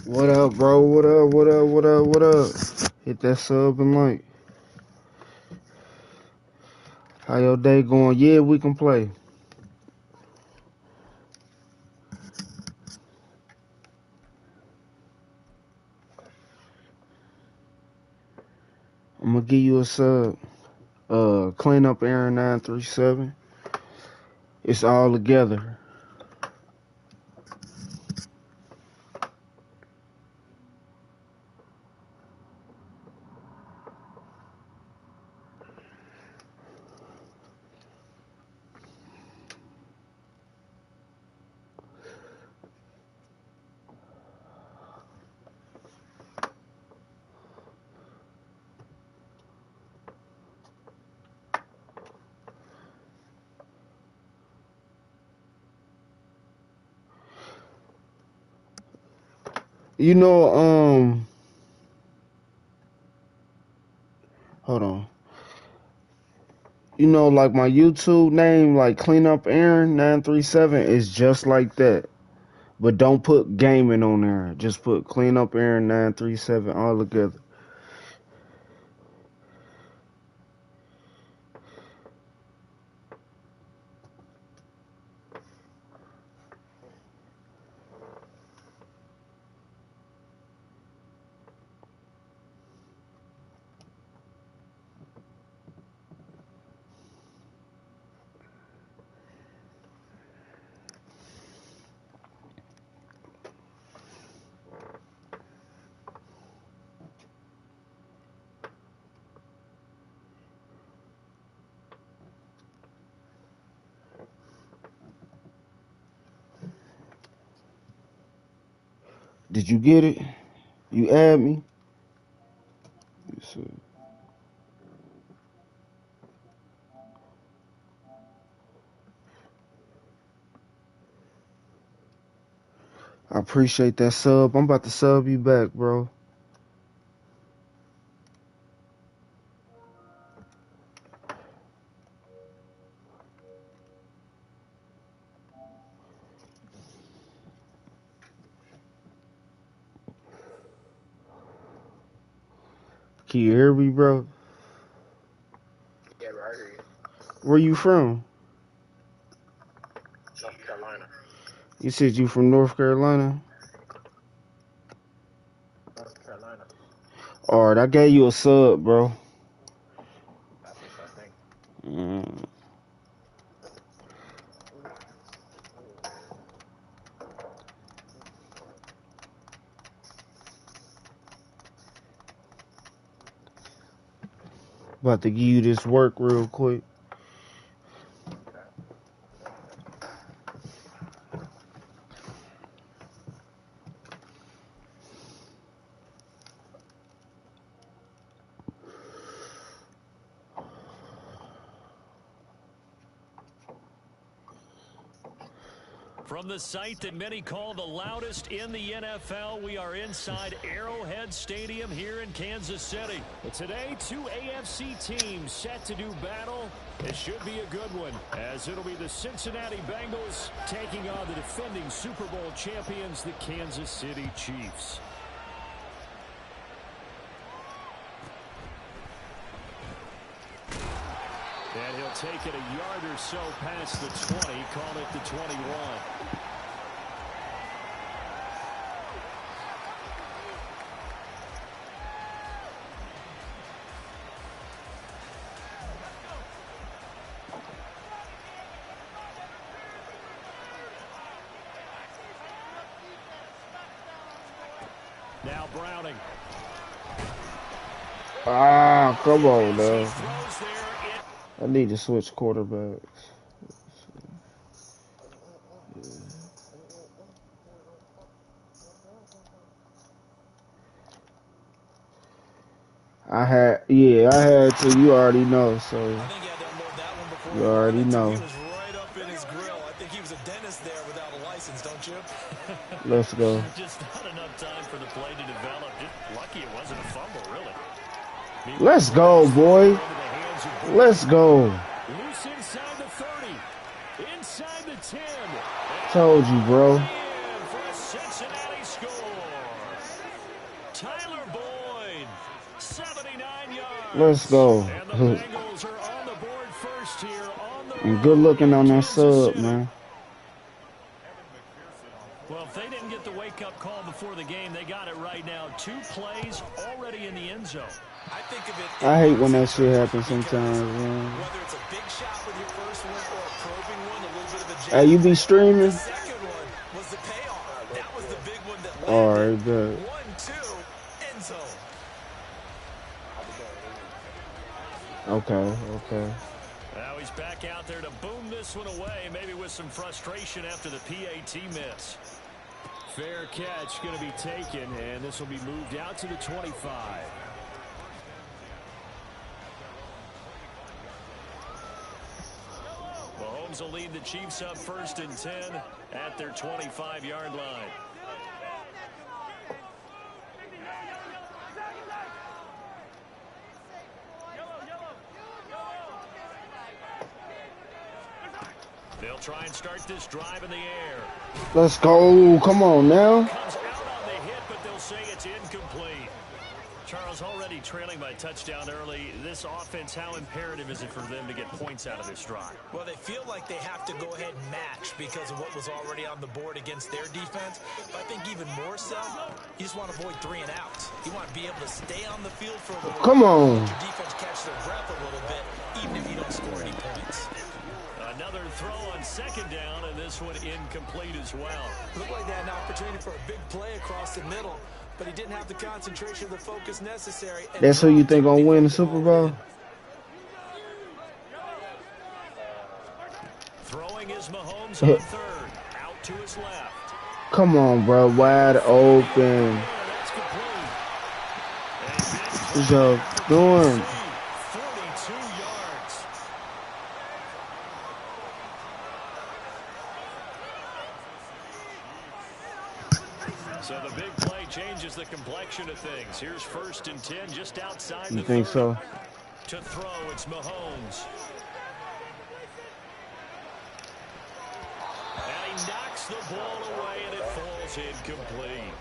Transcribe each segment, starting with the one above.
What up, bro? What up? What up? What up? What up? Hit that sub and like. How your day going? Yeah, we can play. I'm gonna give you a sub. Clean up Aaron 937. It's all together. You know, hold on. You know, like my YouTube name, like Clean Up Aaron 937 is just like that. But don't put gaming on there. Just put Clean Up Aaron 937 all together. Did you get it? You add me? Yes, sir. I appreciate that sub. I'm about to sub you back, bro. Can you hear me, bro? Yeah, bro, I hear you. Where you from? North Carolina. You said you from North Carolina? North Carolina. Alright, I gave you a sub, bro. I think so, I think. Mm. About to give you this work real quick. Okay. From the site that many call the loudest in the NFL, we are inside Arrowhead Stadium here in Kansas City. But today, two AFC teams set to do battle. It should be a good one, as it'll be the Cincinnati Bengals taking on the defending Super Bowl champions, the Kansas City Chiefs. And he'll take it a yard or so past the 20, call it the 21. Now Browning. Ah, come on, though. I need to switch quarterbacks. I had to. You already know, so you already know. He was right up in his grill. I think he was a dentist there without a license, don't you? Let's go. Just not enough time for the play to develop. Just lucky it wasn't a fumble, really. Let's go, boy. Let's go. Loose inside the 30. Inside the 10. Told you, bro. For a Cincinnati score. Tyler Boyd, 79 yards. Let's go. And the Bengals are on the board first here on the And good road looking in on that Kansas sub, City. man. Well, if they didn't get the wake-up call before the game, they got it right now. 2 plays already in the end zone. I think of it I hate in when boxing that shit terms happens because sometimes, man. whether it's a big shot with your first one or a probing one, a little bit of a Hey, you jab, be the streaming? second one was the payoff. That was the big one that landed. Alright, bet. 1-2, end zone. Okay. Now he's back out there to boom this one away, maybe with some frustration after the PAT miss. Fair catch going to be taken, and this will be moved out to the 25. Mahomes will lead the Chiefs up 1st and 10 at their 25-yard line. They'll try and start this drive in the air. Let's go. Come on now. Comes out on the hit, but they'll say it's incomplete. Charles, already trailing by touchdown early. This offense, how imperative is it for them to get points out of this drive? Well, they feel like they have to go ahead and match because of what was already on the board against their defense. But I think even more so, you just want to avoid 3 and outs. You want to be able to stay on the field for a little Come bit. on. Let your defense catch their breath a little bit, even if you don't score any points. Another throw on 2nd down, and this one incomplete as well. Looked like they had an opportunity for a big play across the middle, but he didn't have the concentration or the focus necessary. That's who you think gonna win the Super Bowl? Throwing is Mahomes on 3rd. Out to his left. Come on, bro. Wide open. That's complete. What's up doing? 42 yards. So the big play changes the complexion of things. Here's 1st and 10 just outside You the think 30. so? To throw, it's Mahomes. And he knocks the ball away, and it falls incomplete.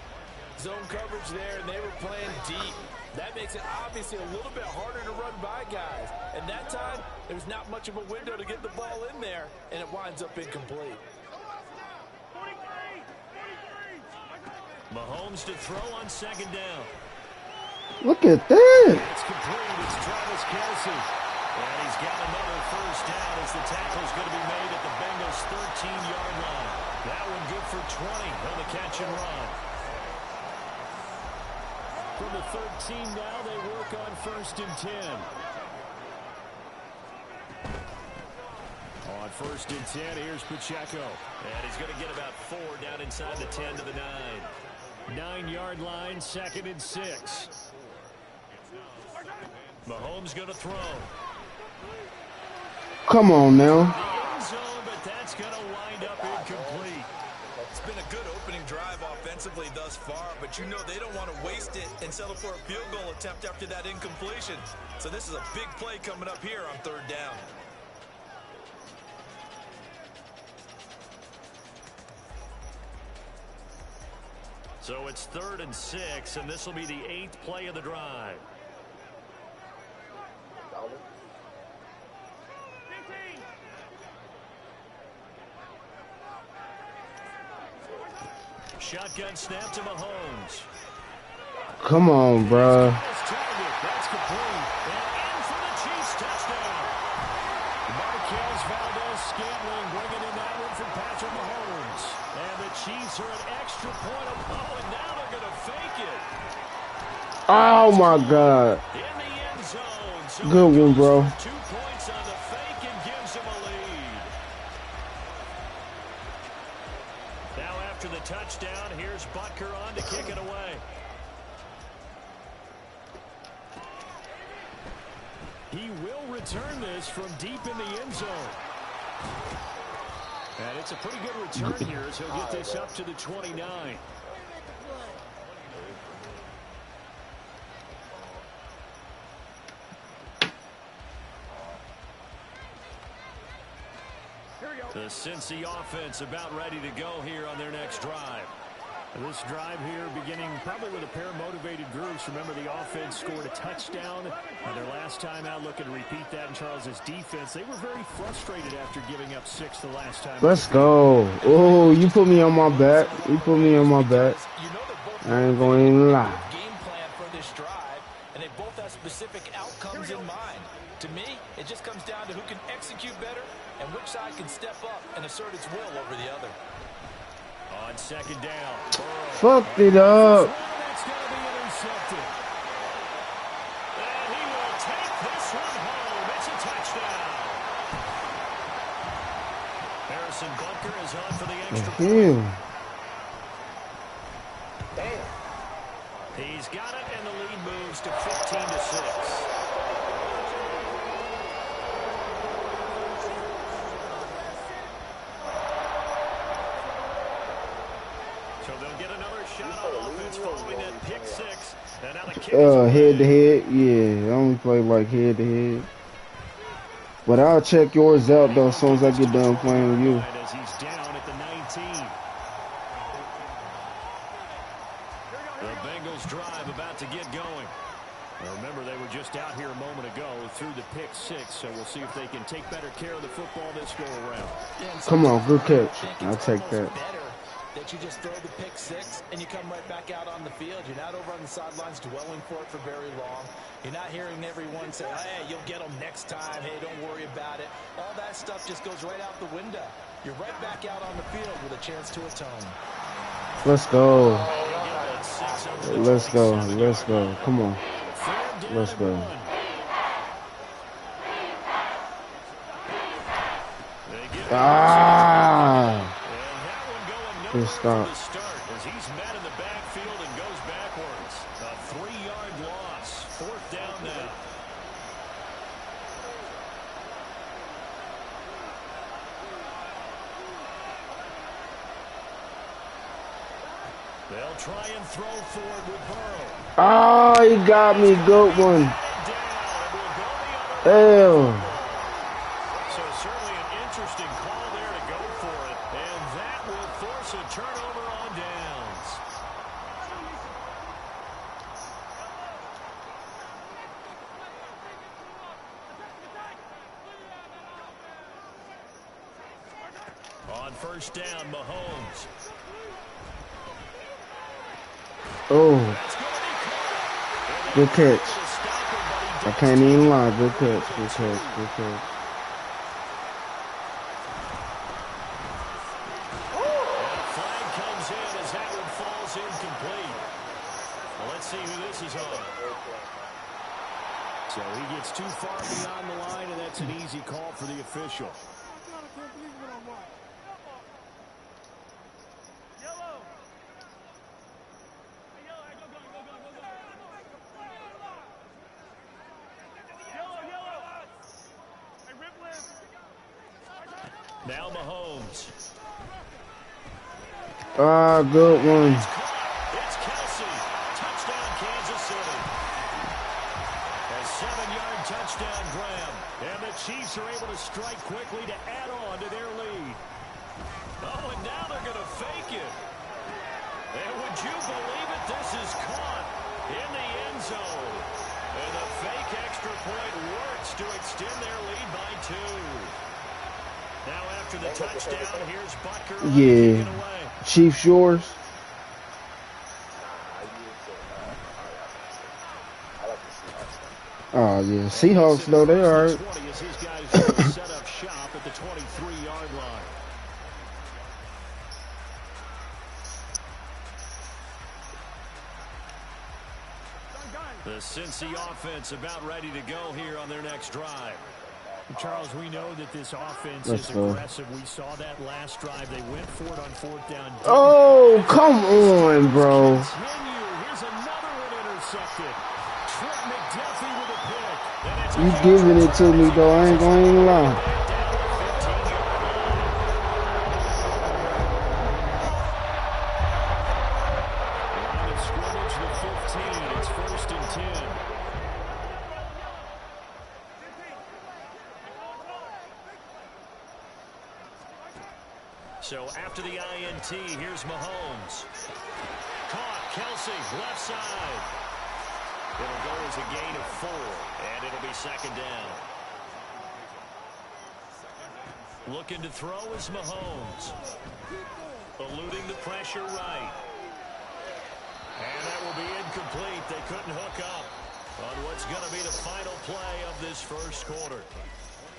Zone coverage there, and they were playing deep. That makes it obviously a little bit harder to run by guys. And that time, there's not much of a window to get the ball in there, and it winds up incomplete. Mahomes to throw on 2nd down. Look at that. It's complete. It's Travis Kelce. And he's got another 1st down as the tackle's going to be made at the Bengals' 13-yard line. That one good for 20 on the catch and run. From the 13 now, they work on 1st and 10. On 1st and 10, here's Pacheco. And he's going to get about 4 down inside the 10 to the 9. 9-yard line, 2nd and 6. Mahomes going to throw. Come on now. The end zone, but that's going to wind up incomplete. It's been a good opening drive offensively thus far, but you know they don't want to waste it and settle for a field goal attempt after that incompletion. So this is a big play coming up here on 3rd down. So it's 3rd and 6, and this will be the 8th play of the drive. Shotgun snap to Mahomes. Come on, bro. That's complete. And in for the Chiefs touchdown. Marquez Valdez-Scantling bringing in that one from Patrick Mahomes. And the Chiefs are an extra point. Oh, and now they're going to fake it. Oh, my God. In the end zone. So Good one, bro. 2 points on the fake and gives them a lead. Now after the touchdown, here's Butker on to kick it away. He will return this from deep in the end zone. And it's a pretty good return here as he'll get this up to the 29. The Cincy offense about ready to go here on their next drive. This drive here beginning probably with a pair of motivated groups. Remember, the offense scored a touchdown their last time out. Looking to repeat that in Charles's defense. They were very frustrated after giving up 6 the last time. Let's go. Oh, you put me on my back. You put me on my back. I ain't going to lie. Game plan for this drive, and they both have specific outcomes in mind. To me, it just comes down to who can execute better and which side can step up and assert its will over the other. On second down. Fucked it up. That's going to be intercepted. And he will take this one home. It's a touchdown. Harrison Butker is on for the extra point. He's got it, and the lead moves to 15-6. So they'll get another shot on offense following that pick six. And now the kick is Head to head. Yeah, I only play like head to head. But I'll check yours out though as soon as I get done playing with you. as he's down at the 19. The Bengals drive about to get going. Now remember, they were just out here a moment ago through the pick six, so we'll see if they can take better care of the football this go around. Come on, good catch. I'll take that. That you just throw the pick six and you come right back out on the field. You're not over on the sidelines dwelling for it for very long. You're not hearing everyone say, hey, you'll get them next time. Hey, don't worry about it. All that stuff just goes right out the window. You're right back out on the field with a chance to atone. Let's go. Let's go. Let's go. Come on. Let's go. Ah! Good stop. As he's met in the backfield and goes backwards. A 3-yard loss. 4th down now. They'll try and throw forward with Burrow. Oh, he got me. Good one. Damn. So certainly an interesting call there to go for it. And that will force a turnover on downs. On 1st down, Mahomes. Oh. Good catch. I can't even lie. Good catch. Good catch. Good catch. Flag comes in as that one falls incomplete. Well, let's see who this is on. So he gets too far beyond the line, and that's an easy call for the official. Now Mahomes. Ah, good one. It's Kelsey. Touchdown, Kansas City. A 7-yard touchdown grab. And the Chiefs are able to strike quickly to add on to their lead. Oh, and now they're going to fake it. And would you believe it? This is caught in the end zone. And the fake extra point works to extend their lead by 2. Now after the touchdown, here's Butker. Yeah. Chiefs yours? Oh, yeah. Seahawks, though, they are. His guys set up shop at the 23-yard line. The Cincy offense about ready to go here on their next drive. Charles, we know that this offense is aggressive. We saw that last drive. They went for it on 4th down. Oh, come on, bro. Here's another one intercepted. Trent McDuffie with a pick. You giving it to me, though. I ain't going to lie. It's 1st and 10. So after the INT, here's Mahomes. Caught, Kelsey, left side. It'll go as a gain of 4, and it'll be second down. Looking to throw is Mahomes. Eluding the pressure right. And that will be incomplete. They couldn't hook up on what's going to be the final play of this first quarter.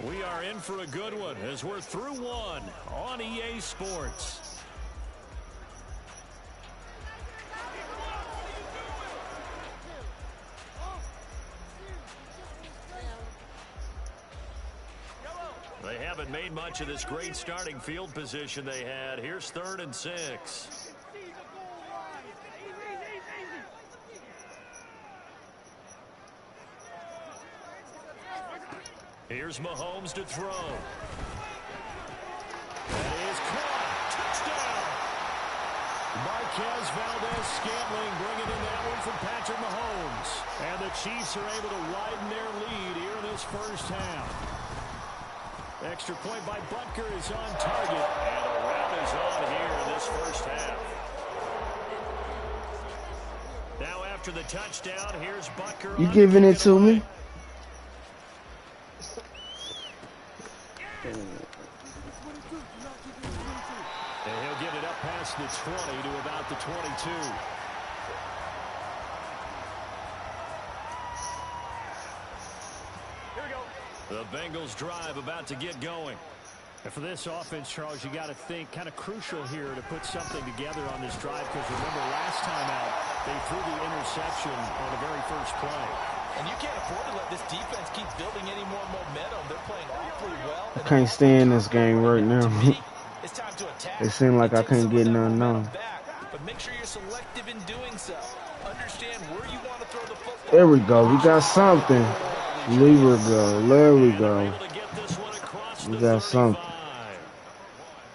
We are in for a good one as we're through one on EA Sports. They haven't made much of this great starting field position they had. Here's 3rd and 6. Here's Mahomes to throw. That is caught. Touchdown. Marquez Valdez-Scantling bringing in that one from Patrick Mahomes. And the Chiefs are able to widen their lead here in this first half. Extra point by Butker is on target. And a rout is on here in this first half. Now after the touchdown, here's Butker. You giving it to me? And he'll get it up past the 20 to about the 22. The Bengals drive about to get going. And for this offense, Charles, you got to think kind of crucial here to put something together on this drive, because remember last time out they threw the interception on the very first play. And you can't afford to let this defense keep building any more momentum. They're playing awfully well. I can't stay in this game right now. It's time to attack. It seems like I can't get none done. But make sure you're selective in doing so. Understand where you want to throw the football. There we go. We got something. There we go. There we go. We got something.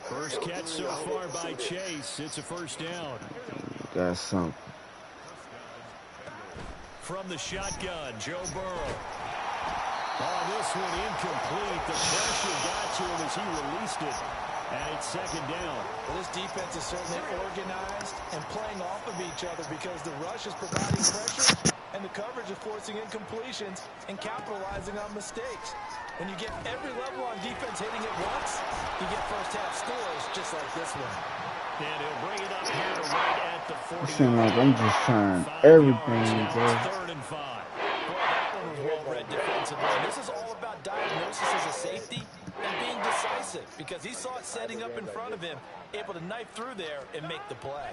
First catch so far by Chase. It's a first down. We got something. From the shotgun, Joe Burrow. Oh, this one incomplete. The pressure got to him as he released it. And it's second down. Well, this defense is certainly organized and playing off of each other because the rush is providing pressure and the coverage is forcing incompletions and capitalizing on mistakes. When you get every level on defense hitting it once, you get first half scores just like this one. And he'll bring it up here to right at the 40. It seems like I'm just trying everything, bro. 3rd and 5. Boy, that one was well-read defensively. And this is all about diagnosis as a safety and being decisive because he saw it setting up in front of him, able to knife through there and make the play.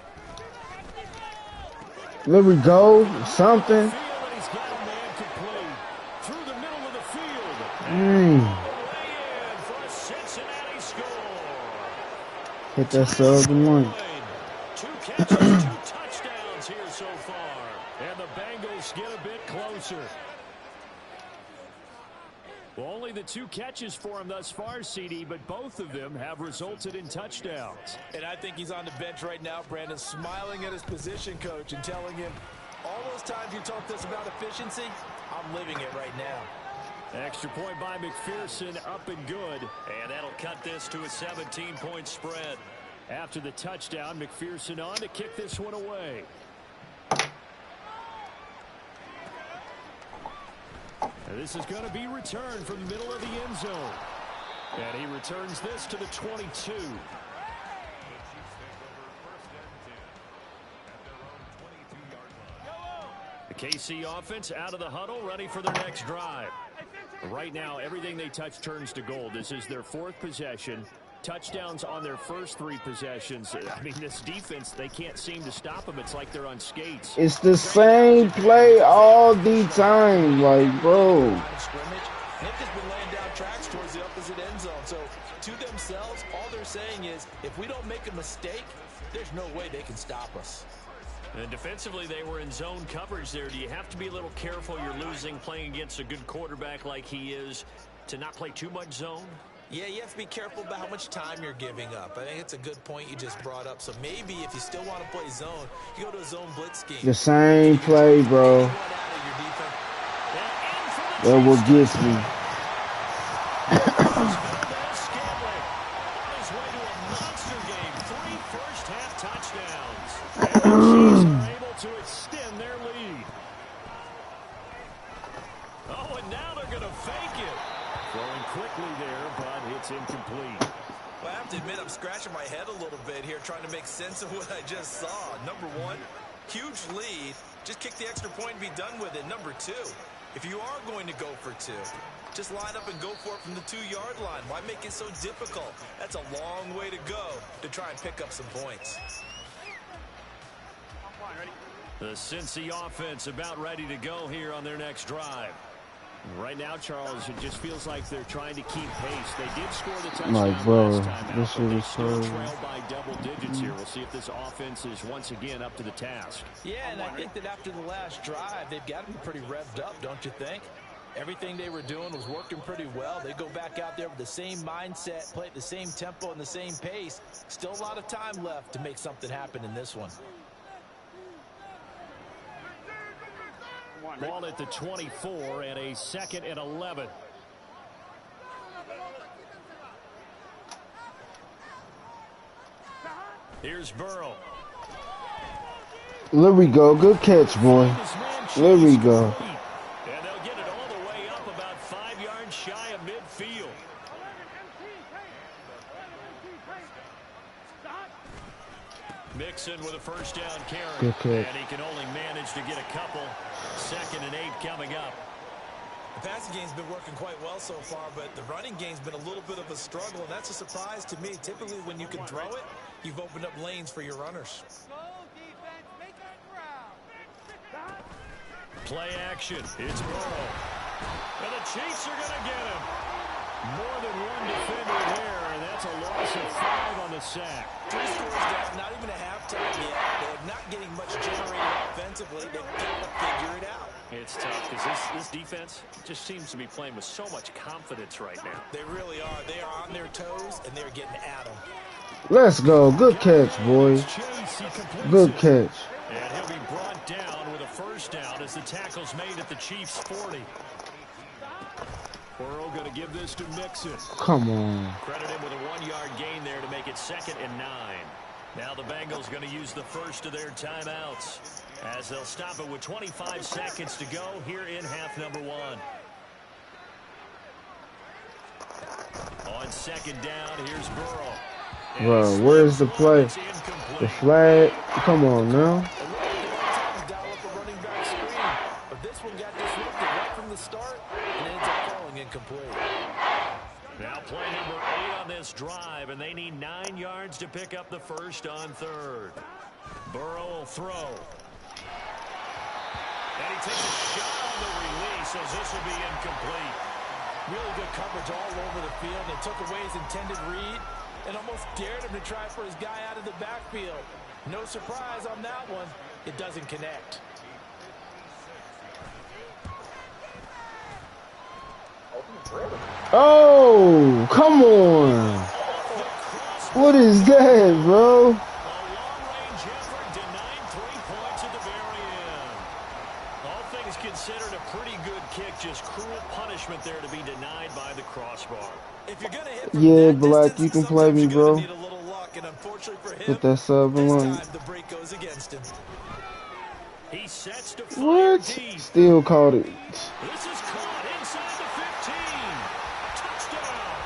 There we go. Something. He's got a man complete through the middle of the field. Mm. Way in for a Cincinnati score. Hit that southern one. 2 catches, 2 touchdowns here so far. And the Bengals get a bit closer. Well, only the 2 catches for him thus far, CD, but both of them have resulted in touchdowns. And I think he's on the bench right now, Brandon, smiling at his position coach and telling him, all those times you talked to us about efficiency, I'm living it right now. Extra point by McPherson, up and good. And that'll cut this to a 17-point spread. After the touchdown, McPherson on to kick this one away. And this is going to be returned from the middle of the end zone. And he returns this to the 22. The KC offense out of the huddle, ready for their next drive. Right now, everything they touch turns to gold. This is their 4th possession. Touchdowns on their first 3 possessions. I mean, this defense, they can't seem to stop them. It's like they're on skates. It's the same play all the time. Like, bro. Nick has been laying down tracks towards the opposite end zone. So, to themselves, all they're saying is, if we don't make a mistake, there's no way they can stop us. And defensively, they were in zone coverage there. Do you have to be a little careful? You're losing playing against a good quarterback like he is to not play too much zone? Yeah, you have to be careful about how much time you're giving up. I think it's a good point you just brought up. So maybe if you still want to play zone, you go to a zone blitz scheme. The same play, bro. That what gets me. fake it. Throwing quickly there, but it's incomplete. Well, I have to admit, I'm scratching my head a little bit here trying to make sense of what I just saw. Number one, huge lead. Just kick the extra point and be done with it. Number two, if you are going to go for two, just line up and go for it from the 2-yard line. Why make it so difficult? That's a long way to go to try and pick up some points. The Cincy offense about ready to go here on their next drive. Right now, Charles, it just feels like they're trying to keep pace. They did score the touchdown last time out, but they still trail by double digits here. We'll see if this offense is once again up to the task. Yeah, and I think that after the last drive, they've got to be pretty revved up, don't you think? Everything they were doing was working pretty well. They go back out there with the same mindset, play at the same tempo and the same pace. Still a lot of time left to make something happen in this one. Ball at the 24 and a 2nd and 11. Here's Burrow. There we go. Good catch, boy. There we go. And they'll get it all the way up about 5 yards shy of midfield. Mixon with a first down carry. Good catch. And he can only manage to get a couple. 2nd and 8 coming up. The passing game's been working quite well so far, but the running game's been a little bit of a struggle, and that's a surprise to me. Typically, when you can throw it, you've opened up lanes for your runners. Play action. It's Burrow. And the Chiefs are going to get him. More than one defender there, and that's a loss of 5 on the sack. 3 scores down, not even a halftime yet. They're not getting much generated offensively. They've got to figure it out. It's tough because this defense just seems to be playing with so much confidence right now. They really are. They are on their toes, and they're getting at them. Let's go. Good catch, boys. Good catch. And he'll be brought down with a first down as the tackle's made at the Chiefs' 40. Burrow going to give this to Mixon. Come on. Credit him with a 1-yard gain there to make it 2nd and 9. Now the Bengals going to use the first of their timeouts as they'll stop it with 25 seconds to go here in half number 1. On 2nd down, here's Burrow. Bro, where's the play? The flag? Come on now. But this one got disrupted right from the start and ends up falling incomplete. Now play number 8 on this drive, and they need 9 yards to pick up the first on 3rd. Burrow will throw. And he takes a shot on the release as this will be incomplete. Really good coverage all over the field. They took away his intended read and almost dared him to try for his guy out of the backfield. No surprise on that one. It doesn't connect. Oh, come on. What is that, bro? Long-range effort denied 3 points at the very end. All things considered, a pretty good kick. Just cruel punishment there to be denied by the crossbar. If you're gonna hit from Yeah, that Black, distance, you can play me, sometimes you're bro. gonna need a little luck, and unfortunately for him, Put that sub in this line. time the break goes against him. He sets to fire What? deep. Still caught it. This is caught inside the 15. Touchdown.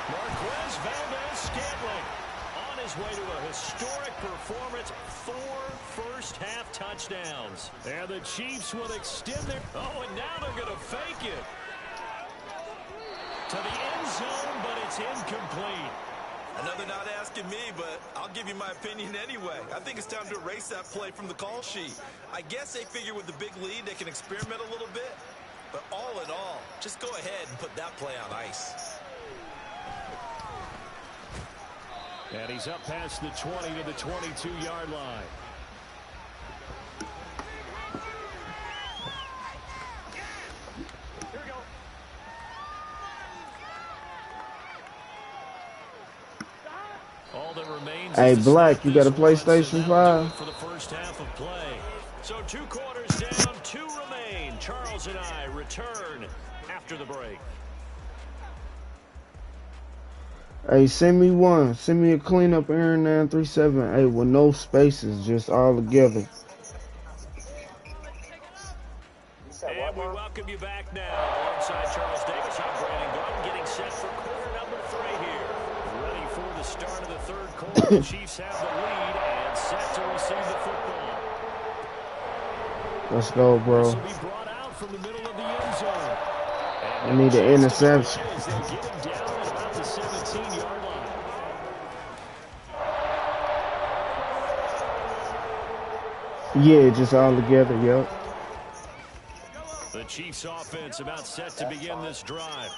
Marquez Valdez-Scantling on his way to a historic performance. 4 first-half touchdowns. And the Chiefs will extend their... Oh, and now they're going to fake it. To the end zone, but it's incomplete. Another not asking me, but I'll give you my opinion anyway. I think it's time to erase that play from the call sheet. I guess they figure with the big lead they can experiment a little bit. But all in all, just go ahead and put that play on ice. And he's up past the 20 to the 22-yard line. All that remains Hey, is to Black, stop you got a this one, PlayStation so that'll do 5? it for the first half of play. So 2 quarters down, 2 remain. Charles and I return after the break. Hey, send me one. Send me a cleanup Aaron 937. Hey, with no spaces, just all together. And we welcome you back now. Alongside Charles Davis, I'm Brandon Gordon, getting set for quarter number 3 here. Ready for the start of the third quarter. The Chiefs have the lead and set to receive the football. Let's go, bro. This will be brought out from the middle of the end zone. I need an interception. They'll get him down at about the 17-yard line. Yeah, just all together, yep. The Chiefs offense about set to begin this drive.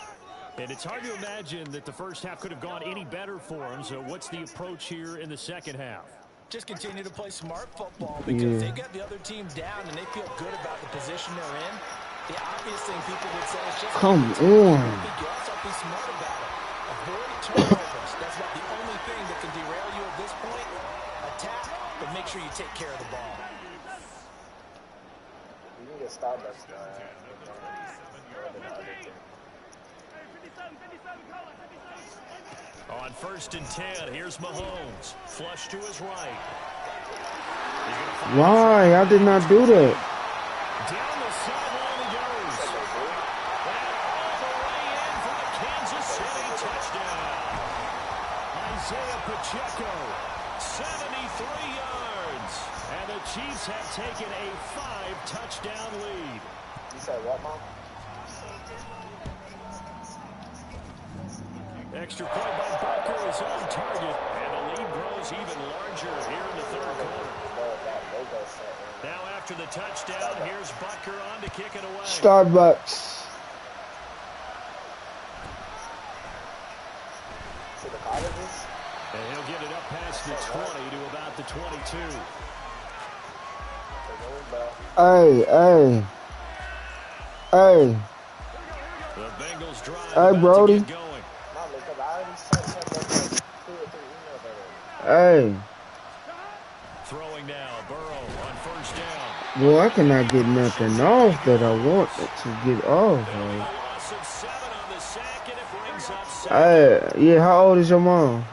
And it's hard to imagine that the first half could have gone any better for them. So what's the approach here in the second half? Just continue to play smart football because they got the other team down and they feel good about the position they're in. The obvious thing people would say is just come on. Be smart about it. Avoid turnovers. That's about the only thing that can derail you at this point. Attack, but make sure you take care of the ball. You can get Starbucks, On 1st and 10, here's Mahomes. Flush to his right. Why? I did not do that. Down the sideline he goes. And all the way in for the Kansas City touchdown. Isaiah Pacheco, 73 yards. And the Chiefs have taken a 5-touchdown lead. You said what, Mom? Extra point by Barker is on target, and the lead grows even larger here in the third quarter. Now after the touchdown, here's Barker on to kick it away. Starbucks. To the colleges? And he'll get it up past the 20 to about the 22. Hey. The Bengals drive Hey, Brody. Mom, because I already sent him like 2 or 3 emails already. Hey. Throwing now, Burrow on 1st down. Boy, I cannot get nothing off that I want to get off. A loss of 7 on the sack, and it brings up 7. Hey, yeah, how old is your mom?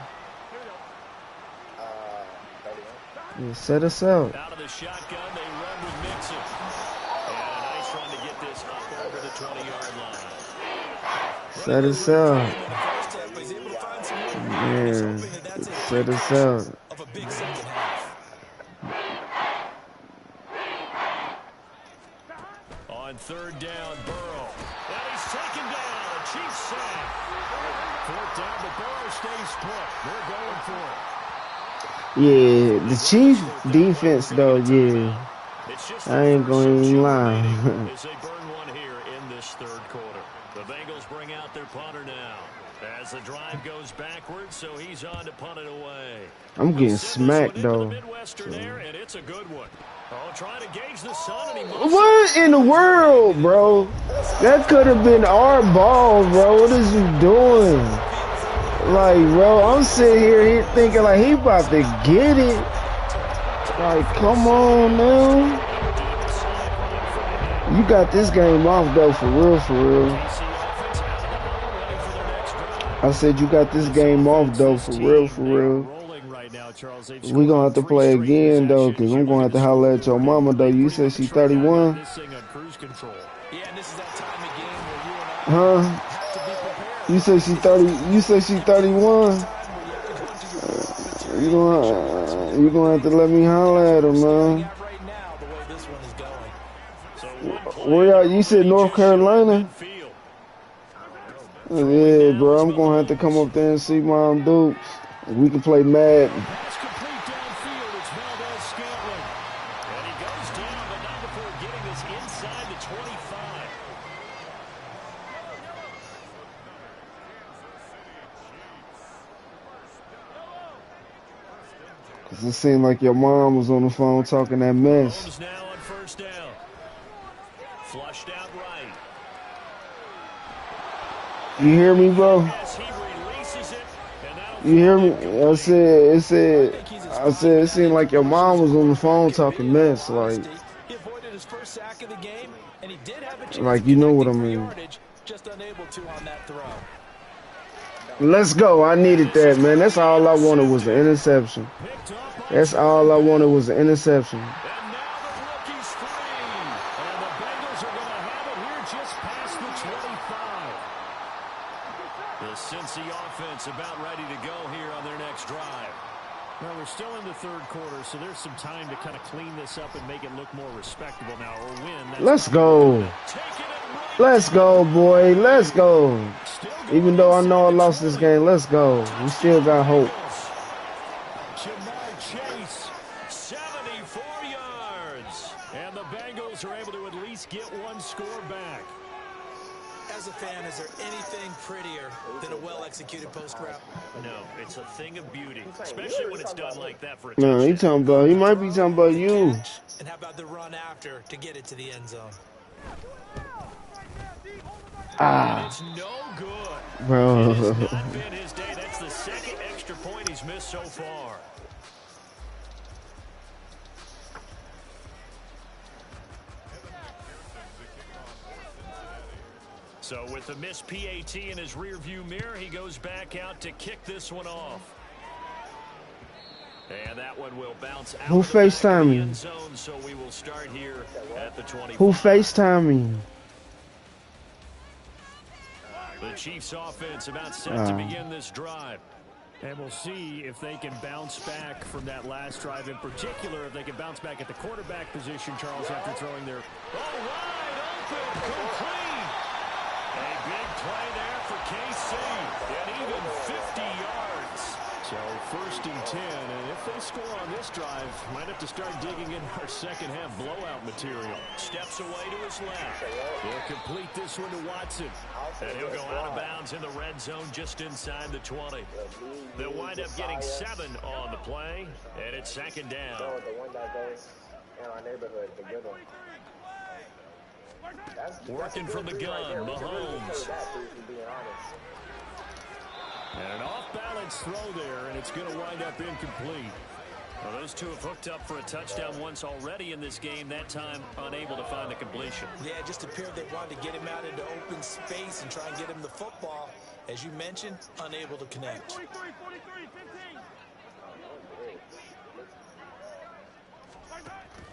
31. Yeah, set us up. Out of the shotgun, they run with Mixon. And a nice run to get this up over the 20-yard line. Set us up. Yeah, set us up. Of a big second half. On 3rd down, Burrow. And he's taken down. Chiefs sack. 4th down, but Burrow stays put. They're going for it. Yeah, the Chiefs defense though, yeah. I ain't gonna even lie. As they burn one here in this third quarter. The Bengals bring out their punter now. As the drive goes backwards, so he's on to punt it away. I'm getting smacked though. Midwestern air, and it's a good one. Oh, trying to gauge the sun, and he what in the world, bro? That could have been our ball, bro. What is you doing? Like, bro, I'm sitting here thinking like he about to get it. Like, come on now. You got this game off though, for real, for real. I said you got this game off though, for real, for real. We gonna have to play again though, cause I'm gonna have to holler at your mama though. You said she 31. Huh? You said she 30. You said she 31. You gonna have to let me holler at her, man. Where y'all? You said North Carolina? Yeah, bro. I'm gonna have to come up there and see Mom Dukes. We can play Madden. It seemed like your mom was on the phone talking that mess. Now on 1st down. Flushed out right. You hear me, bro? You hear me? I said it seemed like your mom was on the phone talking mess, like you know what I mean. Just unable to on that throw. Let's go. I needed that, man. That's all I wanted was an interception. That's all I wanted was an interception. And now the rookie's free. And the Bengals are going to just past the 25. The Cincy offense about ready to go here on their next drive. Well, we're still in the third quarter, so there's some time to kind of clean this up and make it look more respectable now, or win. Let's go. Let's go, boy. Let's go. Even though I know I lost this game, let's go. We still got hope. Jamar Chase, 74 yards. And the Bengals are able to at least get one score back. As a fan, is there anything prettier than a well-executed post route? No, it's a thing of beauty, especially when it's done like that for a No, he talking about, he might be talking about you. And how about the run after to get it to the end zone? And it's no good. Bro. It has not been his day. That's the second extra point he's missed so far. So with the missed PAT in his rearview mirror, he goes back out to kick this one off. And that one will bounce out. Who FaceTiming? Zone, so we will start here at the 25. Who FaceTiming? The Chiefs offense about set to begin this drive. And we'll see if they can bounce back from that last drive, in particular, if they can bounce back at the quarterback position, Charles, after throwing their... Oh, wide open, complete. A big play there for KC, and even 50 yards. So first and 10, and if they score on this drive, might have to start digging in our second half blowout material. Steps away to his left. He'll complete this one to Watson. And he'll go out of bounds in the red zone just inside the 20. They'll wind up getting 7 on the play, and it's second down. The one that goes in our neighborhood, the good one. Working from the gun, Mahomes. And an off-balance throw there, and it's going to wind up incomplete. Well, those two have hooked up for a touchdown once already in this game, that time unable to find the completion. Yeah, it just appeared they wanted to get him out into open space and try and get him the football. As you mentioned, unable to connect.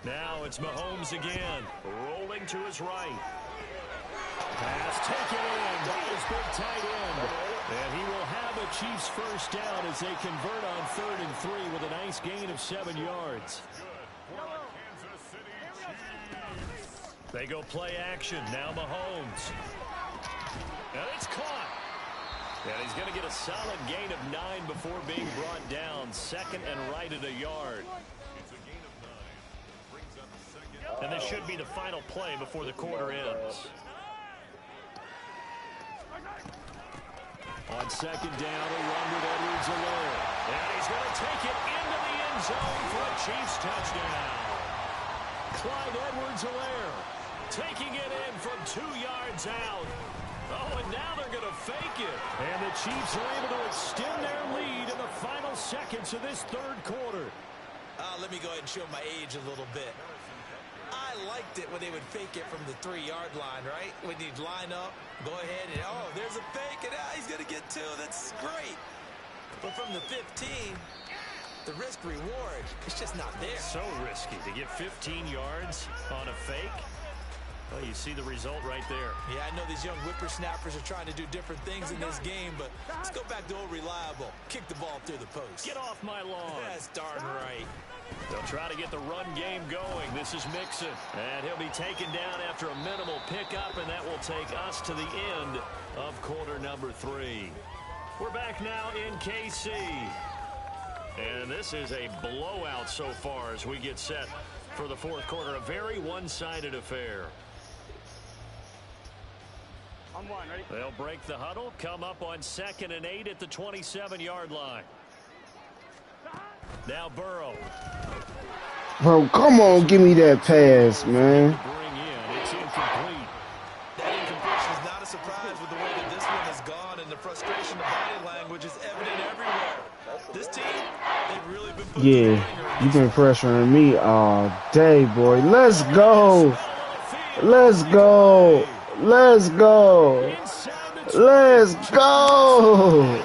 Now it's Mahomes again, rolling to his right. Pass taken in by his big tight end. And he will have a Chiefs first down as they convert on 3rd and 3 with a nice gain of 7 yards. They go play action. Now Mahomes. And it's caught. And he's going to get a solid gain of 9 before being brought down. Second and right at a yard. And this should be the final play before the quarter ends. On second down, a run with Edwards-Helaire. And he's going to take it into the end zone for a Chiefs touchdown. Clyde Edwards-Helaire taking it in from 2 yards out. Oh, and now they're going to fake it. And the Chiefs are able to extend their lead in the final seconds of this third quarter. Let me go ahead and show my age a little bit. I liked it when they would fake it from the 3-yard line, right? When you'd line up, go ahead and, oh, there's a fake, and he's going to get 2. That's great. But from the 15, the risk-reward, it's just not there. So risky to get 15 yards on a fake. Well, you see the result right there. Yeah, I know these young whippersnappers are trying to do different things in this game, but let's go back to old reliable. Kick the ball through the post. Get off my lawn. That's darn right. They'll try to get the run game going. This is Mixon. And he'll be taken down after a minimal pickup, and that will take us to the end of quarter number 3. We're back now in KC. And this is a blowout so far as we get set for the fourth quarter. A very one-sided affair. They'll break the huddle, come up on 2nd and 8 at the 27-yard line. Now Burrow. Bro, come on, give me that pass, man. Bring in, it's incomplete. That incompletion is not a surprise with the way that this one has gone, and the frustration of body language is evident everywhere. This team, they've really been putting Yeah, you've been pressuring me all day, boy. Let's go. Let's go. Let's go. Let's go.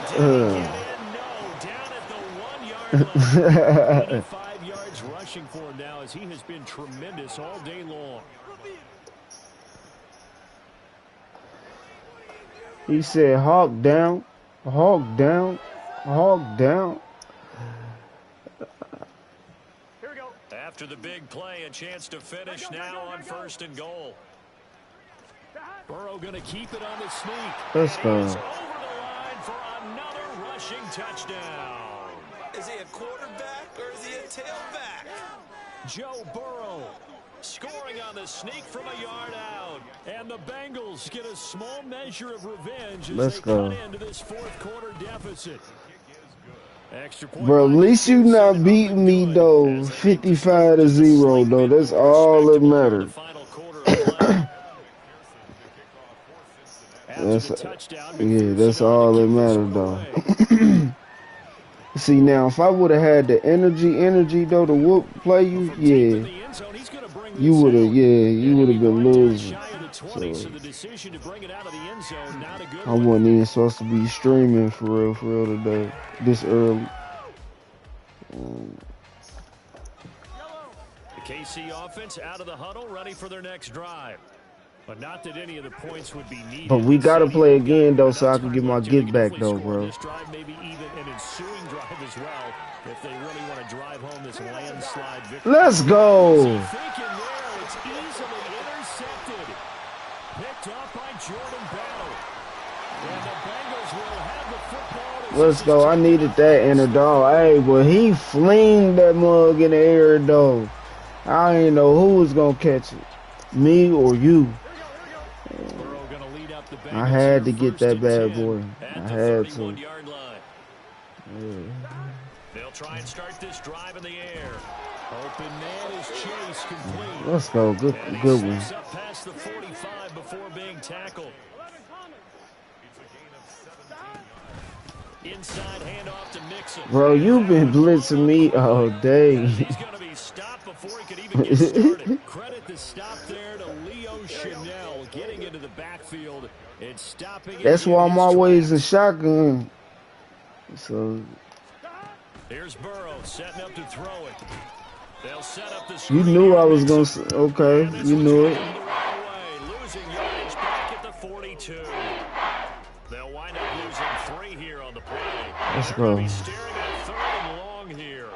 5 yards rushing for him now as he has been tremendous all day long. He said, "Hawk down, hawk down, hawk down." Here we go. After the big play, a chance to finish now on 1st and goal. Burrow going to keep it on the sneak. Let's And he is go. over the line for another rushing touchdown. Is he a quarterback or is he a tailback? Joe Burrow scoring on the sneak from a yard out. And the Bengals get a small measure of revenge as Let's they go. cut into this 4th quarter deficit. Extra point Bro, at by the least you Chiefs, not and up beating and me good though. as they make the 55 to Steelers just a 0 slight though. bit That's more all that respectable here in the matters. final quarter of play. After That's the touchdown, yeah. McPherson That's on to all that kick this matters one though. away. See now, if I would have had the energy though to whoop play you, From deep in yeah, the end zone, he's going to bring you this would have, out. yeah, you And would he'll have be been right to losing. shy of the 20, so So the decision to bring it out of the end zone, not a good I one. wasn't even supposed to be streaming for real today, this early. The KC offense out of the huddle, ready for their next drive. But not that any of the points would be needed. But we gotta CD, play they've got again though, enough so I can time get my left here. They get can back definitely though, score on bro. this drive, maybe even an ensuing drive as well, if they really want to drive home this landslide victory. Let's go. Thinking there, it's easily intercepted. Picked off by Jordan Battle. And the Bengals will have the football. Let's go. I needed that in a dog. Hey, but he flinged that mug in the air though. I didn't know who was gonna catch it, me or you. I had to get that bad boy. I had to. They'll try and start this drive in the air. Open man is Chase complete. Let's go. Good one. Up past the 45 before being tackled. Inside handoff to Mixon. Bro, you've been blitzing me all day. He's going to be stopped before he could even get started. Credit the stop there to Leo Chanel getting into the backfield and stopping it. That's why I'm always in shotgun. So here's Burrow setting up to throw it. They'll set up the you knew I was gonna. Okay, you knew it. Losing yardage back at the 42. They'll wind up losing 3 here on the play. Let's They're go. going to be staring at 3rd and long here.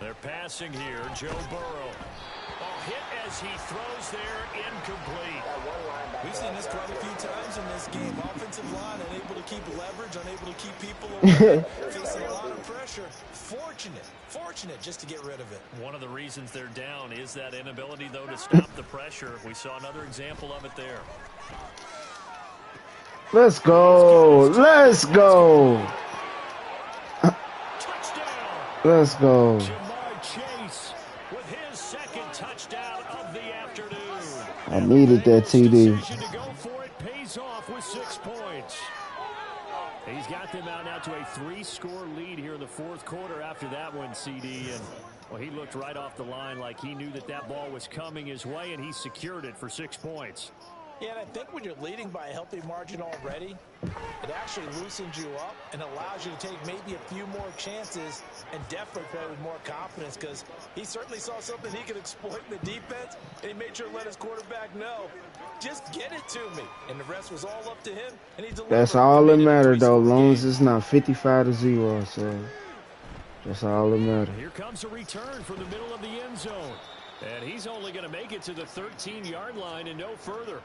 They're passing here. Joe Burrow. Hit as he throws there, incomplete. We've seen this quite a few times in this game. Offensive line unable to keep leverage, unable to keep people away, facing a lot of pressure. Fortunate just to get rid of it. One of the reasons they're down is that inability, though, to stop the pressure. We saw another example of it there. Let's go. Let's go. Touchdown. Let's go. Jamar Chase with his 2nd touchdown of the afternoon. I needed that TD. Decision to go for it pays off with 6 points. He's got them out now to a 3-score lead here in the 4th quarter after that one, CD. And, well, he looked right off the line like he knew that ball was coming his way, and he secured it for 6 points. Yeah, and I think when you're leading by a healthy margin already, it actually loosens you up and allows you to take maybe a few more chances and definitely play with more confidence, because he certainly saw something he could exploit in the defense, and he made sure to let his quarterback know, just get it to me. And the rest was all up to him, and he delivered. That's all that matters though, as long as it's not 55 to 0. So that's all that matters. Here comes a return from the middle of the end zone, and he's only going to make it to the 13-yard line and no further.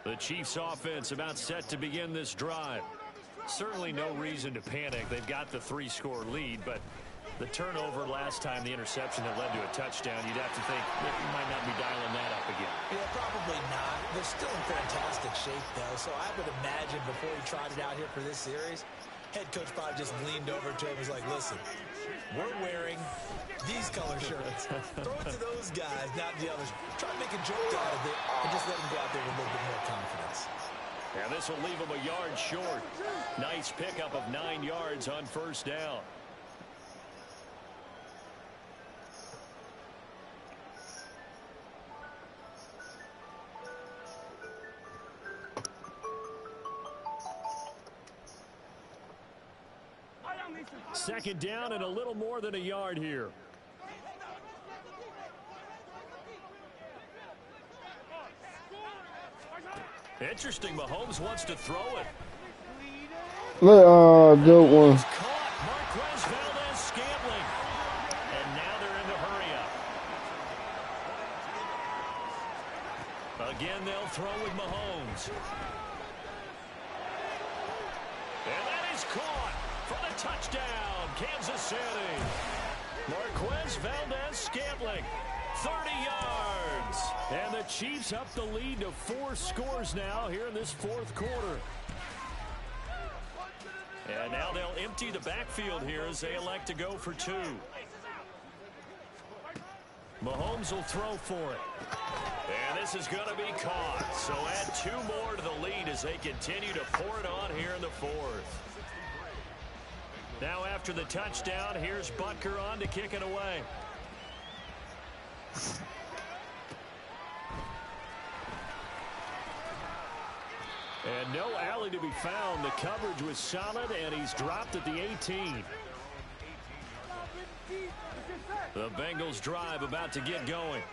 The Chiefs offense about set to begin this drive. Certainly no reason to panic. They've got the 3-score lead, but the turnover last time, the interception that led to a touchdown, you'd have to think that you might not be dialing that up again. Yeah, probably not. They're still in fantastic shape, though, so I would imagine before he tried it out here for this series, head coach probably just leaned over to him and was like, listen, we're wearing these color shirts. Throw it to those guys, not the others. Try to make a joke out of it and just let them go out there with a little bit more confidence. And this will leave him a yard short. Nice pickup of 9 yards on 1st down. Second down and a little more than a yard here. Interesting. Mahomes wants to throw it. Good one. Caught Marquez Valdez-Scantling. And now they're in the hurry up. Again, they'll throw with Mahomes. And that is caught for the touchdown, Kansas City. Marquez Valdez-Scantling, 30 yards. And the Chiefs up the lead to 4 scores now here in this fourth quarter. And now they'll empty the backfield here as they elect to go for 2. Mahomes will throw for it. And this is going to be caught. So add 2 more to the lead as they continue to pour it on here in the fourth. Now after the touchdown, here's Butker on to kick it away. And no alley to be found. The coverage was solid, and he's dropped at the 18. The Bengals drive about to get going.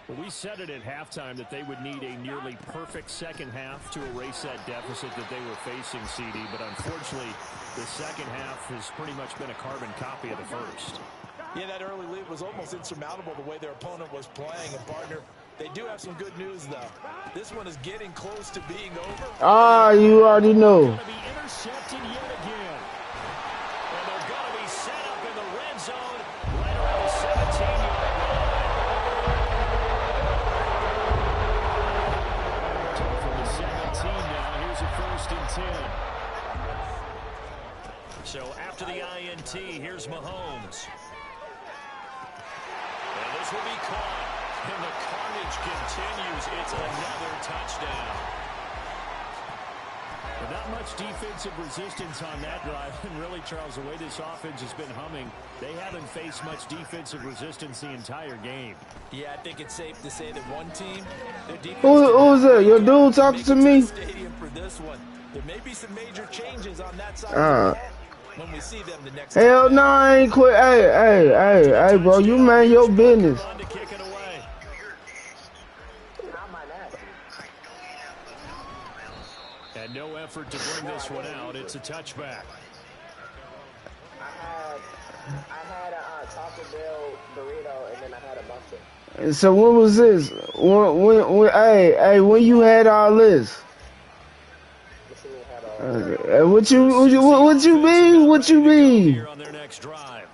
Well, we said it at halftime that they would need a nearly perfect second half to erase that deficit that they were facing, CD. But unfortunately, the second half has pretty much been a carbon copy of the first. Yeah, that early lead was almost insurmountable the way their opponent was playing. And, partner, they do have some good news, though. This one is getting close to being over. You already know. Going to be intercepted yet again. And they're going to be set up in the red zone right around the 17-yard line. From the 17 now, here's a 1st and 10. So after the INT, here's Mahomes. And this will be caught. And the carnage continues. It's another touchdown. But not much defensive resistance on that drive. And really, Charles, the way this offense has been humming, they haven't faced much defensive resistance the entire game. Yeah, I think it's safe to say that one team, their defense... Who's that? Your dude talking to me? Stadium for this one. There may be some major changes on that side of the ball when we see them the next time. Hell no, I ain't quit. Hey, bro, you man your business. And no effort to bring this one out. It's a touchback. I had a Taco Bell burrito, and then I had a mustard. So when was this? When you had all this? What you mean? What you mean? On their next drive.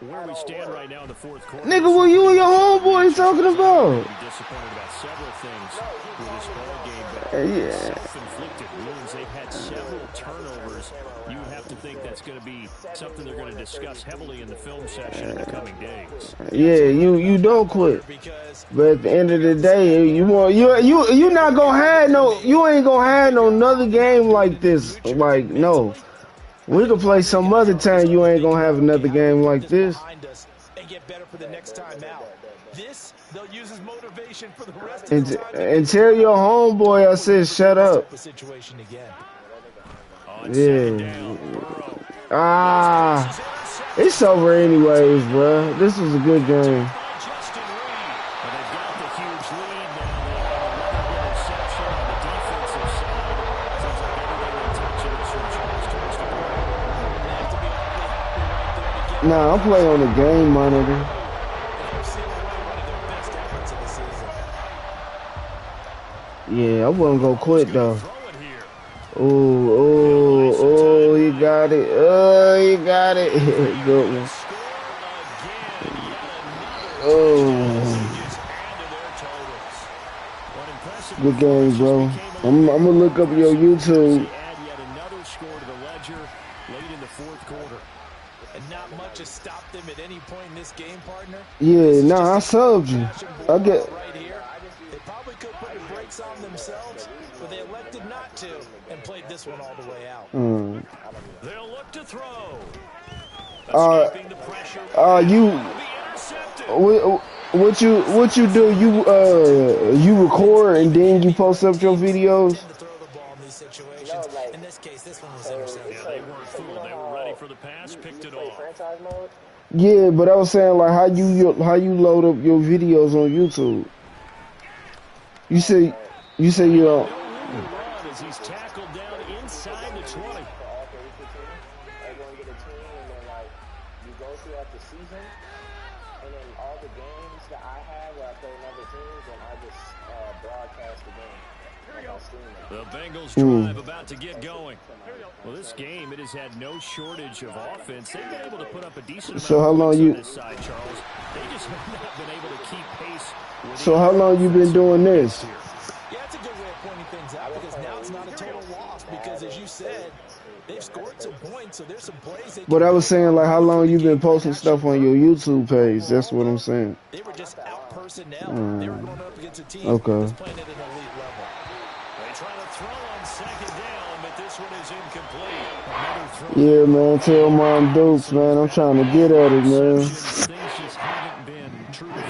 Where we stand right now in the fourth quarter. Nigga, what you and your homeboy talking about? Disappointed about several things with this ball game, but self-inflicted wounds. They've had several turnovers. You have to think that's going to be something they're going to discuss heavily in the film session in the coming days. Yeah, you don't quit. But at the end of the day, you not gonna have you ain't gonna have no another game like this. Like, no. We could play some other time. You ain't gonna have another game like this. And get better for the next time out. This they'll use as motivation for the rest of the time. And tell your homeboy I said shut up. The situation again. Yeah. It's over anyways, bro. This was a good game. Nah, I'm playing on the game monitor. Yeah, I wouldn't go quit though. Oh, he got it. He got it. Good one. Good game, bro. I'm gonna look up your YouTube. Not much has stopped them at any point in this game, partner. Yeah, nah, I subbed you. I get right here. They probably could put the brakes on themselves, but they elected not to and played this one all the way out. They'll look to throw. What you do? You record and then you post up your videos. case, this one was So, intercepted. Yeah, they weren't fooled. They were ready for the pass, picked it play off. franchise mode? Yeah, but I was saying like how you load up your videos on YouTube. You say you say you don't. No room to run as he's tackled down inside the 20. For all 32 teams, everyone get a team, and then like you go throughout the season, and then all the games that I have where I play another teams, and I just broadcast the game. Like I stream it. The Bengals drive about to get going. Well, this game, it has had no shortage of offense. They've been able to put up a decent So amount how of long points you- on this side, Charles. They just have not been able to keep pace with So how long you been doing this? Yeah, that's a good way of pointing things out because now it's not a total loss because, as you said, they've scored some points, so there's some plays they But can I was build saying on like how for long the you been game posting action. stuff on your YouTube page? That's what I'm saying. They were just out personnel. They were going up against a team Okay. that's playing at an elite level. They try to throw on second down, but this one is incomplete. Yeah, man. Tell Mom Dukes, man. I'm trying to get at it, man. Things just haven't been true to form for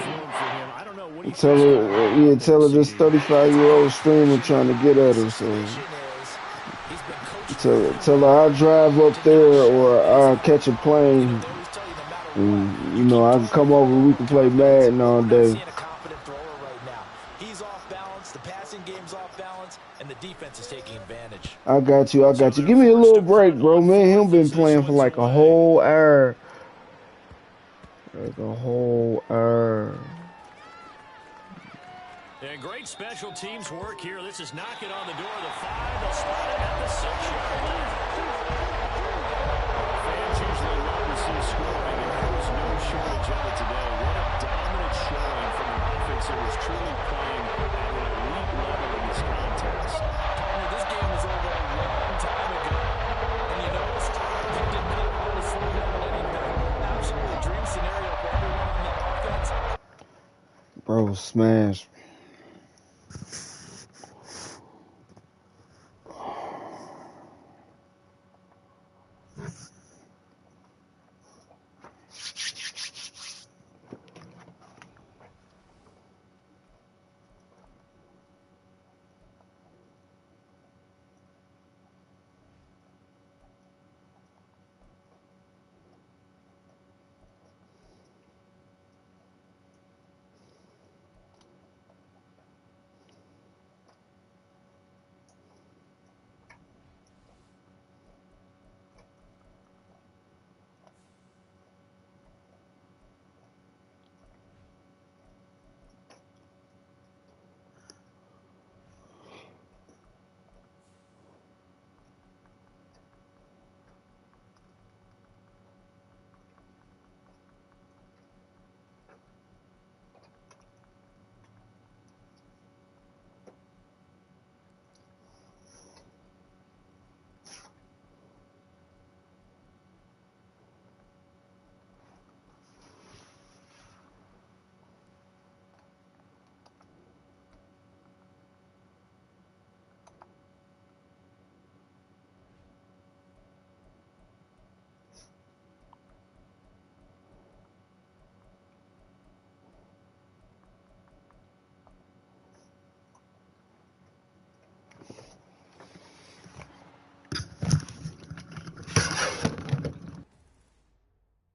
him. I don't know what he Tell her, yeah, tell her this 35-year-old streamer trying to get at her. So tell her I'll drive up there or I'll catch a plane. And, you know, I can come over. We can play Madden all day. Seeing a confident thrower right now. He's off balance. The passing game's off balance, and the defense is taking advantage. I got you. I got you. Give me a little break, bro. Man, him been playing for like a whole hour. Like a whole hour. And great special teams work here. This is knocking on the door of the 5. They'll spot it at the 6-yard line. Fans usually love to see scoring, and there was no shortage of it today. What a dominant showing from an offense that was truly playing at an elite level in this contest. Partner, this game was over a long time ago. And you noticed they did not want to slow down anything. Absolutely dream scenario for everyone on that offense. Bro, smash.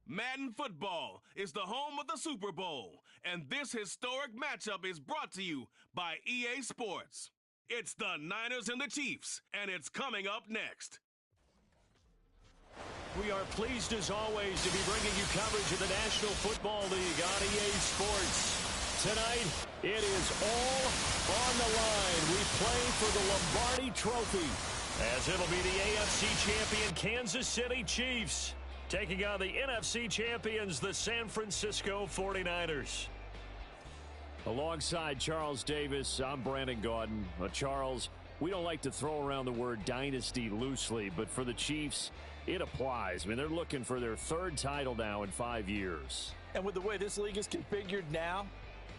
Madden football is the home of the Super Bowl, and this historic matchup is brought to you by EA Sports. It's the Niners and the Chiefs, and it's coming up next. We are pleased, as always, to be bringing you coverage of the National Football League on EA Sports. Tonight, it is all on the line. We play for the Lombardi Trophy, as it'll be the AFC champion Kansas City Chiefs taking on the NFC champions, the San Francisco 49ers. Alongside Charles Davis, I'm Brandon Gaudin. Charles, we don't like to throw around the word dynasty loosely, but for the Chiefs, it applies. I mean, they're looking for their 3rd title now in 5 years. And with the way this league is configured now,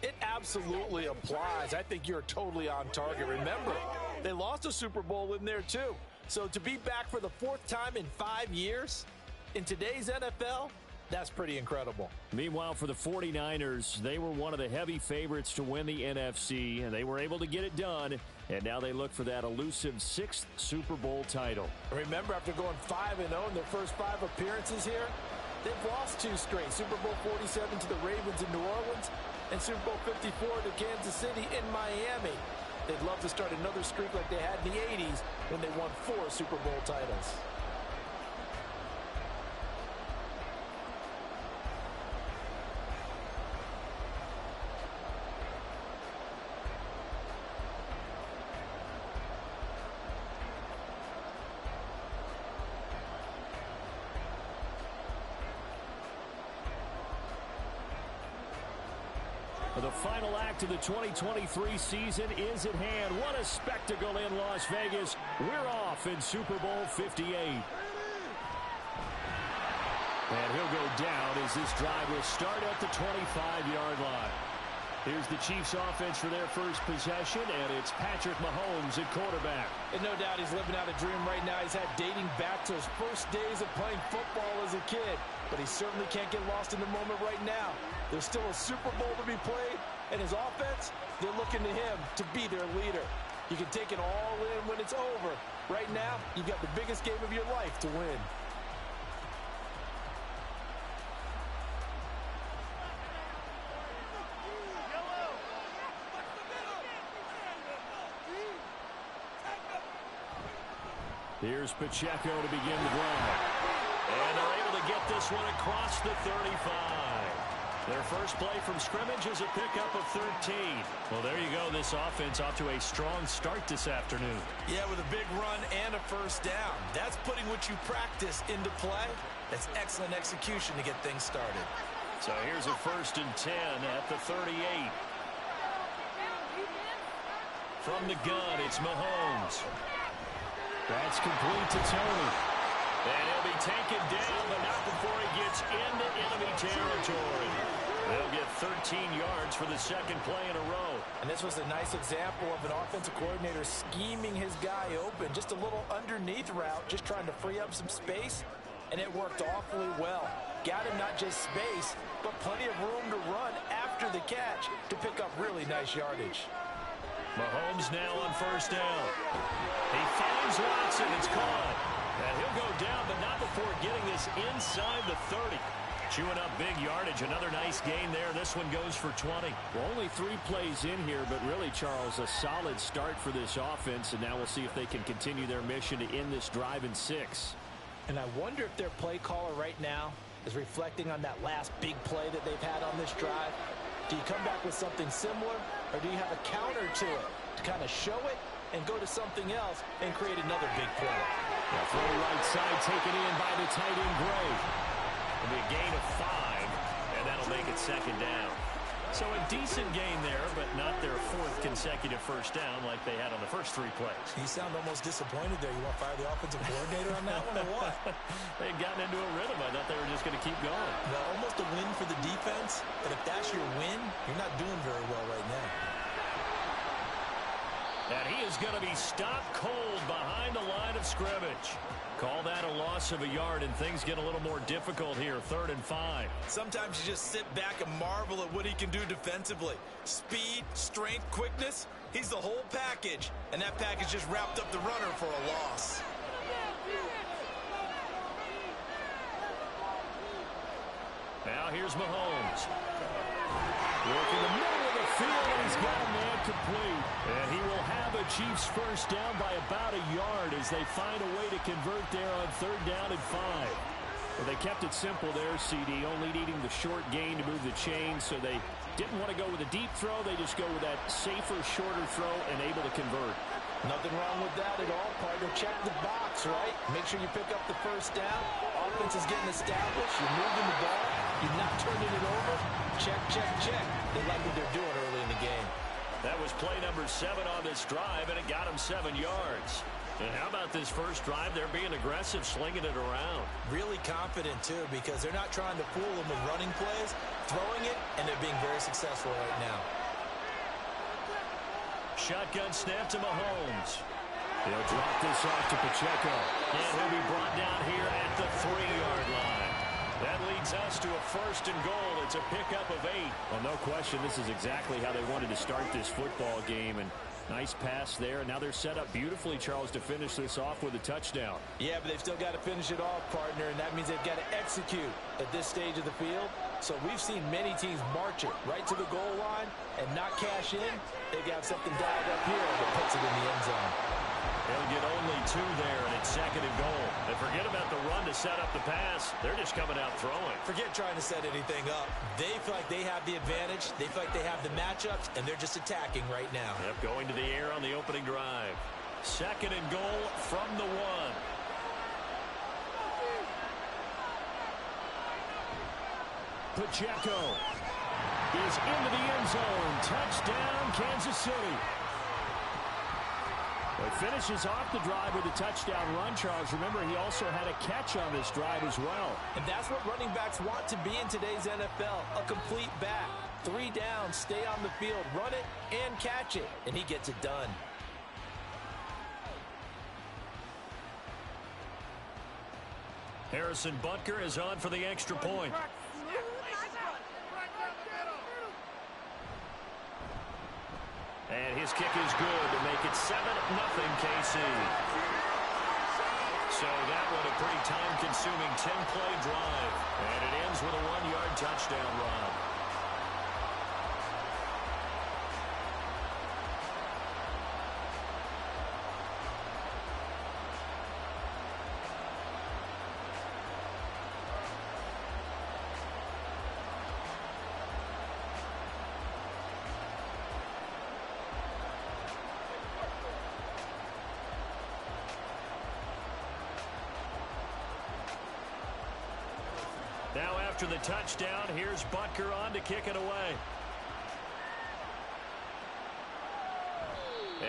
it absolutely applies. I think you're totally on target. Remember, they lost a Super Bowl in there too. So to be back for the 4th time in 5 years in today's NFL, that's pretty incredible. Meanwhile, for the 49ers, they were one of the heavy favorites to win the NFC, and they were able to get it done And now they look for that elusive 6th Super Bowl title. Remember, after going 5-0 in their first 5 appearances here, they've lost 2 straight. Super Bowl 47 to the Ravens in New Orleans and Super Bowl 54 to Kansas City in Miami. They'd love to start another streak like they had in the 80s when they won 4 Super Bowl titles. The final act of the 2023 season is at hand. What a spectacle in Las Vegas. We're off in Super Bowl 58. And he'll go down as this drive will start at the 25-yard line. Here's the Chiefs offense for their first possession, and it's Patrick Mahomes at quarterback. And no doubt he's living out a dream right now. He's had dating back to his first days of playing football as a kid. But he certainly can't get lost in the moment right now. There's still a Super Bowl to be played, and his offense, they're looking to him to be their leader. You can take it all in when it's over. Right now, you've got the biggest game of your life to win. Here's Pacheco to begin the drive. And they're able to get this one across the 35. Their first play from scrimmage is a pickup of 13. Well, there you go. This offense off to a strong start this afternoon. Yeah, with a big run and a first down. That's putting what you practice into play. That's excellent execution to get things started. So here's a 1st and 10 at the 38. From the gun, it's Mahomes. That's complete to Tony. And he'll be taken down, but not before he gets into enemy territory. They'll get 13 yards for the second play in a row. And this was a nice example of an offensive coordinator scheming his guy open. Just a little underneath route, just trying to free up some space. And it worked awfully well. Got him not just space, but plenty of room to run after the catch to pick up really nice yardage. Mahomes now on first down. He finds Watson. It's caught. And he'll go down, but not before getting this inside the 30. Chewing up big yardage. Another nice gain there. This one goes for 20. Well, only 3 plays in here, but really, Charles, a solid start for this offense. And now we'll see if they can continue their mission to end this drive in 6. And I wonder if their play caller right now is reflecting on that last big play that they've had on this drive. Do you come back with something similar, or do you have a counter to it to kind of show it and go to something else and create another big play? The throw right side taken in by the tight end Gray. It'll be a gain of 5, and that'll make it second down. So a decent gain there, but not their 4th consecutive first down like they had on the first 3 plays. You sound almost disappointed there. You want to fire the offensive coordinator on that one or what? They'd gotten into a rhythm. I thought they were just going to keep going. Well, almost a win for the defense, but if that's your win, you're not doing very well right now. And he is going to be stopped cold behind the line of scrimmage. Call that a loss of a yard, and things get a little more difficult here, 3rd and 5. Sometimes you just sit back and marvel at what he can do defensively. Speed, strength, quickness, he's the whole package. And that package just wrapped up the runner for a loss. Now here's Mahomes. Working the middle of the field, and he's got a man complete. And he will have a Chiefs first down by about a yard as they find a way to convert there on 3rd down and 5. Well, they kept it simple there, CD, only needing the short gain to move the chain, so they didn't want to go with a deep throw. They just go with that safer, shorter throw and able to convert. Nothing wrong with that at all, partner. Check the box, right? Make sure you pick up the first down. Offense is getting established. You're moving the ball. You're not turning it over. Check, check, check. They like what they're doing early in the game. That was play number 7 on this drive, and it got him 7 yards. And how about this first drive? They're being aggressive, slinging it around. Really confident, too, because they're not trying to fool them with running plays, throwing it, and they're being very successful right now. Shotgun snap to Mahomes. He'll drop this off to Pacheco. And he'll be brought down here at the 3-yard line. That leads us to a 1st and goal. It's a pickup of 8. Well, no question, this is exactly how they wanted to start this football game. And Nice pass there. Now they're set up beautifully, Charles, to finish this off with a touchdown. Yeah, but they've still got to finish it off, partner, and that means they've got to execute at this stage of the field. So we've seen many teams march it right to the goal line and not cash in. They've got something dialed up here that puts it in the end zone. They'll get only 2 there, and it's 2nd and goal. And forget about the run to set up the pass. They're just coming out throwing. Forget trying to set anything up. They feel like they have the advantage. They feel like they have the matchups, and they're just attacking right now. Yep, going to the air on the opening drive. 2nd and goal from the 1. Pacheco is into the end zone. Touchdown, Kansas City. It finishes off the drive with a touchdown run, Charles. Remember, he also had a catch on this drive as well. And that's what running backs want to be in today's NFL, a complete back. 3 downs, stay on the field, run it, and catch it. And he gets it done. Harrison Butker is on for the extra point. And his kick is good to make it 7-0 KC. So that was a pretty time-consuming 10-play drive. And it ends with a 1-yard touchdown run. Now after the touchdown, here's Butker on to kick it away.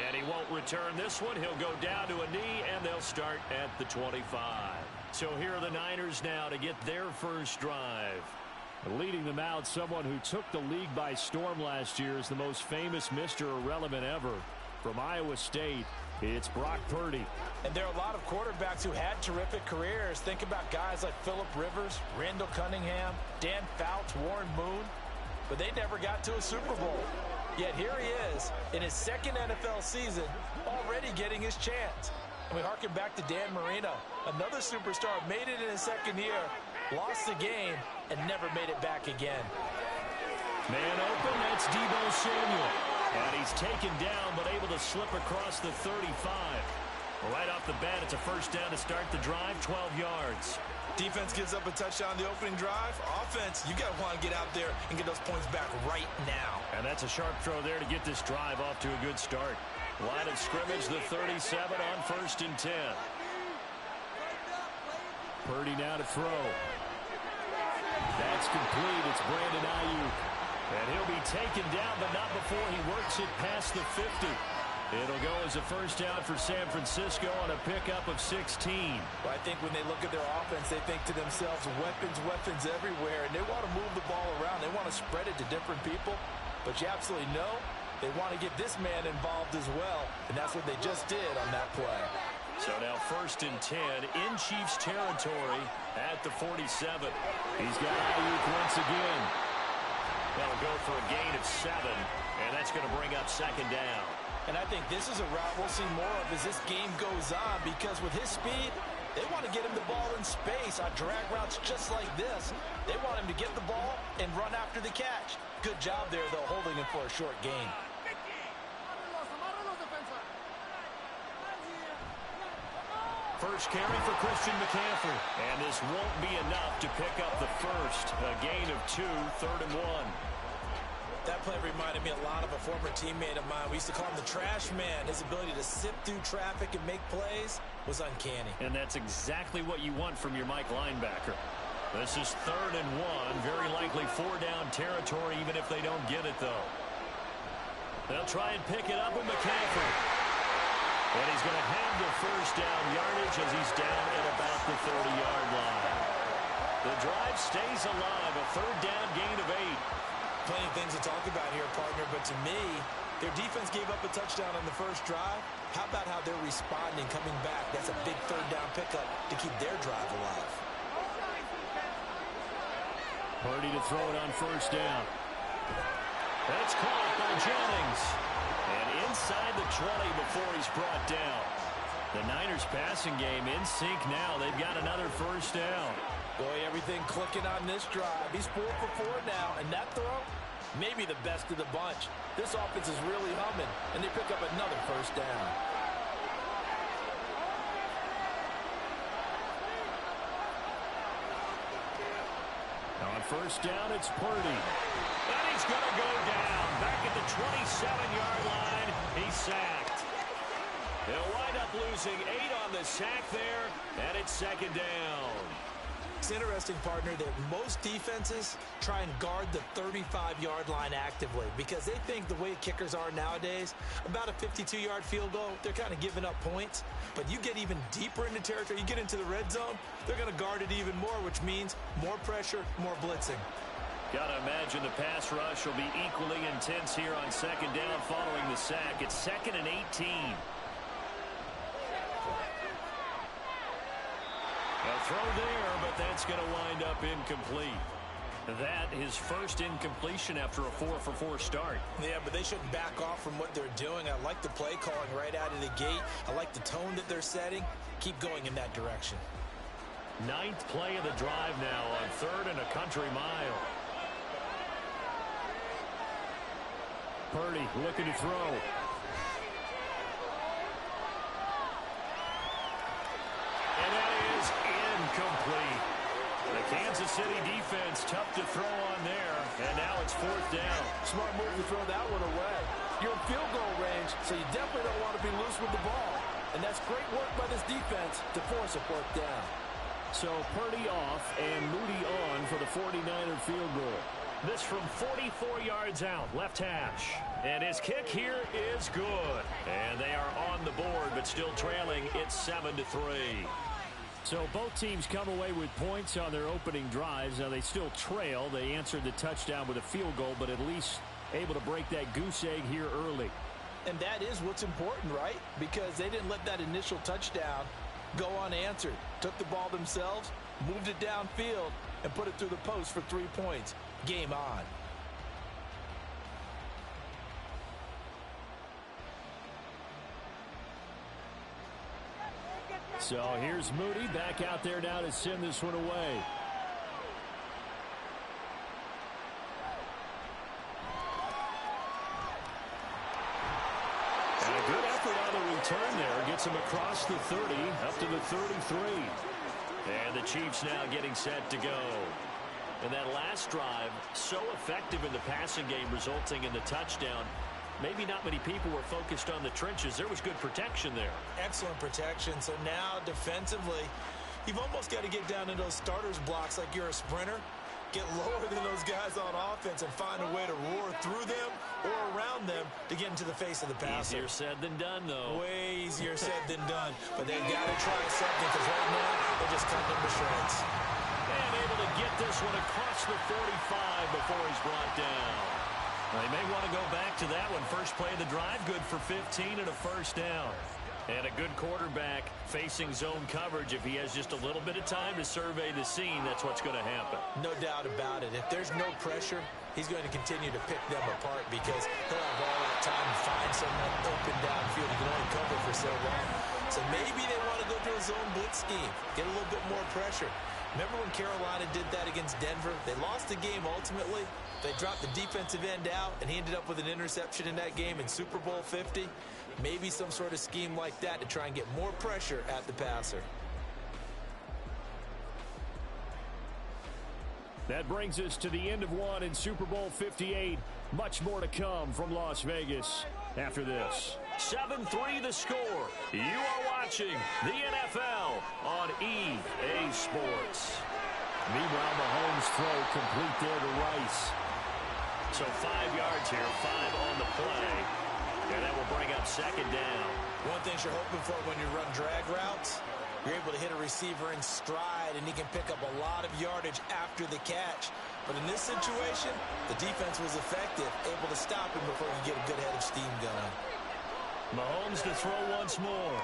And he won't return this one. He'll go down to a knee, and they'll start at the 25. So here are the Niners now to get their first drive. Leading them out, someone who took the league by storm last year is the most famous Mr. Irrelevant ever. From Iowa State, it's Brock Purdy. And there are a lot of quarterbacks who had terrific careers. Think about guys like Phillip Rivers, Randall Cunningham, Dan Fouts, Warren Moon. But they never got to a Super Bowl. Yet here he is in his 2nd NFL season, already getting his chance. And we harken back to Dan Marino, another superstar, made it in his 2nd year, lost the game, and never made it back again. Man open, that's Deebo Samuel. And he's taken down, but able to slip across the 35. Right off the bat, it's a first down to start the drive, 12 yards. Defense gives up a touchdown on the opening drive. Offense, you got to want to get out there and get those points back right now. And that's a sharp throw there to get this drive off to a good start. Line of scrimmage, the 37 on 1st and 10. Purdy now to throw. That's complete. It's Brandon Ayuk. And he'll be taken down, but not before he works it past the 50. It'll go as a first down for San Francisco on a pickup of 16. Well, I think when they look at their offense, they think to themselves, weapons everywhere, and they want to move the ball around. They want to spread it to different people. But you absolutely know they want to get this man involved as well, and that's what they just did on that play. So now 1st and 10 in Chiefs territory at the 47. He's got Ayuk once again. They'll go for a gain of 7, and that's going to bring up 2nd down. And I think this is a route we'll see more of as this game goes on, because with his speed, they want to get him the ball in space on drag routes just like this. They want him to get the ball and run after the catch. Good job there, though, holding him for a short gain. First carry for Christian McCaffrey. And this won't be enough to pick up the first. A gain of 2, 3rd and 1. That play reminded me a lot of a former teammate of mine. We used to call him the trash man. His ability to sift through traffic and make plays was uncanny. And that's exactly what you want from your Mike linebacker. This is 3rd and 1. Very likely 4-down territory, even if they don't get it, though. They'll try and pick it up with McCaffrey. And he's going to have the first down yardage as he's down at about the 30-yard line. The drive stays alive. A 3rd down gain of 8. Plenty of things to talk about here, partner, but to me, their defense gave up a touchdown on the first drive. How about how they're responding, coming back? That's a big 3rd down pickup to keep their drive alive. Purdy to throw it on 1st down. That's caught by Jennings. And inside the 20 before he's brought down. The Niners passing game in sync now. They've got another first down. Boy, everything clicking on this drive. He's 4 for 4 now, and that throw, maybe the best of the bunch. This offense is really humming, and they pick up another first down. On first down, it's Purdy. And he's going to go down. Back at the 27-yard line, he's sacked. He'll wind up losing 8 on the sack there, and it's second down. It's interesting, partner, that most defenses try and guard the 35-yard line actively because they think the way kickers are nowadays, about a 52-yard field goal, they're kind of giving up points. But you get even deeper into territory, you get into the red zone, they're going to guard it even more, which means more pressure, more blitzing. Got to imagine the pass rush will be equally intense here on second down following the sack. It's 2nd and 18. A throw there, but that's going to wind up incomplete. That his first incompletion after a 4 for 4 start. Yeah, but they shouldn't back off from what they're doing. I like the play calling right out of the gate. I like the tone that they're setting. Keep going in that direction. 9th play of the drive now on 3rd and a country mile. Purdy looking to throw. And that is incomplete. The Kansas City defense tough to throw on there, and now it's 4th down. Smart move to throw that one away. You're in field goal range, so you definitely don't want to be loose with the ball. And that's great work by this defense to force a 4th down. So Purdy off and Moody on for the 49er field goal. This from 44 yards out, left hash. And his kick here is good. And they are on the board, but still trailing. It's 7-3. So both teams come away with points on their opening drives. Now they still trail. They answered the touchdown with a field goal, but at least able to break that goose egg here early. And that is what's important, right? Because they didn't let that initial touchdown go unanswered. Took the ball themselves, moved it downfield, and put it through the post for 3 points. Game on. So here's Moody back out there now to send this one away. And a good effort on the return there. Gets him across the 30, up to the 33. And the Chiefs now getting set to go. And that last drive, so effective in the passing game, resulting in the touchdown. Maybe not many people were focused on the trenches. There was good protection there. Excellent protection. So now defensively, you've almost got to get down in those starters blocks like you're a sprinter. Get lower than those guys on offense and find a way to roar through them or around them to get into the face of the passer. Easier said than done, though. Way easier said than done. But they've got to try something because right now they're just cutting them to shreds. And able to get this one across the 45 before he's brought down. They may want to go back to that one. First play of the drive, good for 15 and a first down. And a good quarterback facing zone coverage. If he has just a little bit of time to survey the scene, that's what's going to happen. No doubt about it. If there's no pressure, he's going to continue to pick them apart because he'll have all that time to find someone open downfield. He can only cover for so long. So maybe they want to go to a zone blitz scheme, get a little bit more pressure. Remember when Carolina did that against Denver? They lost the game ultimately. They dropped the defensive end out, and he ended up with an interception in that game in Super Bowl 50. Maybe some sort of scheme like that to try and get more pressure at the passer. That brings us to the end of one in Super Bowl 58. Much more to come from Las Vegas after this. 7-3 the score. You are watching the NFL on EA Sports. Meanwhile, Mahomes' throw complete there to Rice. So 5 yards here, 5 on the play. And that will bring up second down. One thing you're hoping for when you run drag routes, you're able to hit a receiver in stride, and he can pick up a lot of yardage after the catch. But in this situation, the defense was effective, able to stop him before he get a good head of steam going. Mahomes to throw once more.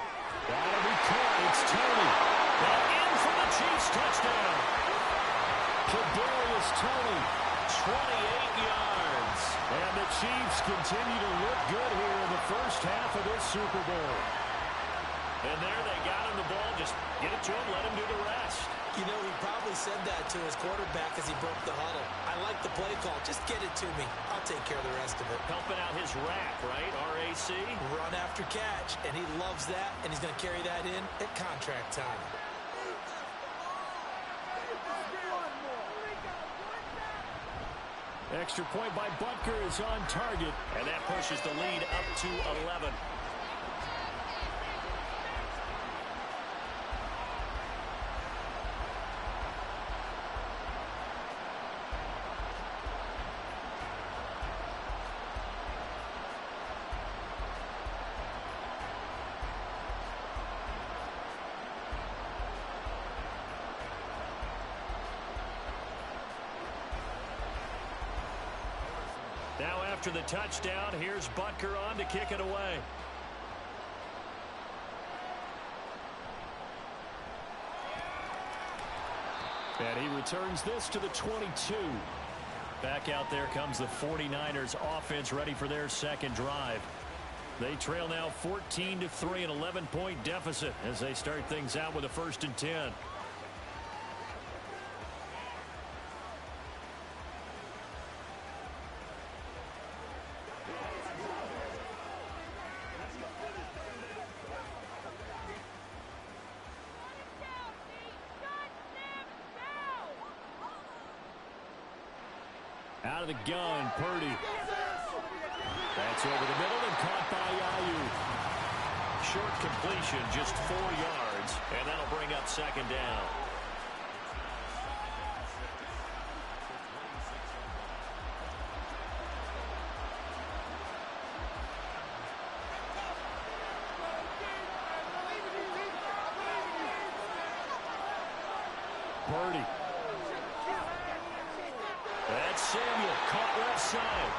That'll be caught. It's Tony. And in for the Chiefs touchdown. Kadarius Toney yards. And the Chiefs continue to look good here in the first half of this Super Bowl. And there they got him the ball. Just get it to him, let him do the rest. You know, he probably said that to his quarterback as he broke the huddle. I like the play call. Just get it to me. I'll take care of the rest of it. Helping out his rack, right? RAC. Run after catch, and he loves that, and he's going to carry that in at contract time. Extra point by Butker is on target, and that pushes the lead up to 11. Now after the touchdown, here's Butker on to kick it away. And he returns this to the 22. Back out there comes the 49ers offense ready for their second drive. They trail now 14-3, an 11-point deficit as they start things out with a 1st and 10. Out of the gun, Purdy. That's over the middle and caught by Ayuk. Short completion, just 4 yards, and that'll bring up 2nd down. Purdy. That's Samuel, caught left side.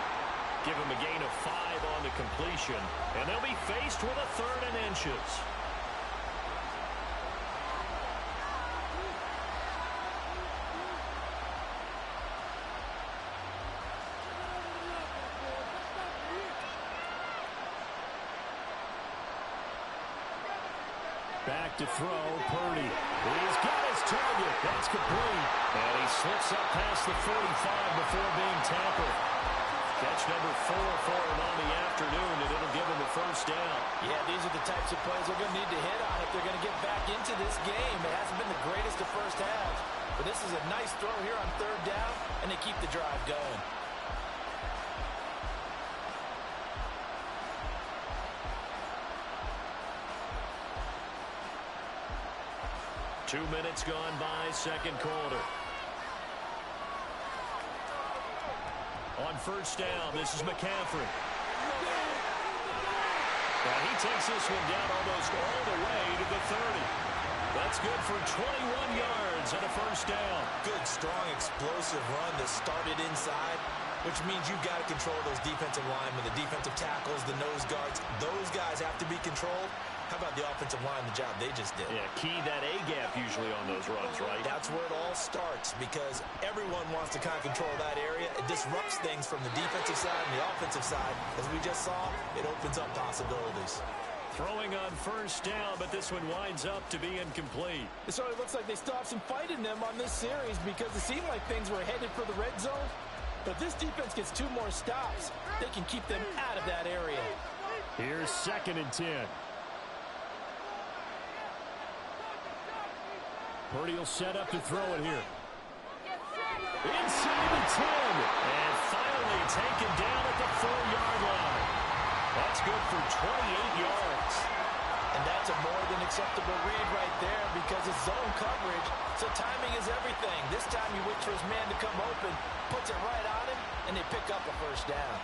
Give him a gain of 5 on the completion, and they'll be faced with a 3rd and inches. Back to throw, Purdy. He's got his target. That's complete. And he slips up past the 45 before being tackled. Catch number 4 for him on the afternoon, and it'll give him a 1st down. Yeah, these are the types of plays they're going to need to hit on if they're going to get back into this game. It hasn't been the greatest of first halves, but this is a nice throw here on 3rd down, and they keep the drive going. Two minutes gone by, 2nd quarter. On 1st down, this is McCaffrey. And he takes this one down almost all the way to the 30. That's good for 21 yards and a 1st down. Good, strong, explosive run that started inside, which means you've got to control those defensive linemen, the defensive tackles, the nose guards. Those guys have to be controlled. How about the offensive line, the job they just did? Yeah, key that A-gap usually on those runs, right? That's where it all starts because everyone wants to kind of control that area. It disrupts things from the defensive side and the offensive side. As we just saw, it opens up possibilities. Throwing on 1st down, but this one winds up to be incomplete. It sort of looks like they still have some fight in them on this series because it seemed like things were headed for the red zone. But if this defense gets 2 more stops, they can keep them out of that area. Here's 2nd and 10. Purdy will set up to throw it here. Inside the 10. And finally taken down at the 4-yard line. That's good for 28 yards. And that's a more than acceptable read right there because it's zone coverage, so timing is everything. This time he waits for his man to come open, puts it right on him, and they pick up a 1st down.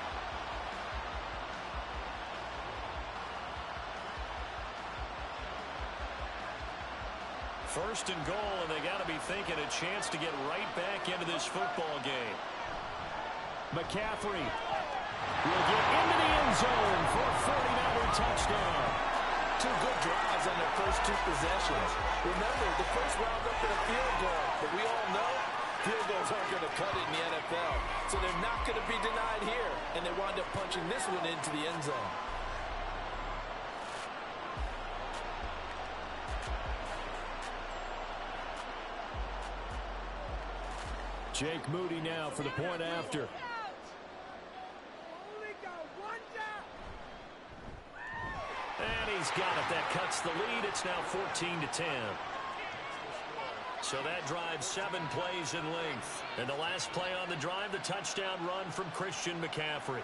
First and goal, and they got to be thinking a chance to get right back into this football game. McCaffrey will get into the end zone for a 49er touchdown. 2 good drives on their first 2 possessions. Remember, the first wound up in a field goal, but we all know field goal calls aren't going to cut it in the NFL, so they're not going to be denied here, and they wind up punching this one into the end zone. Jake Moody now for the point after. And he's got it. That cuts the lead. It's now 14-10. So that drives 7 plays in length. And the last play on the drive, the touchdown run from Christian McCaffrey.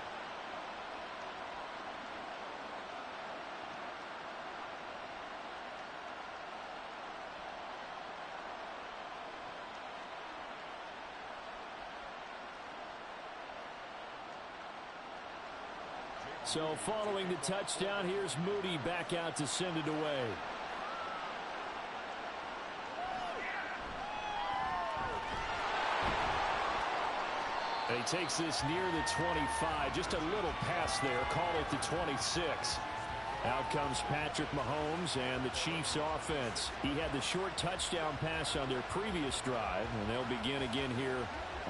So following the touchdown, here's Moody back out to send it away. He takes this near the 25. Just a little pass there. Call it the 26. Out comes Patrick Mahomes and the Chiefs offense. He had the short touchdown pass on their previous drive, and they'll begin again here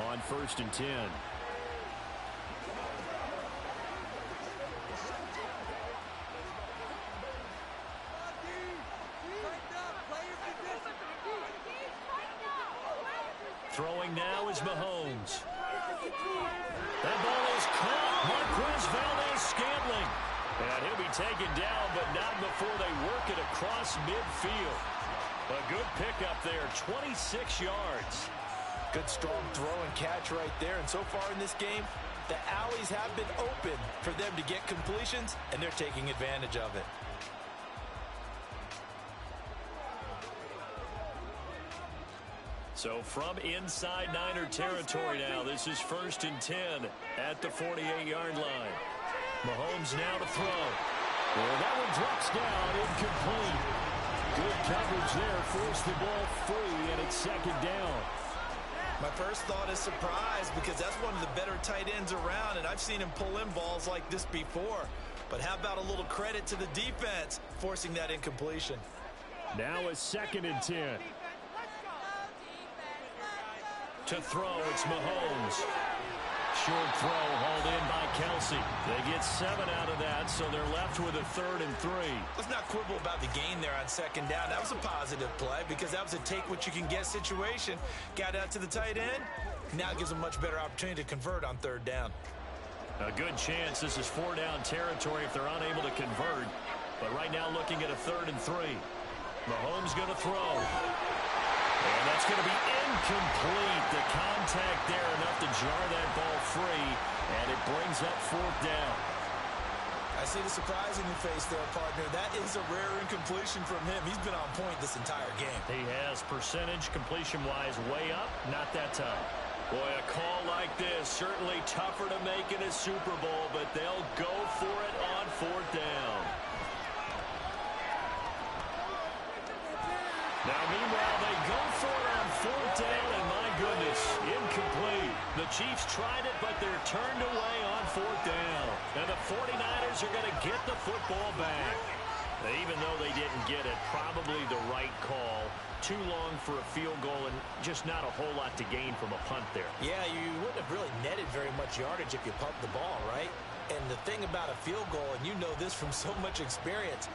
on 1st and 10. Throwing now is Mahomes. That ball is caught. Marquez Valdes-Scantling. And he'll be taken down, but not before they work it across midfield. A good pickup there, 26 yards. Good strong throw and catch right there. And so far in this game, the alleys have been open for them to get completions, and they're taking advantage of it. So from inside Niner territory now, this is 1st and 10 at the 48-yard line. Mahomes now to throw. Well, that one drops down, incomplete. Good coverage there, forced the ball free, and it's 2nd down. My first thought is surprise, because that's one of the better tight ends around, and I've seen him pull in balls like this before. But how about a little credit to the defense forcing that incompletion? Now a 2nd and 10. To throw, it's Mahomes. Short throw hauled in by Kelsey. They get 7 out of that, so they're left with a 3rd and 3. Let's not quibble about the gain there on 2nd down. That was a positive play because that was a take-what-you-can-get situation. Got out to the tight end. Now gives them much better opportunity to convert on 3rd down. A good chance this is 4-down territory if they're unable to convert. But right now looking at a 3rd and 3. Mahomes going to throw. And that's going to be incomplete. The contact there enough to jar that ball free, and it brings up 4th down. I see the surprise in your face there, partner. That is a rare incompletion from him. He's been on point this entire game. He has percentage completion-wise way up, not that time. Boy, a call like this, certainly tougher to make in a Super Bowl, but they'll go for it on 4th down. Now, meanwhile, they go for it on 4th down, and my goodness, incomplete. The Chiefs tried it, but they're turned away on 4th down. And the 49ers are going to get the football back. Even though they didn't get it, probably the right call. Too long for a field goal and just not a whole lot to gain from a punt there. Yeah, you wouldn't have really netted very much yardage if you pumped the ball, right? And the thing about a field goal, and you know this from so much experience,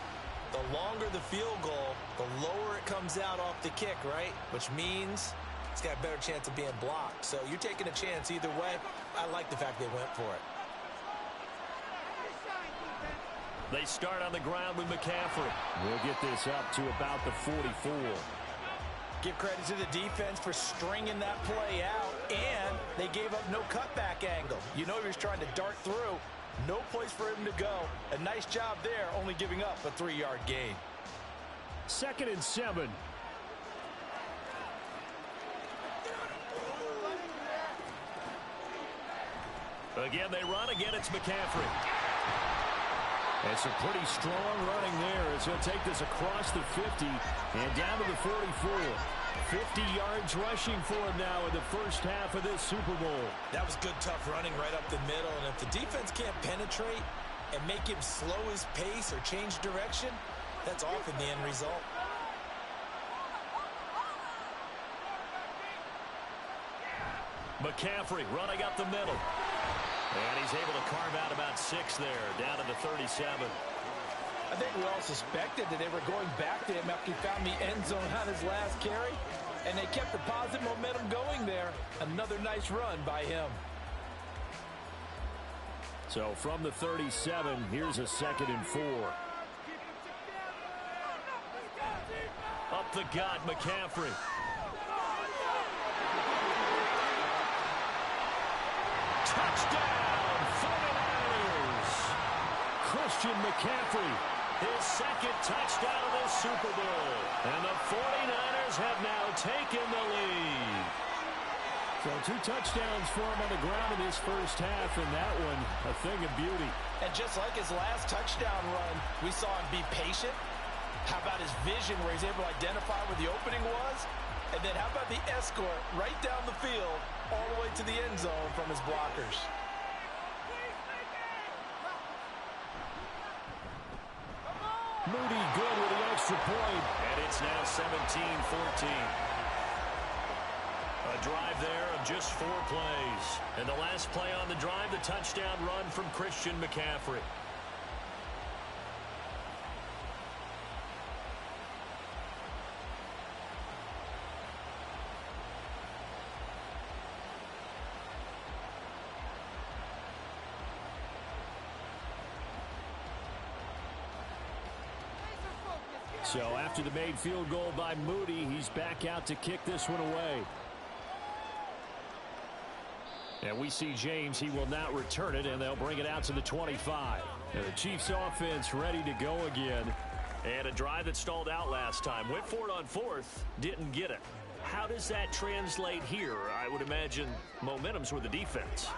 the longer the field goal, the lower it comes out off the kick, right? Which means it's got a better chance of being blocked. So you're taking a chance either way. I like the fact they went for it. They start on the ground with McCaffrey. We'll get this up to about the 44. Give credit to the defense for stringing that play out, and they gave up no cutback angle. You know he was trying to dart through. No place for him to go. A nice job there, only giving up a 3-yard gain. 2nd and 7. Again, they run. Again, it's McCaffrey. It's a pretty strong running there as he'll take this across the 50 and down to the 44. 50 yards rushing for him now in the first half of this Super Bowl. That was good, tough running right up the middle. And if the defense can't penetrate and make him slow his pace or change direction, that's often the end result. McCaffrey running up the middle. And he's able to carve out about 6 there, down to the 37. I think we all suspected that they were going back to him after he found the end zone on his last carry. And they kept the positive momentum going there. Another nice run by him. So from the 37, here's a 2nd and 4. Up the gut, McCaffrey. Touchdown, 49ers. Christian McCaffrey, his 2nd touchdown of the Super Bowl. And the 49ers have now taken the lead. So 2 touchdowns for him on the ground in his first half, and that one a thing of beauty. And just like his last touchdown run, we saw him be patient. How about his vision where he's able to identify where the opening was? And then how about the escort right down the field all the way to the end zone from his blockers? Moody good with the extra point. And it's now 17-14. A drive there of just 4 plays. And the last play on the drive, the touchdown run from Christian McCaffrey. So after the made field goal by Moody, he's back out to kick this one away. And we see James. He will not return it, and they'll bring it out to the 25. And the Chiefs offense ready to go again. And a drive that stalled out last time. Went for it on 4th, didn't get it. How does that translate here? I would imagine momentum's with the defense.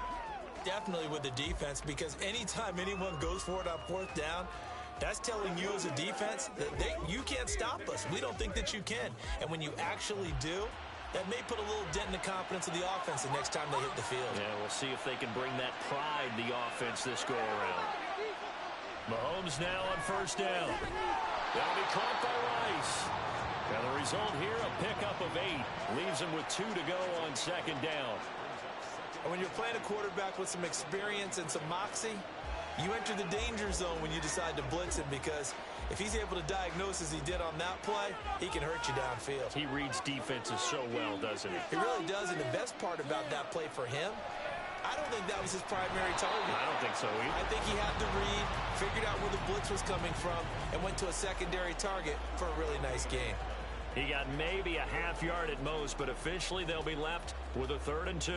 Definitely with the defense, because anytime anyone goes for it on 4th down, that's telling you as a defense that you can't stop us. We don't think that you can. And when you actually do, that may put a little dent in the confidence of the offense the next time they hit the field. Yeah, we'll see if they can bring that pride, the offense, this go-around. Mahomes now on 1st down. That'll be caught by Rice. And the result here, a pickup of 8. Leaves him with 2 to go on 2nd down. And when you're playing a quarterback with some experience and some moxie, you enter the danger zone when you decide to blitz him, because if he's able to diagnose as he did on that play, he can hurt you downfield. He reads defenses so well, doesn't he? He really does, and the best part about that play for him, I don't think that was his primary target. I don't think so either. I think he had to read, figured out where the blitz was coming from, and went to a secondary target for a really nice gain. He got maybe a half yard at most, but officially they'll be left with a 3rd and 2.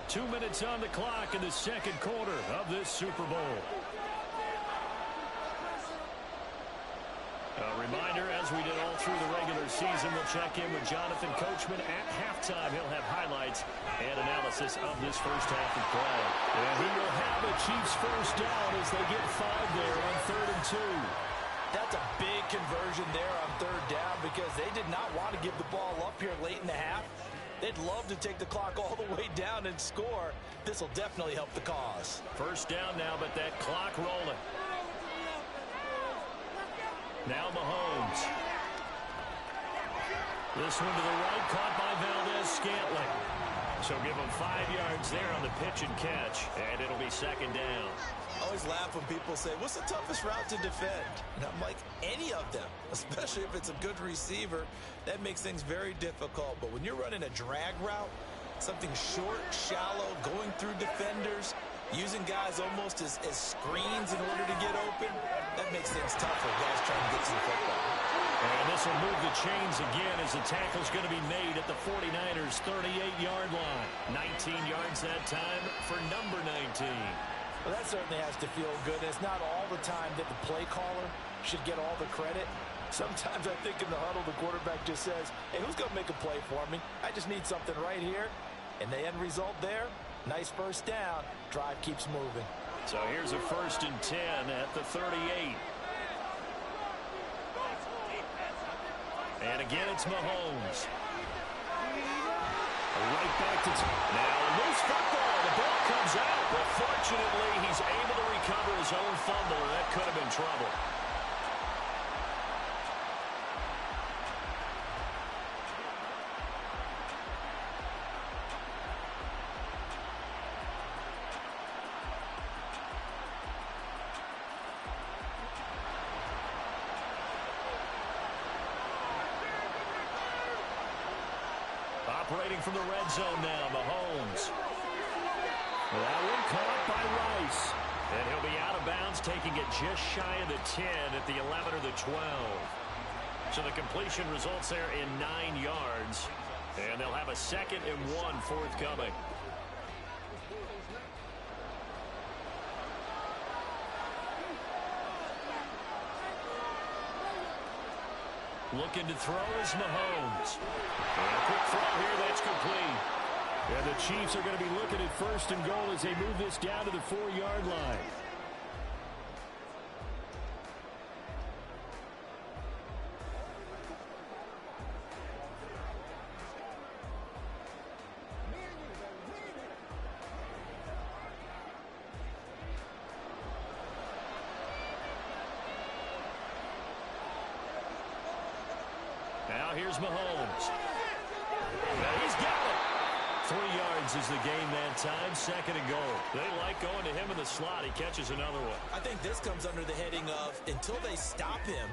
2 minutes on the clock in the 2nd quarter of this Super Bowl. A reminder, as we did all through the regular season, we'll check in with Jonathan Coachman at halftime. He'll have highlights and analysis of this first half of play. And he will have the Chiefs 1st down as they get 5 there on 3rd and 2. That's a big conversion there on 3rd down, because they did not want to give the ball up here late in the half. They'd love to take the clock all the way down and score. This will definitely help the cause. 1st down now, but that clock rolling. Now Mahomes. This one to the right, caught by Valdez-Scantling. So give him 5 yards there on the pitch and catch, and it'll be 2nd down. I always laugh when people say, what's the toughest route to defend? And I'm like, any of them, especially if it's a good receiver. That makes things very difficult. But when you're running a drag route, something short, shallow, going through defenders, using guys almost as screens in order to get open, that makes things tough for guys trying to get to the football. And this will move the chains again as the tackle's going to be made at the 49ers' 38-yard line. 19 yards that time for number 19. Well, that certainly has to feel good. And it's not all the time that the play caller should get all the credit. Sometimes I think in the huddle, the quarterback just says, hey, who's going to make a play for me? I just need something right here. And the end result there, nice 1st down. Drive keeps moving. So here's a 1st and 10 at the 38. And again, it's Mahomes. Right back to now loose football. The ball comes out, but fortunately he's able to recover his own fumble, and that could have been trouble. operating from the red zone now, Mahomes. That one caught by Rice. And he'll be out of bounds, taking it just shy of the 10 at the 11 or the 12. So the completion results there in 9 yards. And they'll have a 2nd and 1 forthcoming. Looking to throw is Mahomes. And a quick throw here, that's complete. And the Chiefs are going to be looking at 1st and goal as they move this down to the 4-yard line. Now here's Mahomes. And he's got it. 3 yards is the gain that time. 2nd and goal. They like going to him in the slot. He catches another one. I think this comes under the heading of until they stop him,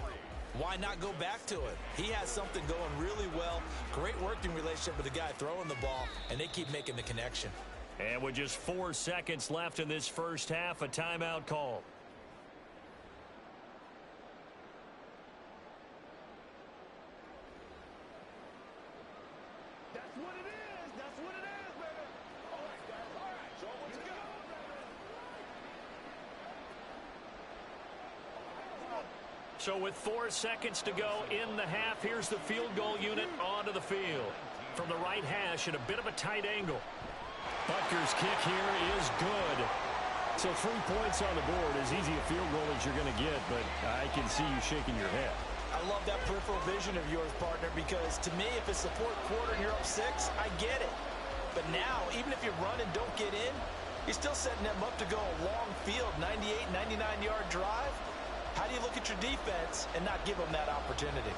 why not go back to it? He has something going really well. Great working relationship with the guy throwing the ball, and they keep making the connection. And with just 4 seconds left in this first half, a timeout call. So with 4 seconds to go in the half, here's the field goal unit onto the field. From the right hash at a bit of a tight angle. Butker's kick here is good. So 3 points on the board, as easy a field goal as you're going to get, but I can see you shaking your head. I love that peripheral vision of yours, partner, because to me, if it's the 4th quarter and you're up 6, I get it. But now, even if you run and don't get in, you're still setting them up to go a long field, 98, 99-yard drive. How do you look at your defense and not give them that opportunity?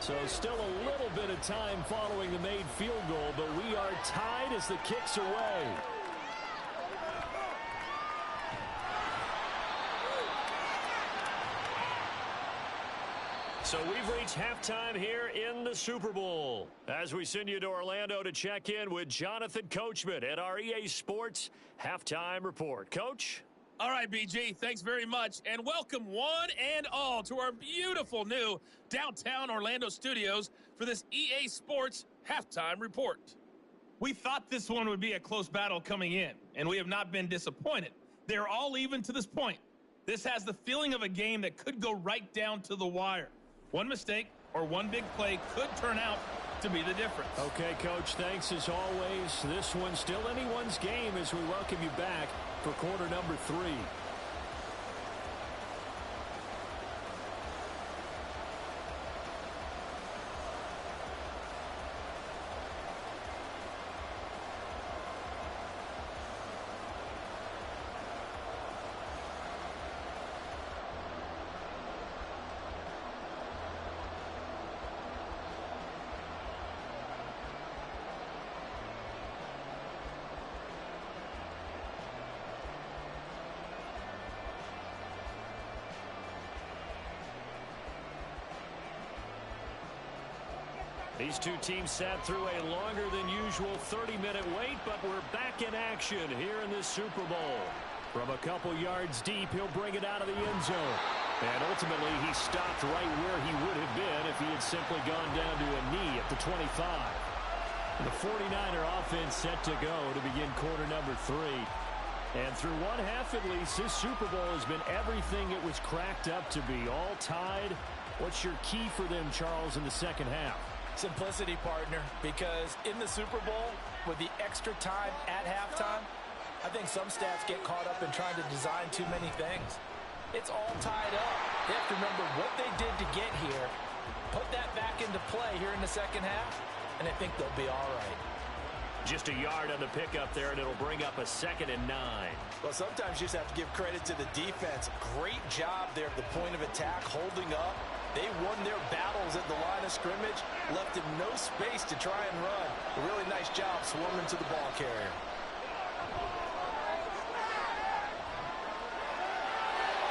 So still a little bit of time following the made field goal, but we are tied as the kick's away. So we've reached halftime here in the Super Bowl. As we send you to Orlando to check in with Jonathan Coachman at our EA Sports Halftime Report. Coach? All right, BG, thanks very much, and welcome one and all to our beautiful new downtown Orlando studios for this EA Sports Halftime Report. We thought this one would be a close battle coming in, and we have not been disappointed. They're all even to this point. This has the feeling of a game that could go right down to the wire. One mistake or one big play could turn out to be the difference. Okay, Coach, thanks as always. This one's still anyone's game as we welcome you back for quarter number 3. These two teams sat through a longer than usual 30-minute wait, but we're back in action here in this Super Bowl. From a couple yards deep, he'll bring it out of the end zone. And ultimately, he stopped right where he would have been if he had simply gone down to a knee at the 25. The 49er offense set to go to begin quarter number 3. And through one half at least, this Super Bowl has been everything it was cracked up to be. All tied. What's your key for them, Charles, in the second half? Simplicity, partner, because in the Super Bowl, with the extra time at halftime, I think some stats get caught up in trying to design too many things. It's all tied up. They have to remember what they did to get here, put that back into play here in the second half, and I think they'll be all right. Just a yard on the pickup there, and it'll bring up a 2nd and 9. Well, sometimes you just have to give credit to the defense. Great job there at the point of attack, holding up, They won their battles at the line of scrimmage, left him no space to try and run. A really nice job swarming to the ball carrier.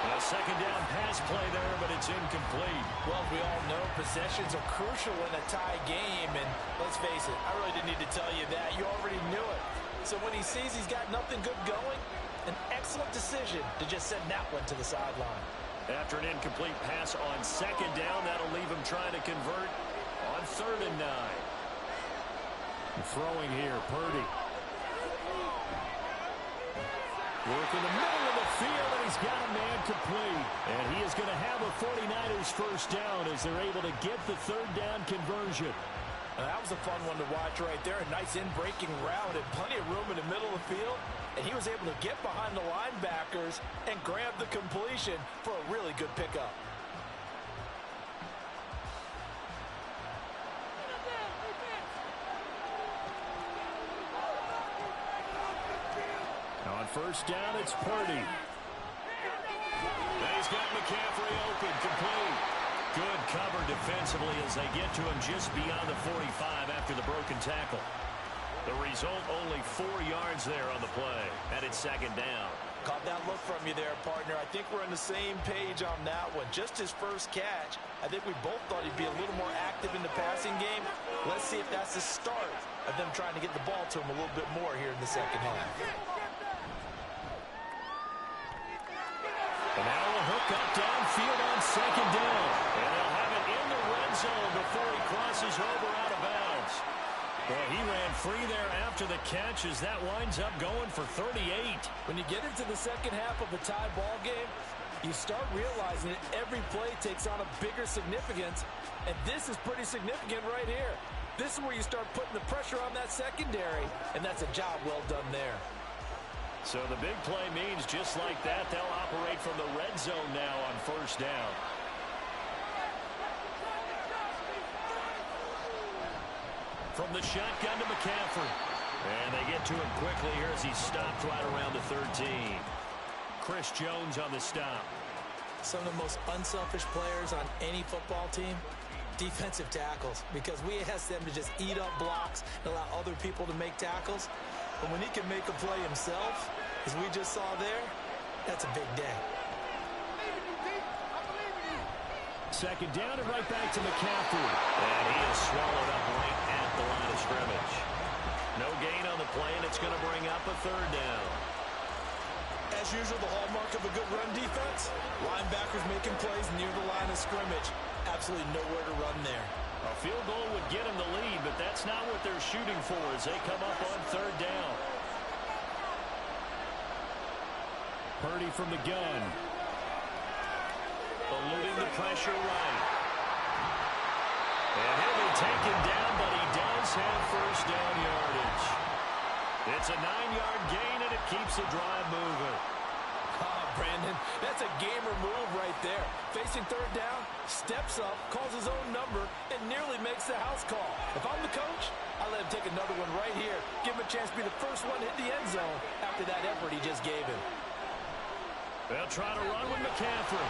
A second down pass play there, but it's incomplete. Well, as we all know, possessions are crucial in a tie game, and let's face it, I really didn't need to tell you that. You already knew it. So when he sees he's got nothing good going, an excellent decision to just send that one to the sideline. After an incomplete pass on second down, that'll leave him trying to convert on 3rd and 9. Throwing here, Purdy. Work in the middle of the field, and he's got a man complete. And he is going to have a 49ers first down as they're able to get the 3rd down conversion. Now, that was a fun one to watch right there. A nice in-breaking route and plenty of room in the middle of the field. And he was able to get behind the linebackers and grab the completion for a really good pickup. On first down, it's Purdy. And he's got McCaffrey open, complete. Good cover defensively as they get to him just beyond the 45 after the broken tackle. The result, only 4 yards there on the play, and it's 2nd down. Caught that look from you there, partner. I think we're on the same page on that one. Just his first catch. I think we both thought he'd be a little more active in the passing game. Let's see if that's the start of them trying to get the ball to him a little bit more here in the second half. And now a hook up downfield on 2nd down. And they'll have it in the red zone before he crosses over out of bounds. Boy, he ran free there after the catch as that winds up going for 38. When you get into the second half of a tie ball game, you start realizing that every play takes on a bigger significance, and this is pretty significant right here. This is where you start putting the pressure on that secondary, and that's a job well done there. So the big play means just like that, they'll operate from the red zone now on first down. From the shotgun to McCaffrey. And they get to him quickly here as he's stopped right around the 13. Chris Jones on the stop. Some of the most unselfish players on any football team, defensive tackles, because we ask them to just eat up blocks and allow other people to make tackles. But when he can make a play himself, as we just saw there, that's a big day. Second down and right back to McCaffrey. And he is swallowed up right at the line of scrimmage. No gain on the play, and it's going to bring up a 3rd down. As usual, the hallmark of a good run defense, linebackers making plays near the line of scrimmage. Absolutely nowhere to run there. A field goal would get them the lead, but that's not what they're shooting for as they come up on 3rd down. Purdy from the gun. Eluding the pressure right. And he'll be taken down, but he does have first down yardage. It's a 9-yard gain, and it keeps the drive moving. Brandon, that's a gamer move right there. Facing 3rd down, steps up, calls his own number, and nearly makes the house call. If I'm the coach, I let him take another one right here. Give him a chance to be the first one to hit the end zone after that effort he just gave him. They'll try to run with McCaffrey.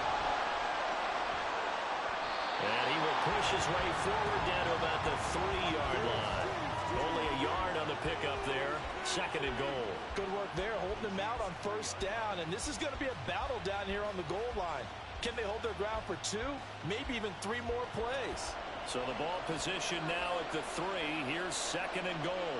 And he will push his way forward down to about the 3-yard line. Only a yard on the pickup there. 2nd and goal. Good work there, holding him out on first down. And this is going to be a battle down here on the goal line. Can they hold their ground for 2, maybe even 3 more plays? So the ball position now at the 3. Here's 2nd and goal.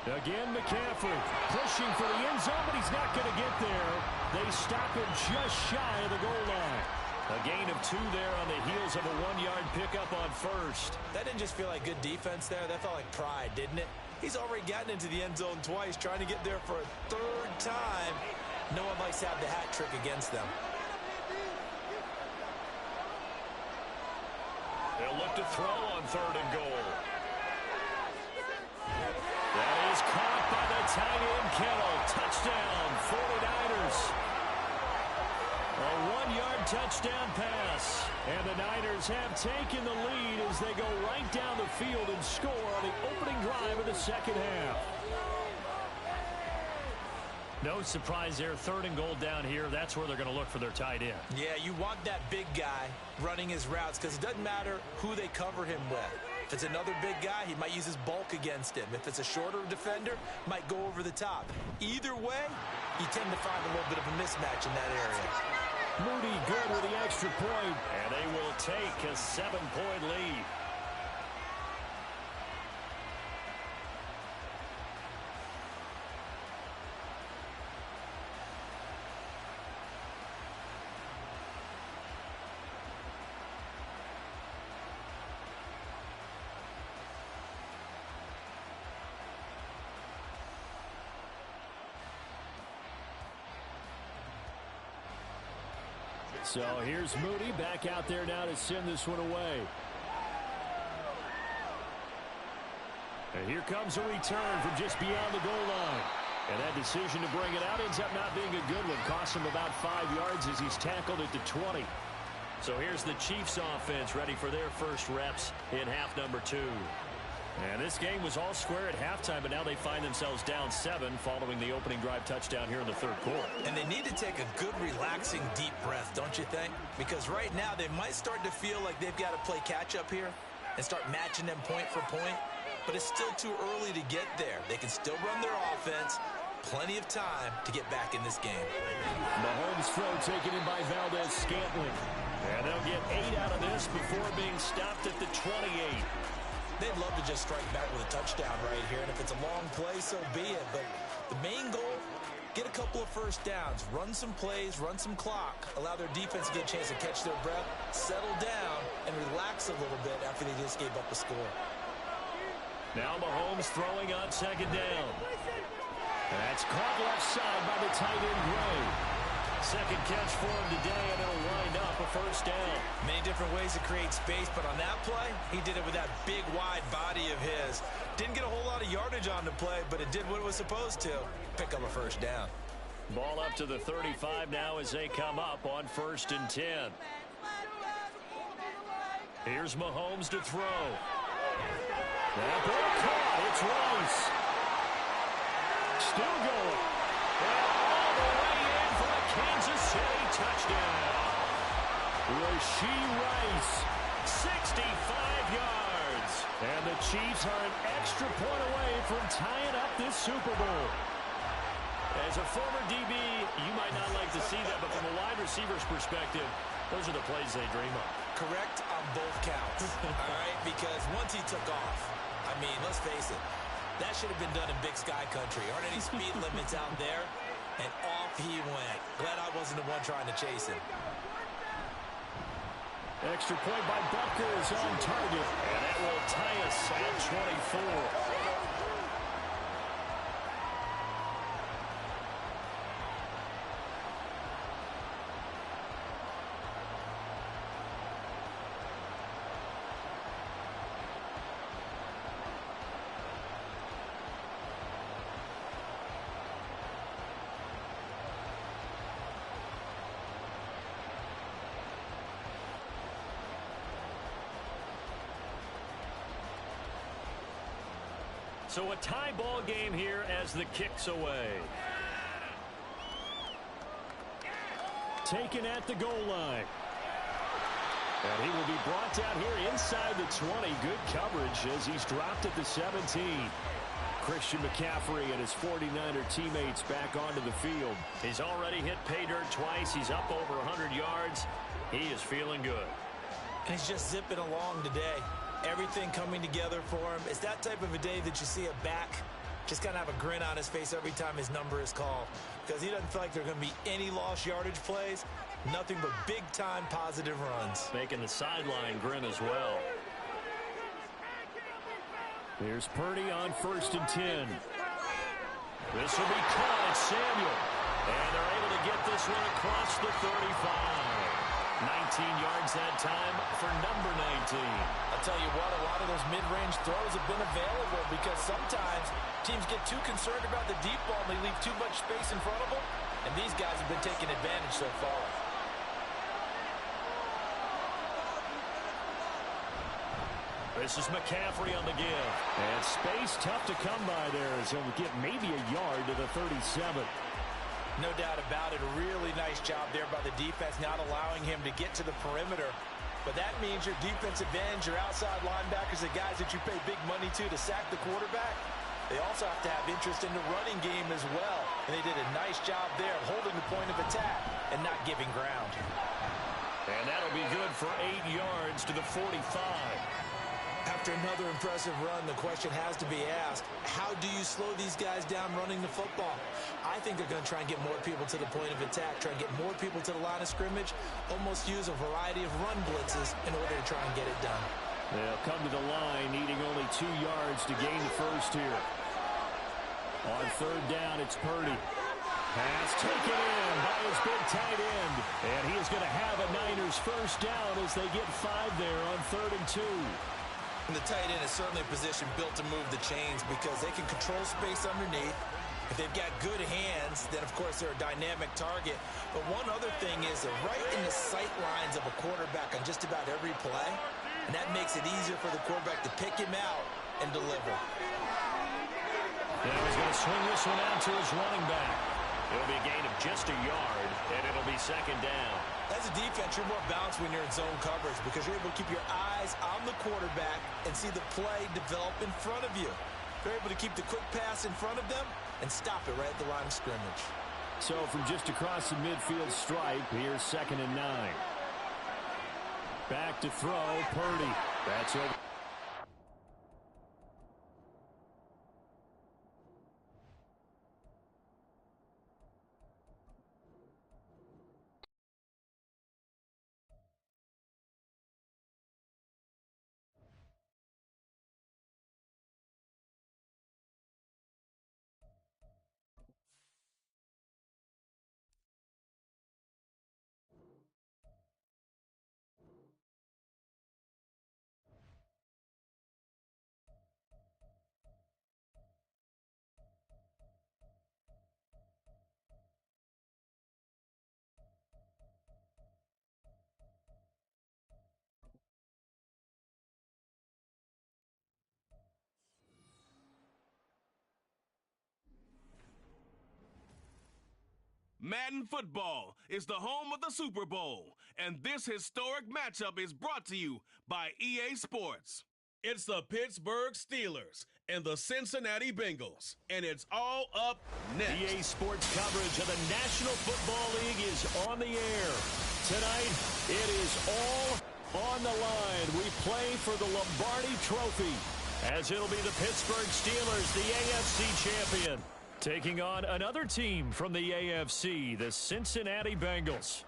Again, McCaffrey pushing for the end zone, but he's not going to get there. They stop him just shy of the goal line. A gain of 2 there on the heels of a 1-yard pickup on first. That didn't just feel like good defense there. That felt like pride, didn't it? He's already gotten into the end zone twice, trying to get there for a 3rd time. No one likes to have the hat trick against them. They'll look to throw on 3rd and goal. That is caught by the tight end, Kittle. Touchdown, 49ers. A 1-yard touchdown pass. And the Niners have taken the lead as they go right down the field and score on the opening drive of the second half. No surprise there. 3rd and goal down here. That's where they're going to look for their tight end. Yeah, you want that big guy running his routes because it doesn't matter who they cover him with. If it's another big guy, he might use his bulk against him. If it's a shorter defender, might go over the top. Either way, you tend to find a little bit of a mismatch in that area. Moody good with the extra point, and they will take a 7-point lead. So here's Moody back out there now to send this one away. And here comes a return from just beyond the goal line. And that decision to bring it out ends up not being a good one. Costs him about 5 yards as he's tackled at the 20. So here's the Chiefs offense ready for their first reps in half number 2. And this game was all square at halftime, but now they find themselves down 7 following the opening drive touchdown here in the 3rd quarter. And they need to take a good, relaxing, deep breath, don't you think? Because right now they might start to feel like they've got to play catch-up here and start matching them point for point. But it's still too early to get there. They can still run their offense. Plenty of time to get back in this game. Mahomes throw taken in by Valdez-Scantling. And they'll get 8 out of this before being stopped at the 28. They'd love to just strike back with a touchdown right here, and if it's a long play, so be it. But the main goal, get a couple of first downs, run some plays, run some clock, allow their defense to get a chance to catch their breath, settle down, and relax a little bit after they just gave up a score. Now Mahomes throwing on 2nd down. That's caught left side by the tight end Gray. 2nd catch for him today, and it'll wind up a first down. Many different ways to create space, but on that play, he did it with that big, wide body of his. Didn't get a whole lot of yardage on the play, but it did what it was supposed to. Pick up a first down. Ball up to the 35 now as they come up on 1st and 10. Here's Mahomes to throw. That ball caught. It's Rice. Still going. All the way in for a Kansas City touchdown. Rashee Rice, 65 yards. And the Chiefs are an extra point away from tying up this Super Bowl. As a former DB, you might not like to see that, but from a wide receiver's perspective, those are the plays they dream of. Correct on both counts, all right? Because once he took off, I mean, let's face it, that should have been done in Big Sky Country. Aren't any speed limits out there? And off he went. Glad I wasn't the one trying to chase him. Extra point by Buckers on target. And that will tie us at 24. So a tie ball game here as the kick's away. Taken at the goal line. And he will be brought down here inside the 20. Good coverage as he's dropped at the 17. Christian McCaffrey and his 49er teammates back onto the field. He's already hit pay dirt twice. He's up over 100 yards. He is feeling good. And he's just zipping along today. Everything coming together for him. It's that type of a day that you see a back just kind of have a grin on his face every time his number is called. Because he doesn't feel like there are going to be any lost yardage plays. Nothing but big-time positive runs. Making the sideline grin as well. Here's Purdy on 1st and 10. This will be caught at Samuel. And they're able to get this one across the 35. 19 yards that time for number 19. I'll tell you what, a lot of those mid-range throws have been available because sometimes teams get too concerned about the deep ball and they leave too much space in front of them. And these guys have been taking advantage so far. This is McCaffrey on the give. And space tough to come by there as he'll get maybe a yard to the 37. No doubt about it. A really nice job there by the defense, not allowing him to get to the perimeter. But that means your defensive ends, your outside linebackers, the guys that you pay big money to sack the quarterback, they also have to have interest in the running game as well. And they did a nice job there of holding the point of attack and not giving ground. And that'll be good for 8 yards to the 45. After another impressive run, the question has to be asked, how do you slow these guys down running the football? I think they're going to try and get more people to the point of attack, try and get more people to the line of scrimmage, almost use a variety of run blitzes in order to try and get it done. They'll come to the line, needing only 2 yards to gain the first here. On third down, it's Purdy. Pass taken in by his big tight end. And he is going to have a Niners first down as they get 5 there on 3rd and 2. And the tight end is certainly a position built to move the chains because they can control space underneath. If they've got good hands, then of course they're a dynamic target. But one other thing is they're right in the sight lines of a quarterback on just about every play. And that makes it easier for the quarterback to pick him out and deliver. Now he's going to swing this one out to his running back. It'll be a gain of just a yard, and it'll be 2nd down. As a defense, you're more balanced when you're in zone coverage because you're able to keep your eyes on the quarterback and see the play develop in front of you. You're able to keep the quick pass in front of them and stop it right at the line of scrimmage. So from just across the midfield stripe, here's 2nd and 9. Back to throw, Purdy. That's over. Madden football is the home of the Super Bowl, and this historic matchup is brought to you by EA Sports. It's the Pittsburgh Steelers and the Cincinnati Bengals, and it's all up next. EA Sports coverage of the National Football League is on the air. Tonight, it is all on the line. We play for the Lombardi Trophy, as it'll be the Pittsburgh Steelers, the AFC champion, taking on another team from the AFC, the Cincinnati Bengals.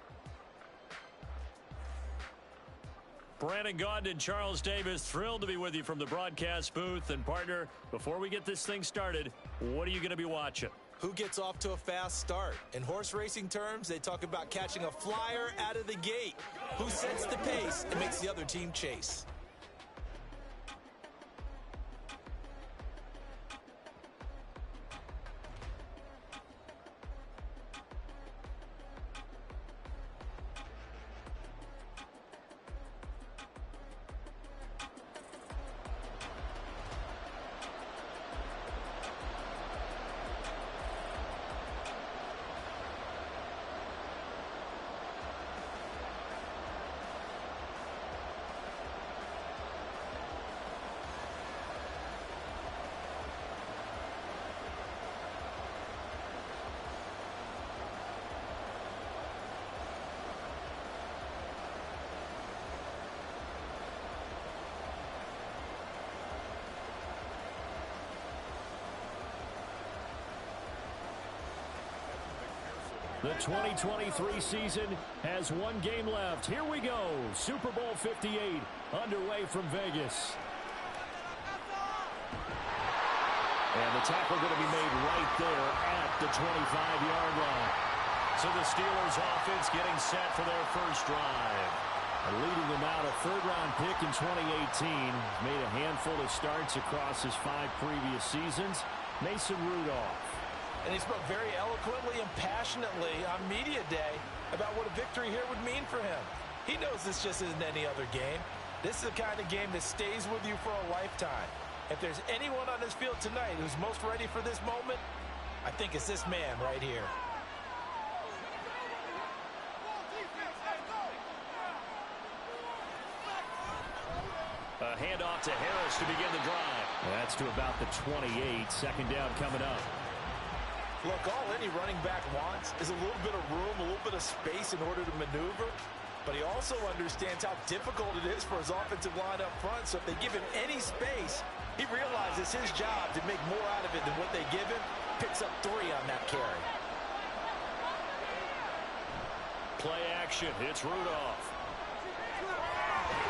Brandon Gaudin and Charles Davis, thrilled to be with you from the broadcast booth. And partner, before we get this thing started, what are you going to be watching? Who gets off to a fast start? In horse racing terms, they talk about catching a flyer out of the gate. Who sets the pace and makes the other team chase? The 2023 season has one game left. Here we go. Super Bowl 58 underway from Vegas. And the tackle going to be made right there at the 25-yard line. So the Steelers offense getting set for their first drive. Leading them out, a third-round pick in 2018. Made a handful of starts across his 5 previous seasons. Mason Rudolph. And he spoke very eloquently and passionately on media day about what a victory here would mean for him. He knows this just isn't any other game. This is the kind of game that stays with you for a lifetime. If there's anyone on this field tonight who's most ready for this moment, I think it's this man right here. A handoff to Harris to begin the drive. That's to about the 28. Second down coming up. Look, all any running back wants is a little bit of room, a little bit of space in order to maneuver. But he also understands how difficult it is for his offensive line up front. So if they give him any space, he realizes his job to make more out of it than what they give him. Picks up 3 on that carry. Play action. It's Rudolph.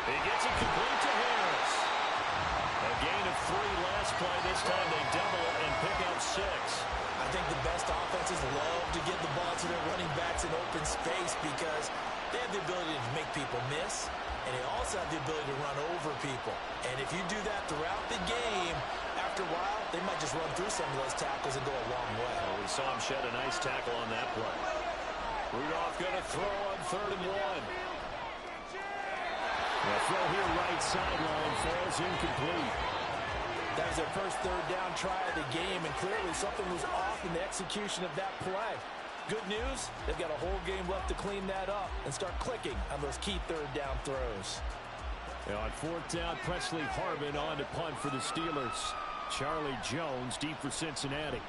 He gets it complete to Harris. A gain of 3 last play. This time they double it and pick up 6. I think the best offenses love to get the ball to their running backs in open space because they have the ability to make people miss, and they also have the ability to run over people. And if you do that throughout the game, after a while, they might just run through some of those tackles and go a long way. Well, we saw him shed a nice tackle on that play. Rudolph going to throw on 3rd and 1. The throw here right sideline falls incomplete. That was their first 3rd down try of the game, and clearly something was off in the execution of that play. Good news, they've got a whole game left to clean that up and start clicking on those key 3rd down throws. Now on 4th down, Presley Harvin on to punt for the Steelers. Charlie Jones deep for Cincinnati.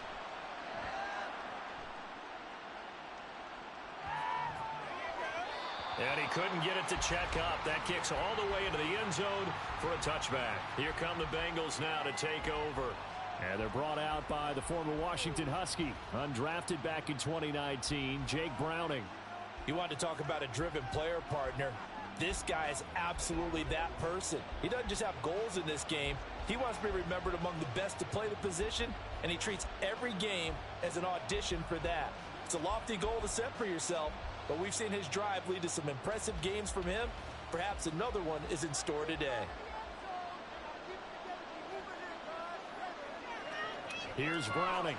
And he couldn't get it to check up. That kicks all the way into the end zone for a touchback. Here come the Bengals now to take over. And they're brought out by the former Washington Husky, undrafted back in 2019, Jake Browning. You want to talk about a driven player, partner. This guy is absolutely that person. He doesn't just have goals in this game. He wants to be remembered among the best to play the position, and he treats every game as an audition for that. It's a lofty goal to set for yourself, but we've seen his drive lead to some impressive games from him. Perhaps another one is in store today. Here's Browning.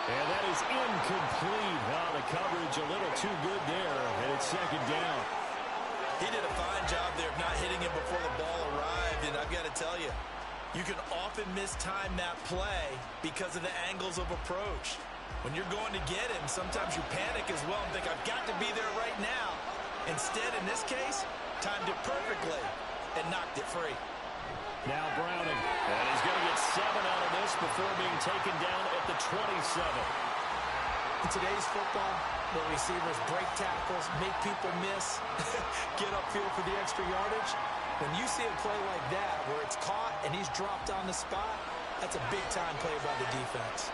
And that is incomplete. Oh, the coverage a little too good there, and it's 2nd down. He did a fine job there of not hitting him before the ball arrived, and I've got to tell you, you can often mistime that play because of the angles of approach. When you're going to get him, sometimes you panic as well and think, I've got to be there right now. Instead, in this case, timed it perfectly and knocked it free. Now Browning, and he's going to get 7 out of this before being taken down at the 27. In today's football, where receivers break tackles, make people miss, get upfield for the extra yardage, when you see a play like that where it's caught and he's dropped on the spot, that's a big-time play by the defense.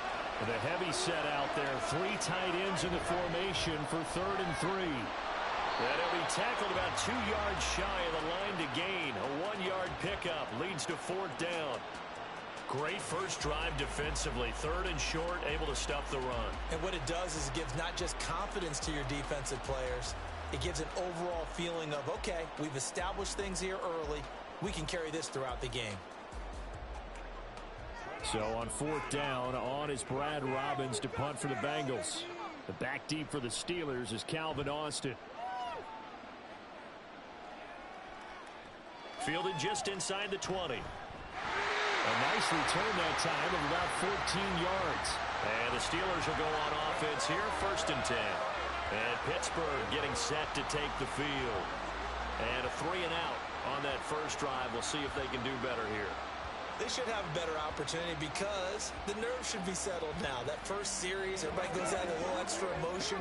The heavy set out there, 3 tight ends in the formation for 3rd and 3. And he'll be tackled about 2 yards shy of the line to gain. A 1-yard pickup leads to 4th down. Great first drive defensively. 3rd and short, able to stop the run. And what it does is it gives not just confidence to your defensive players, it gives an overall feeling of, okay, we've established things here early. We can carry this throughout the game. So on 4th down, on is Brad Robbins to punt for the Bengals. The back deep for the Steelers is Calvin Austin. Fielded just inside the 20. A nice return that time of about 14 yards. And the Steelers will go on offense here, 1st and 10. And Pittsburgh getting set to take the field. And a 3 and out on that first drive. We'll see if they can do better here. They should have a better opportunity because the nerves should be settled now. That first series, everybody goes out with a little extra emotion.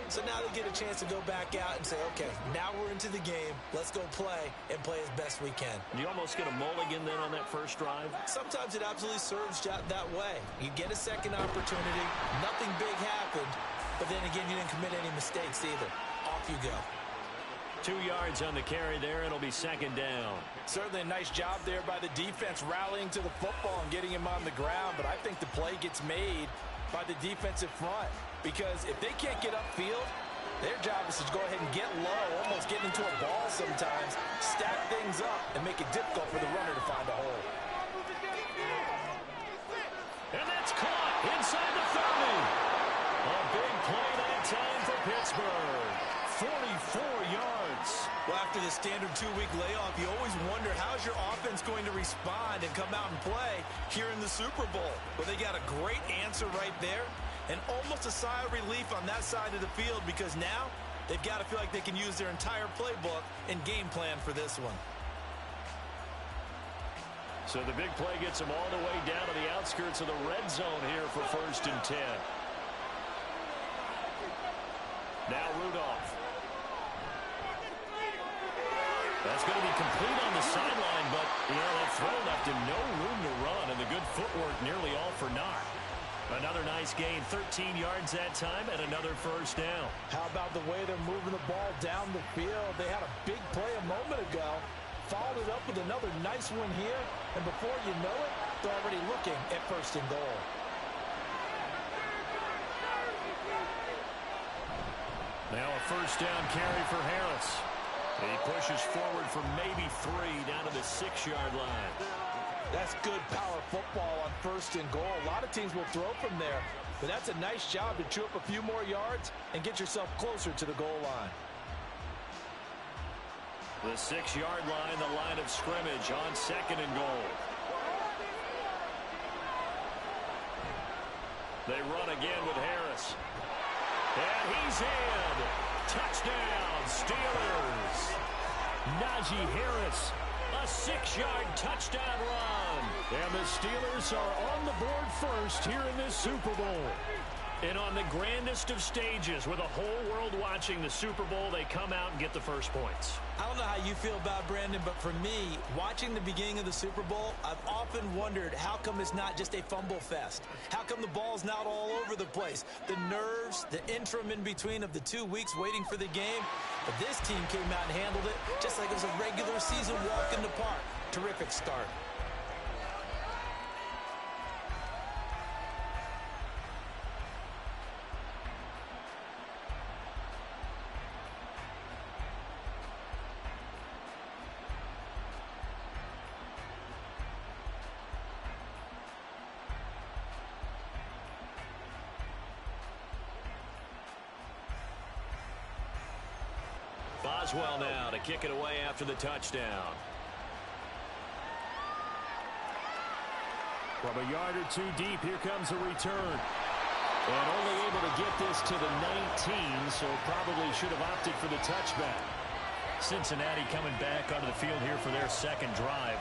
So now they get a chance to go back out and say, okay, now we're into the game. Let's go play and play as best we can. You almost get a mulligan then on that first drive? Sometimes it absolutely serves that way. You get a second opportunity. Nothing big happened. But then again, you didn't commit any mistakes either. Off you go. 2 yards on the carry there. It'll be 2nd down. Certainly a nice job there by the defense rallying to the football and getting him on the ground. But I think the play gets made by the defensive front. Because if they can't get upfield, their job is to go ahead and get low, almost get into a ball sometimes, stack things up, and make it difficult for the runner to find a hole. And that's caught inside the 30. A big play that time for Pittsburgh. 44 yards. Well, after the standard 2-week layoff, you always wonder how's your offense going to respond and come out and play here in the Super Bowl. Well, they got a great answer right there. And almost a sigh of relief on that side of the field because now They've got to feel like they can use their entire playbook and game plan for this one. So the big play gets them all the way down to the outskirts of the red zone here for 1st and 10. Now Rudolph. That's going to be complete on the sideline, but, that throw left him no room to run, and the good footwork nearly all for naught. Another nice gain, 13 yards that time, and another 1st down. How about the way they're moving the ball down the field? They had a big play a moment ago, followed it up with another nice one here, and before you know it, they're already looking at 1st and goal. Now a 1st down carry for Harris. He pushes forward for maybe 3 down to the 6-yard line. That's good power football on 1st and goal. A lot of teams will throw from there, but that's a nice job to chew up a few more yards and get yourself closer to the goal line. The 6-yard line, the line of scrimmage on 2nd and goal. They run again with Harris. And he's in. Touchdown, Steelers. Najee Harris, a 6-yard touchdown run. And the Steelers are on the board first here in this Super Bowl. And on the grandest of stages, with the whole world watching the Super Bowl, they come out and get the first points. I don't know how you feel about Brandon, but for me, watching the beginning of the Super Bowl, I've often wondered how come it's not just a fumble fest? How come the ball's not all over the place? The nerves, the interim in between of the 2 weeks waiting for the game. But this team came out and handled it just like it was a regular season walk in the park. Terrific start. Boswell now to kick it away after the touchdown. From a yard or 2 deep, here comes a return. And only able to get this to the 19, so probably should have opted for the touchback. Cincinnati coming back onto the field here for their 2nd drive.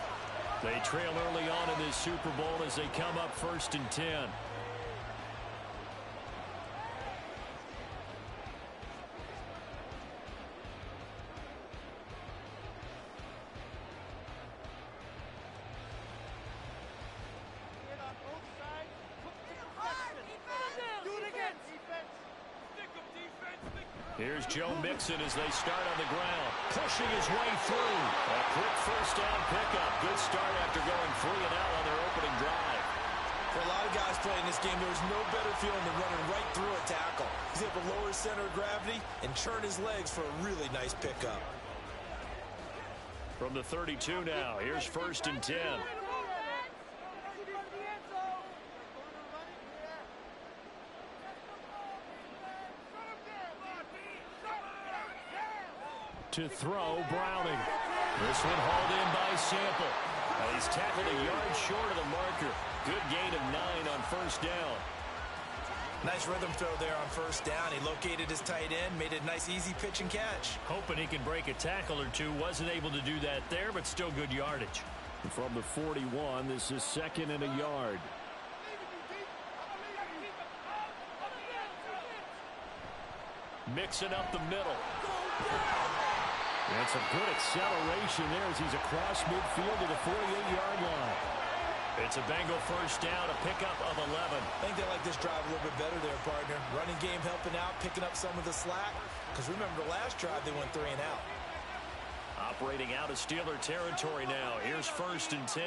They trail early on in this Super Bowl as they come up 1st and 10. Here's Joe Mixon as they start on the ground, pushing his way through. A quick 1st down pickup. Good start after going 3 and out on their opening drive. For a lot of guys playing this game, there's no better feeling than running right through a tackle. He's able to lower his center of gravity and churn his legs for a really nice pickup. From the 32 now, here's 1st and 10. To throw, Browning. This one hauled in by Sample. And he's tackled a yard short of the marker. Good gain of 9 on 1st down. Nice rhythm throw there on 1st down. He located his tight end, made it a nice easy pitch and catch. Hoping he can break a tackle or 2. Wasn't able to do that there, but still good yardage. From the 41, this is 2nd and a yard. Mixing up the middle. And some good acceleration there as he's across midfield to the 48-yard line. It's a Bengal 1st down, a pickup of 11. I think they like this drive a little bit better there, partner. Running game helping out, picking up some of the slack. Because remember, the last drive they went 3 and out. Operating out of Steeler territory now. Here's 1st and 10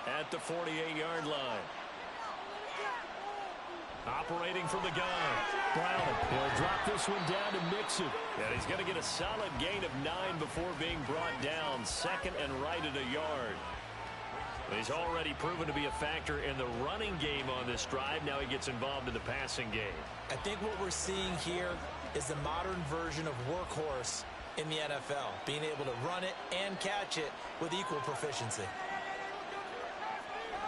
at the 48-yard line. Operating from the gun. Brown. He'll drop this one down to Mixon. And he's going to get a solid gain of 9 before being brought down. 2nd and right at a yard. He's already proven to be a factor in the running game on this drive. Now he gets involved in the passing game. I think what we're seeing here is the modern version of workhorse in the NFL. Being able to run it and catch it with equal proficiency.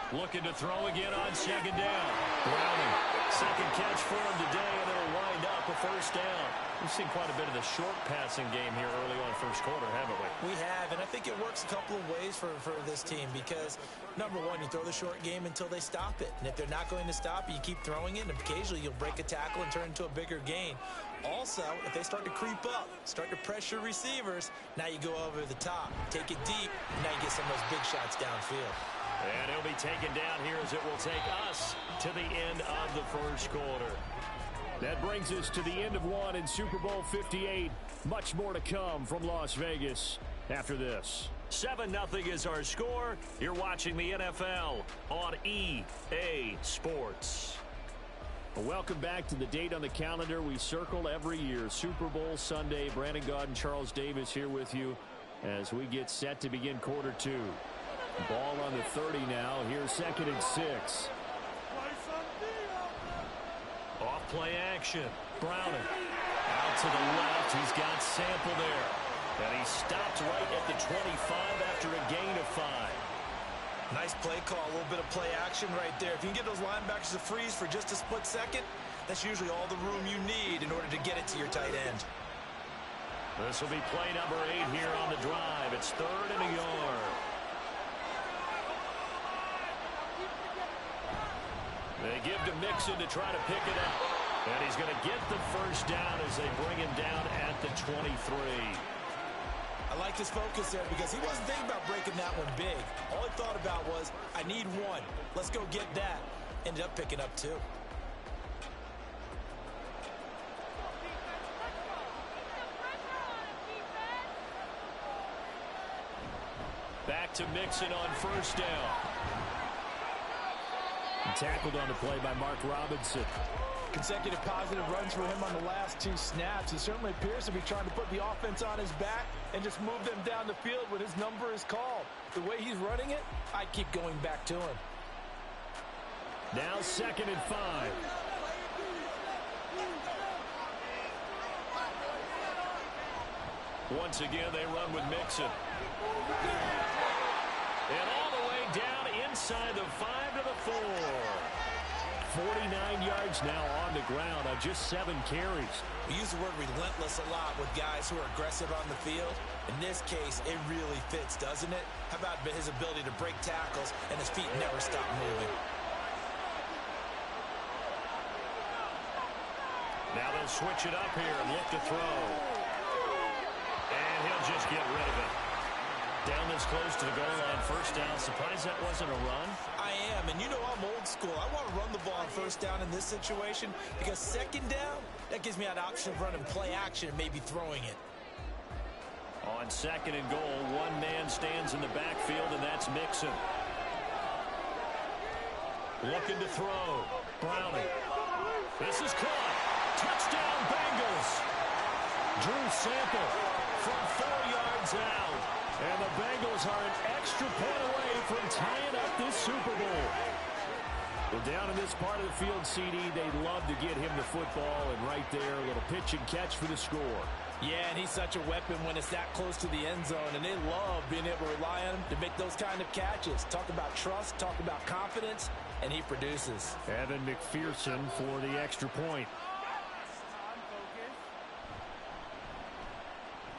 Looking to throw again on second down. Browning, second catch for him today, and it'll wind up a first down. We've seen quite a bit of the short passing game here early on first quarter, haven't we? We have, and I think it works a couple of ways for this team because, number one, you throw the short game until they stop it. And if they're not going to stop it, you keep throwing it, and occasionally you'll break a tackle and turn into a bigger gain. Also, if they start to creep up, start to pressure receivers, now you go over the top, take it deep, and now you get some of those big shots downfield. And he'll be taken down here as it will take us to the end of the first quarter. That brings us to the end of one in Super Bowl 58. Much more to come from Las Vegas after this. 7-0 is our score. You're watching the NFL on EA Sports. Welcome back to the date on the calendar we circle every year. Super Bowl Sunday. Brandon Gaudin, Charles Davis here with you as we get set to begin quarter two. Ball on the 30 now. Here's 2nd and 6. Off play action. Browning. Out to the left. He's got Sample there. And he stopped right at the 25 after a gain of 5. Nice play call. A little bit of play action right there. If you can get those linebackers to freeze for just a split second, that's usually all the room you need in order to get it to your tight end. This will be play number 8 here on the drive. It's 3rd and a yard. They give to Mixon to try to pick it up. And he's going to get the first down as they bring him down at the 23. I like his focus there because he wasn't thinking about breaking that one big. All he thought about was, I need one. Let's go get that. Ended up picking up 2. Back to Mixon on first down. Tackled on the play by Mark Robinson. Consecutive positive runs for him on the last 2 snaps. He certainly appears to be trying to put the offense on his back and just move them down the field when his number is called. The way he's running it, I keep going back to him. Now 2nd and 5. Once again, they run with Mixon. And all the way down inside the 5 to the 4. 49 yards now on the ground on just 7 carries. We use the word relentless a lot with guys who are aggressive on the field. In this case, it really fits, doesn't it? How about his ability to break tackles and his feet never stop moving? Now they'll switch it up here and look to throw. And he'll just get rid of it. Down this close to the goal line, first down. Surprised that wasn't a run? I am, and you know I'm old school. I want to run the ball on first down in this situation because second down, that gives me an option of running play action and maybe throwing it. On 2nd and goal, one man stands in the backfield, and that's Mixon. Looking to throw. Browning. This is caught. Touchdown, Bengals. Drew Sample from 4 yards out. And the Bengals are an extra point away from tying up this Super Bowl. Well, down in this part of the field, CD, they'd love to get him the football, and right there, a little pitch and catch for the score. Yeah, and he's such a weapon when it's that close to the end zone, and they love being able to rely on him to make those kind of catches. Talk about trust, talk about confidence, and he produces. Evan McPherson for the extra point.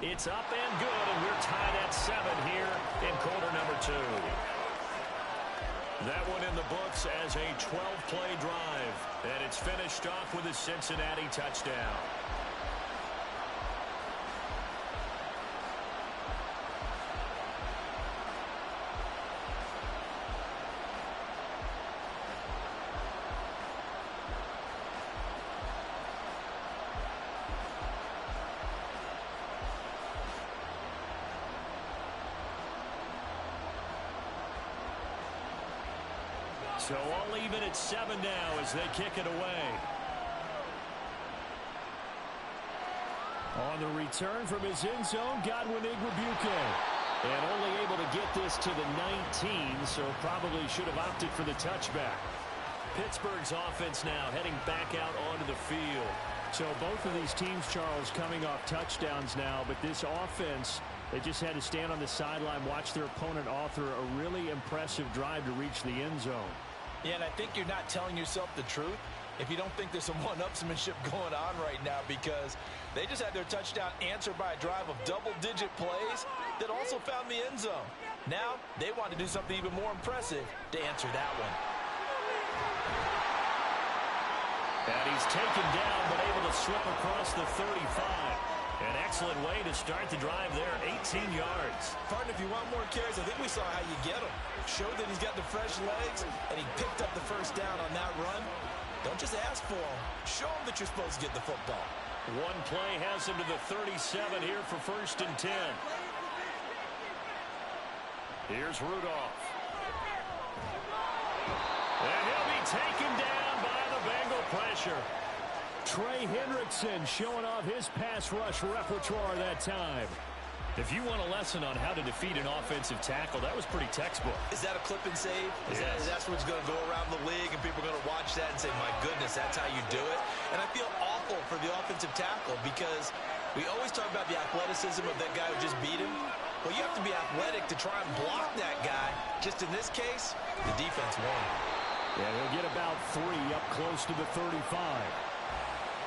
It's up and good, and we're tied at 7 here in quarter number 2. That one in the books as a 12-play drive, and it's finished off with a Cincinnati touchdown. So all even at 7 now as they kick it away. On the return from his end zone, Godwin Igwebuike. And only able to get this to the 19, so probably should have opted for the touchback. Pittsburgh's offense now heading back out onto the field. So both of these teams, Charles, coming off touchdowns now, but this offense They just had to stand on the sideline, watch their opponent author a really impressive drive to reach the end zone. Yeah, and I think you're not telling yourself the truth if you don't think there's some one-upsmanship going on right now, because they just had their touchdown answered by a drive of double-digit plays that also found the end zone. Now, they want to do something even more impressive to answer that one. And he's taken down, but able to slip across the 35. An excellent way to start the drive there, 18 yards. Partner, if you want more carries, I think we saw how you get him. Showed that he's got the fresh legs, and he picked up the first down on that run. Don't just ask for him. Show him that you're supposed to get the football. One play has him to the 37 here for 1st and 10. Here's Rudolph. And he'll be taken down by the Bengal pressure. Trey Hendrickson showing off his pass rush repertoire that time. If you want a lesson on how to defeat an offensive tackle, that was pretty textbook. Is that a clip and save? Yes. That's what's going to go around the league, and people are going to watch that and say, my goodness, that's how you do it. And I feel awful for the offensive tackle, because we always talk about the athleticism of that guy who just beat him. Well, you have to be athletic to try and block that guy. Just in this case, the defense won. Yeah, they'll get about 3 up close to the 35.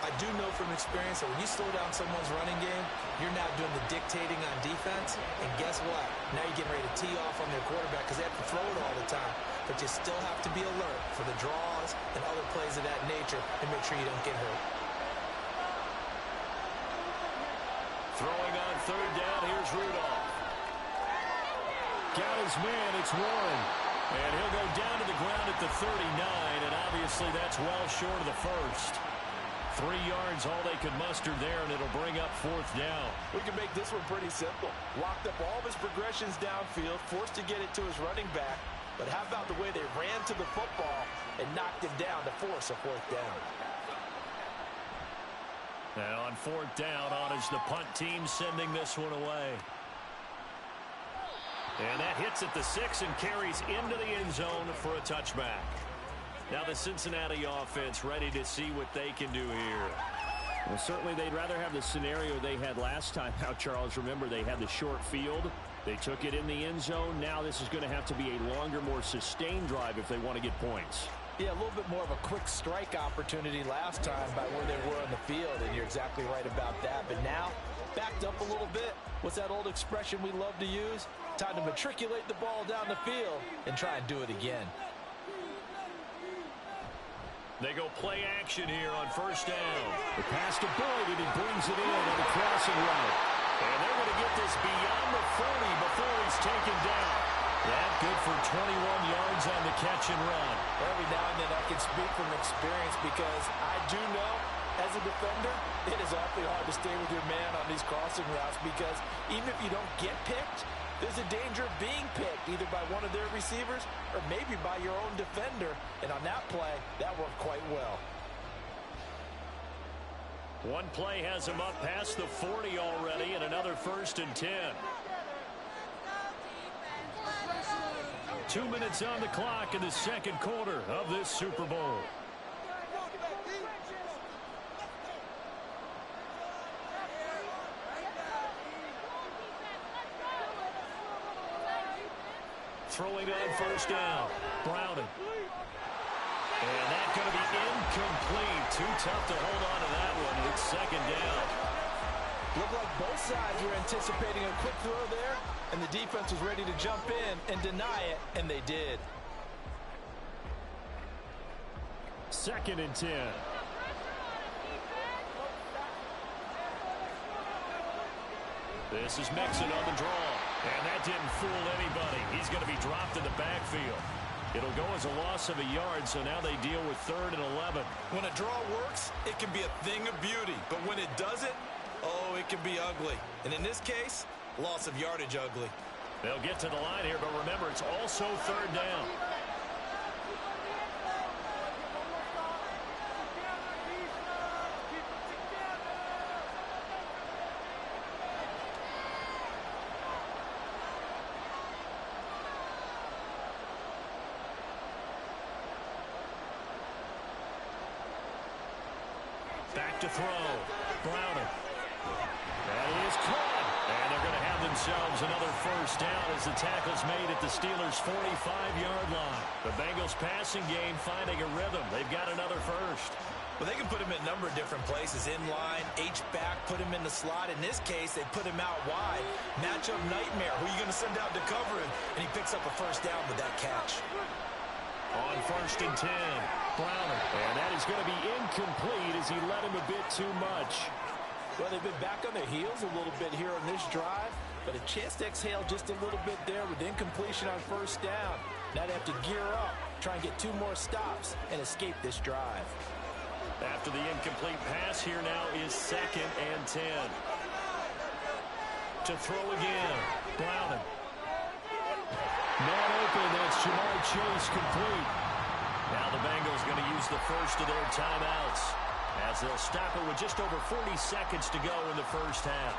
I do know from experience that when you slow down someone's running game, you're now doing the dictating on defense. And guess what? Now you're getting ready to tee off on their quarterback because they have to throw it all the time. But you still have to be alert for the draws and other plays of that nature and make sure you don't get hurt. Throwing on 3rd down, here's Rudolph. Got his man, it's Warren. And he'll go down to the ground at the 39, and obviously that's well short of the first. 3 yards, all they could muster there, and it'll bring up 4th down. We can make this one pretty simple. Locked up all of his progressions downfield, forced to get it to his running back. But how about the way they ran to the football and knocked him down to force a 4th down? Now on 4th down, on is the punt team sending this one away. And that hits at the 6 and carries into the end zone for a touchback. Now the Cincinnati offense ready to see what they can do here. Well, certainly they'd rather have the scenario they had last time out, Charles. Remember, they had the short field. They took it in the end zone. Now this is going to have to be a longer, more sustained drive if they want to get points. Yeah, a little bit more of a quick strike opportunity last time by where they were on the field, and you're exactly right about that. But now, backed up a little bit. What's that old expression we love to use? Time to matriculate the ball down the field and try and do it again. They go play action here on 1st down. The pass to Boyd, and he brings it in on the crossing route. And they're going to get this beyond the 40 before he's taken down. That good for 21 yards on the catch and run. Every now and then I can speak from experience, because I do know, as a defender, it is awfully hard to stay with your man on these crossing routes, because even if you don't get picked, there's a danger of being picked either by one of their receivers or maybe by your own defender. And on that play, that worked quite well. One play has him up past the 40 already, and another 1st and 10. 2 minutes on the clock in the 2nd quarter of this Super Bowl. Throwing on 1st down. Browning. And that's going to be incomplete. Too tough to hold on to that one. It's 2nd down. Looked like both sides were anticipating a quick throw there, and the defense was ready to jump in and deny it, and they did. 2nd and 10. This is Mixon on the draw. And that didn't fool anybody. He's going to be dropped in the backfield. It'll go as a loss of a yard, so now they deal with 3rd and 11. When a draw works, it can be a thing of beauty. But when it doesn't, oh, it can be ugly. And in this case, loss of yardage ugly. They'll get to the line here, but remember, it's also 3rd down. Back to throw. Browning. That is caught. And they're going to have themselves another first down as the tackle's made at the Steelers' 45-yard line. The Bengals passing game finding a rhythm. They've got another first. Well, they can put him in a number of different places. In line, H-back, put him in the slot. In this case, they put him out wide. Matchup nightmare. Who are you going to send out to cover him? And he picks up a first down with that catch. On 1st and 10, Browner. And that is going to be incomplete as he led him a bit too much. Well, they've been back on their heels a little bit here on this drive, but a chance to exhale just a little bit there with incompletion on first down. Now they have to gear up, try and get 2 more stops, and escape this drive. After the incomplete pass, here now is 2nd and 10. To throw again, Browner. Man open, that's Jamar Chase complete. Now the Bengals going to use the first of their timeouts, as they'll stop it with just over 40 seconds to go in the first half.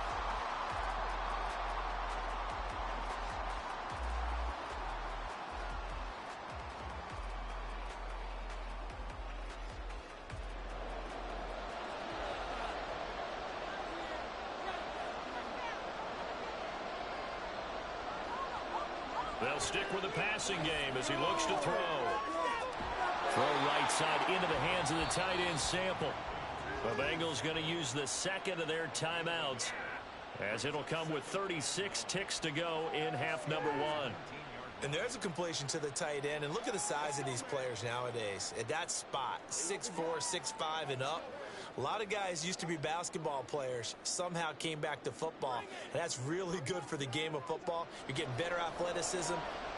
They'll stick with the passing game as he looks to throw. Throw right side into the hands of the tight end Sample. The Bengals going to use the second of their timeouts, as it'll come with 36 ticks to go in half number 1. And there's a completion to the tight end. And look at the size of these players nowadays. At that spot, 6'4", 6'5", and up. A lot of guys used to be basketball players, somehow came back to football. And that's really good for the game of football. You're getting better athleticism,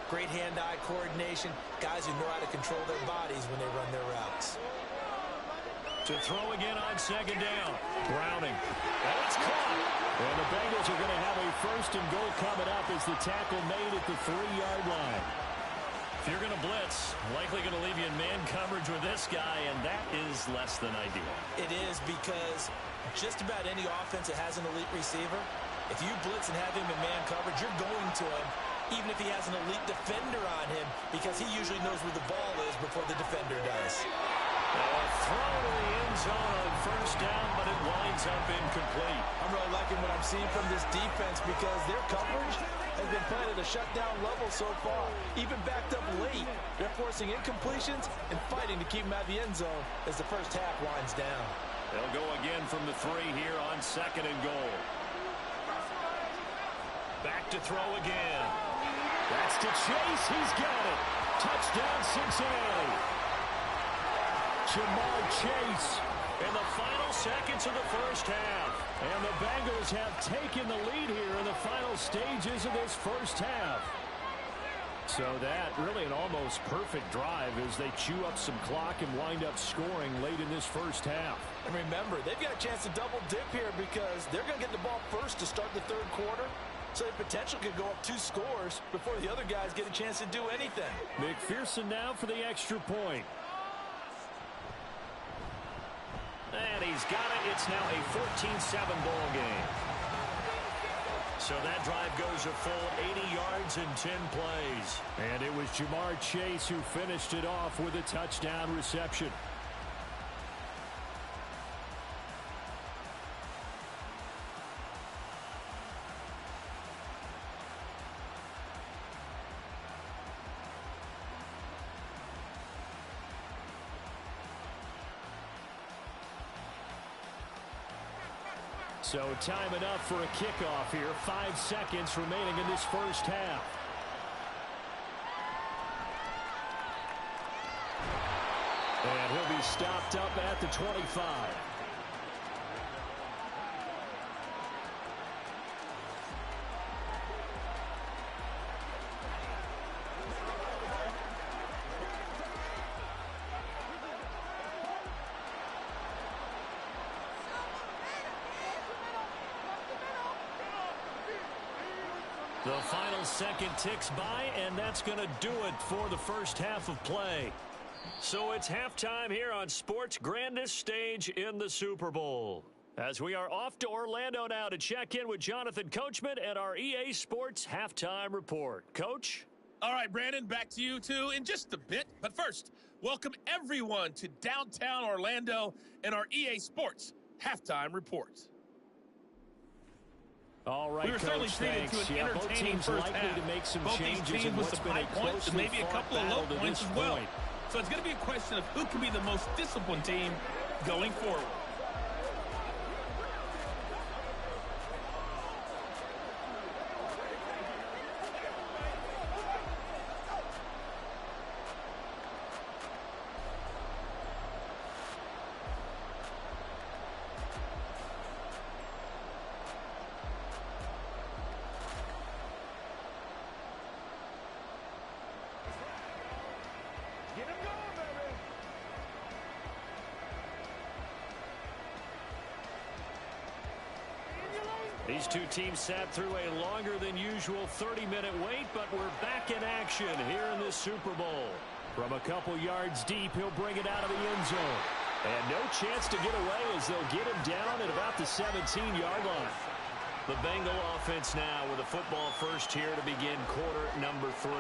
great hand-eye coordination, guys who know how to control their bodies when they run their routes. To throw again on 2nd down. Browning. That's caught. And the Bengals are going to have a 1st and goal coming up as the tackle made at the 3-yard line. If you're going to blitz, likely going to leave you in man coverage with this guy, and that is less than ideal. It is, because just about any offense that has an elite receiver, if you blitz and have him in man coverage, you're going to him, even if he has an elite defender on him, because he usually knows where the ball is before the defender does. A throw to the end zone on 1st down, but it winds up incomplete. I'm really liking what I'm seeing from this defense, because their coverage has been playing at a shutdown level so far. Even backed up late, they're forcing incompletions and fighting to keep them out of the end zone as the first half winds down. They'll go again from the 3 here on 2nd and goal. Back to throw again. That's to Chase. He's got it. Touchdown, Cincinnati. Jamar Chase in the final seconds of the first half. And the Bengals have taken the lead here in the final stages of this first half. So that really an almost perfect drive as they chew up some clock and wind up scoring late in this first half. And remember, they've got a chance to double dip here, because they're going to get the ball first to start the 3rd quarter. So they potentially could go up 2 scores before the other guys get a chance to do anything. McPherson now for the extra point. And he's got it. It's now a 14-7 ball game. So that drive goes a full 80 yards in 10 plays. And it was Jamar Chase who finished it off with a touchdown reception. So time enough for a kickoff here. 5 seconds remaining in this first half. And he'll be stopped up at the 25. The final second ticks by, and that's going to do it for the first half of play. So it's halftime here on sports' grandest stage in the Super Bowl. As we are off to Orlando now to check in with Jonathan Coachman and our EA Sports Halftime Report. Coach? All right, Brandon, back to you, too, in just a bit. But first, welcome everyone to downtown Orlando and our EA Sports Halftime Report. All right, we were certainly treated to an entertaining first half. To make some both these changes teams with some high points and maybe a couple of low points as well. Point. So it's going to be a question of who can be the most disciplined team going forward. These two teams sat through a longer than usual 30-minute wait, but we're back in action here in this Super Bowl. From a couple yards deep, he'll bring it out of the end zone. And no chance to get away as they'll get him down at about the 17-yard line. The Bengal offense now with a football first here to begin quarter number 3.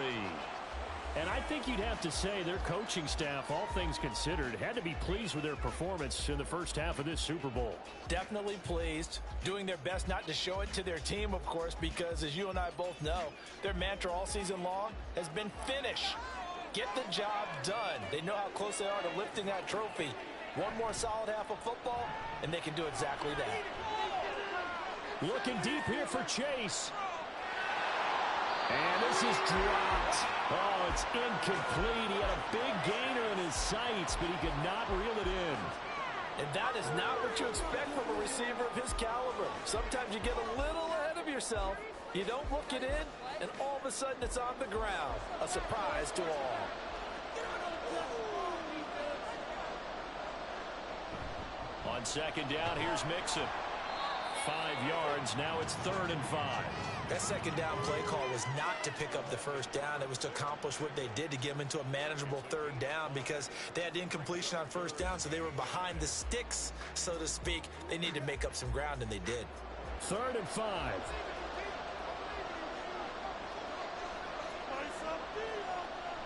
And I think you'd have to say their coaching staff, all things considered, had to be pleased with their performance in the first half of this Super Bowl. Definitely pleased, doing their best not to show it to their team, of course, because as you and I both know, their mantra all season long has been finish. Get the job done. They know how close they are to lifting that trophy. One more solid half of football, and they can do exactly that. Looking deep here for Chase. And this is dropped. Oh, it's incomplete. He had a big gainer in his sights, but he could not reel it in. And that is not what you expect from a receiver of his caliber. Sometimes you get a little ahead of yourself. You don't look it in, and all of a sudden it's on the ground. A surprise to all. On second down, here's Mixon. 5 yards. Now it's 3rd and 5. That second down play call was not to pick up the first down. It was to accomplish what they did to get them into a manageable 3rd down because they had incompletion on first down, so they were behind the sticks, so to speak. They needed to make up some ground, and they did. 3rd and 5.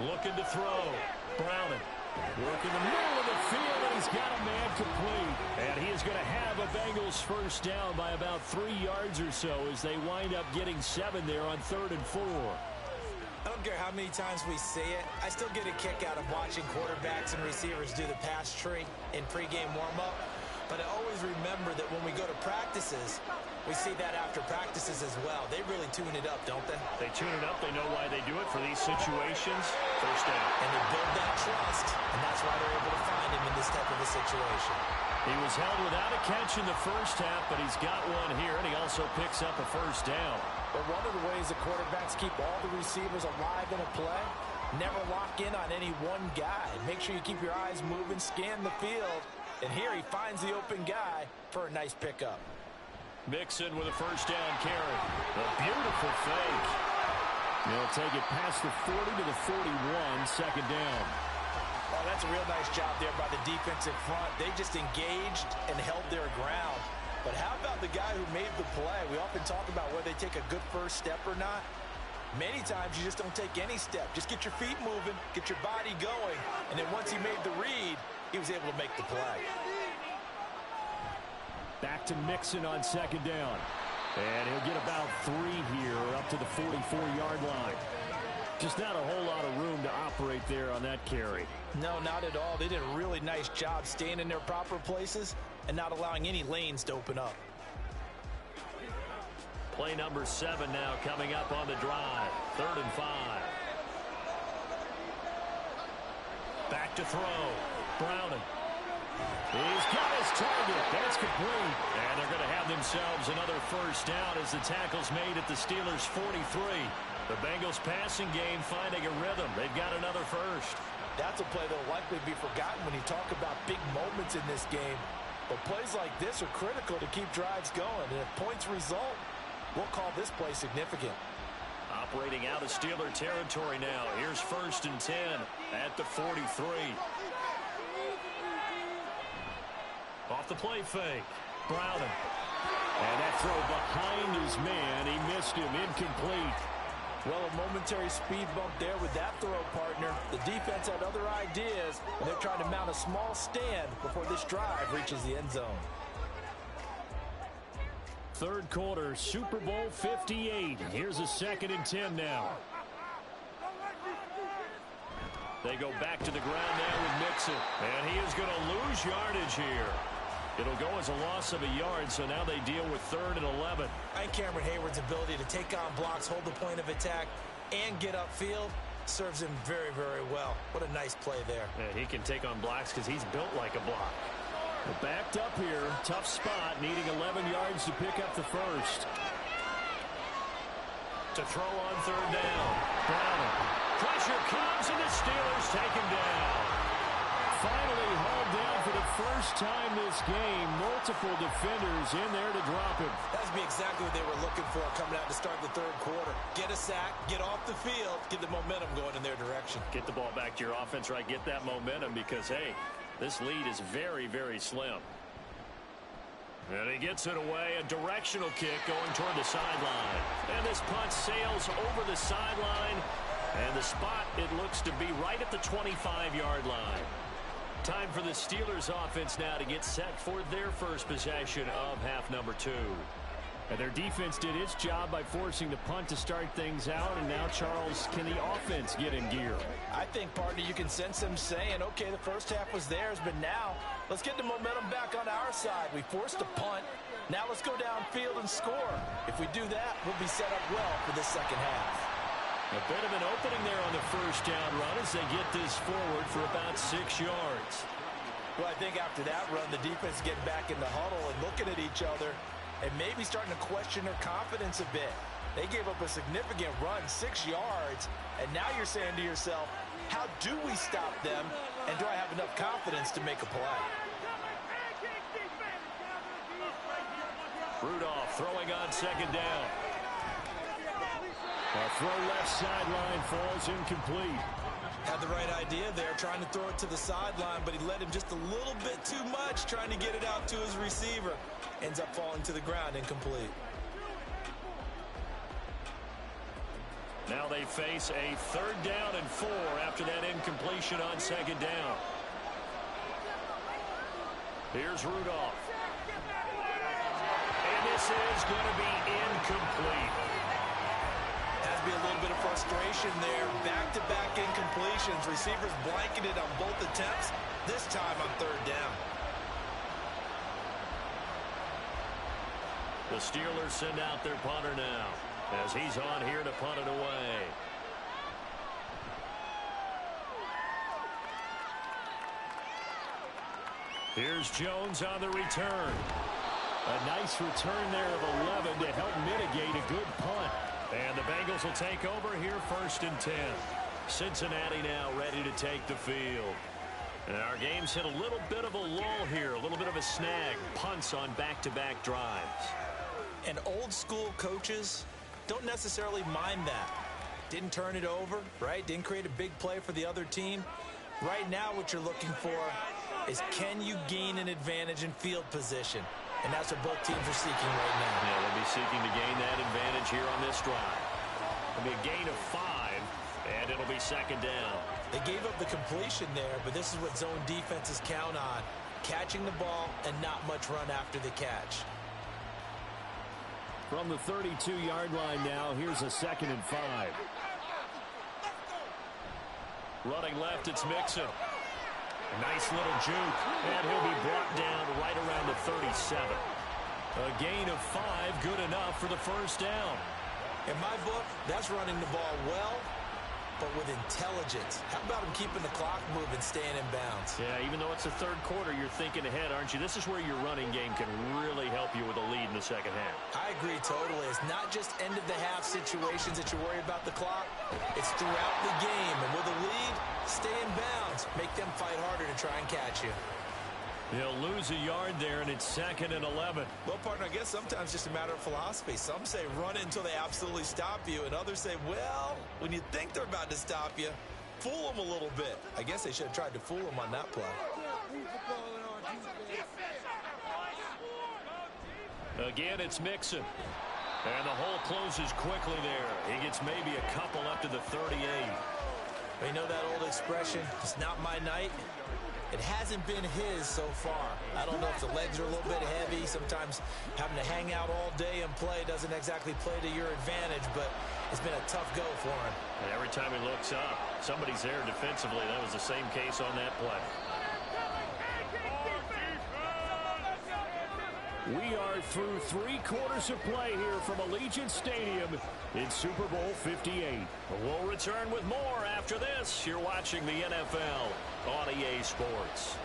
Looking to throw. Browning. Working the middle of the field, and he's got a man complete. And he is going to have a Bengals first down by about 3 yards or so as they wind up getting 7 there on 3rd and 4. I don't care how many times we see it. I still get a kick out of watching quarterbacks and receivers do the pass tree in pregame warm-up. But I always remember that when we go to practices, we see that after practices as well. They really tune it up, don't they? They tune it up. They know why they do it for these situations. First down. And they build that trust, and that's why they're able to find him in this type of a situation. He was held without a catch in the first half, but he's got one here, and he also picks up a first down. But one of the ways the quarterbacks keep all the receivers alive in a play, never lock in on any one guy. Make sure you keep your eyes moving, scan the field, and here he finds the open guy for a nice pickup. Mixon with a first down carry. A beautiful fake. They'll take it past the 40 to the 41, second down. Oh, that's a real nice job there by the defensive front. They just engaged and held their ground. But how about the guy who made the play? We often talk about whether they take a good first step or not. Many times you just don't take any step. Just get your feet moving, get your body going, and then once he made the read, he was able to make the play. Back to Mixon on second down. And he'll get about 3 here up to the 44-yard line. Just not a whole lot of room to operate there on that carry. No, not at all. They did a really nice job staying in their proper places and not allowing any lanes to open up. Play number 7 now coming up on the drive. 3rd and 5. Back to throw. Browning. He's got his target. That's complete. And they're going to have themselves another first down as the tackle's made at the Steelers' 43. The Bengals passing game finding a rhythm. They've got another first. That's a play that will likely be forgotten when you talk about big moments in this game. But plays like this are critical to keep drives going. And if points result, we'll call this play significant. Operating out of Steeler territory now. Here's 1st and 10 at the 43. Off the play fake. Browning. And that throw behind his man. He missed him. Incomplete. Well, a momentary speed bump there with that throw, partner. The defense had other ideas, and they're trying to mount a small stand before this drive reaches the end zone. Third quarter, Super Bowl 58. Here's a 2nd and 10 now. They go back to the ground now with Mixon. And he is going to lose yardage here. It'll go as a loss of a yard, so now they deal with 3rd and 11. I think Cameron Hayward's ability to take on blocks, hold the point of attack, and get upfield serves him very, very well. What a nice play there. Yeah, he can take on blocks because he's built like a block. Well, backed up here. Tough spot, needing 11 yards to pick up the first. To throw on 3rd down. Browning. Pressure comes, and the Steelers take him down. Finally hauled down for the first time this game. Multiple defenders in there to drop him. That's be exactly what they were looking for coming out to start the 3rd quarter. Get a sack, get off the field, get the momentum going in their direction. Get the ball back to your offense, right? Get that momentum because, hey, this lead is very, very slim. And he gets it away. A directional kick going toward the sideline. And this punt sails over the sideline. And the spot, it looks to be right at the 25-yard line. Time for the Steelers offense now to get set for their first possession of half number 2. And their defense did its job by forcing the punt to start things out. And now, Charles, can the offense get in gear? I think, partner, you can sense them saying, okay, the first half was theirs, but now let's get the momentum back on our side. We forced a punt. Now let's go downfield and score. If we do that, we'll be set up well for this second half. A bit of an opening there on the first down run as they get this forward for about 6 yards. Well, I think after that run, the defense getting back in the huddle and looking at each other and maybe starting to question their confidence a bit. They gave up a significant run, 6 yards, and now you're saying to yourself, how do we stop them, and do I have enough confidence to make a play? Rudolph throwing on 2nd down. A throw left sideline falls incomplete. Had the right idea there, trying to throw it to the sideline, but he let him just a little bit too much, trying to get it out to his receiver. Ends up falling to the ground, incomplete. Now they face a 3rd down and 4 after that incompletion on 2nd down. Here's Rudolph. And this is going to be incomplete. Has to be a little bit of frustration there. Back-to-back incompletions. Receivers blanketed on both attempts, this time on 3rd down. The Steelers send out their punter now as he's on here to punt it away. Here's Jones on the return. A nice return there of 11 to help mitigate a good punt. And the Bengals will take over here 1st and 10. Cincinnati now ready to take the field. And our game's hit a little bit of a lull here, a little bit of a snag. Punts on back-to-back drives. And old-school coaches don't necessarily mind that. Didn't turn it over, right? Didn't create a big play for the other team. Right now what you're looking for is, can you gain an advantage in field position? And that's what both teams are seeking right now. Yeah, they'll be seeking to gain that advantage here on this drive. It'll be a gain of 5, and it'll be 2nd down. They gave up the completion there, but this is what zone defenses count on. Catching the ball and not much run after the catch. From the 32-yard line now, here's a 2nd and 5. Running left, it's Mixon. A nice little juke, and he'll be brought down right around the 37. A gain of 5, good enough for the first down. In my book, that's running the ball well, but with intelligence. How about him keeping the clock moving, staying in bounds? Yeah, even though it's the 3rd quarter, you're thinking ahead, aren't you? This is where your running game can really help you with a lead in the second half. I agree totally. It's not just end-of-the-half situations that you worry about the clock. It's throughout the game. And with a lead, stay in bounds. Make them fight harder to try and catch you. He'll lose a yard there, and it's 2nd and 11. Well, partner, I guess sometimes it's just a matter of philosophy. Some say run it until they absolutely stop you, and others say, well, when you think they're about to stop you, fool them a little bit. I guess they should have tried to fool them on that play. Again, it's Mixon. And the hole closes quickly there. He gets maybe a couple up to the 38. You know that old expression, it's not my night? It hasn't been his so far. I don't know if the legs are a little bit heavy. Sometimes having to hang out all day and play doesn't exactly play to your advantage, but it's been a tough go for him. And every time he looks up, somebody's there defensively. That was the same case on that play. We are through 3 quarters of play here from Allegiant Stadium in Super Bowl 58. We'll return with more after this. You're watching the NFL on EA Sports.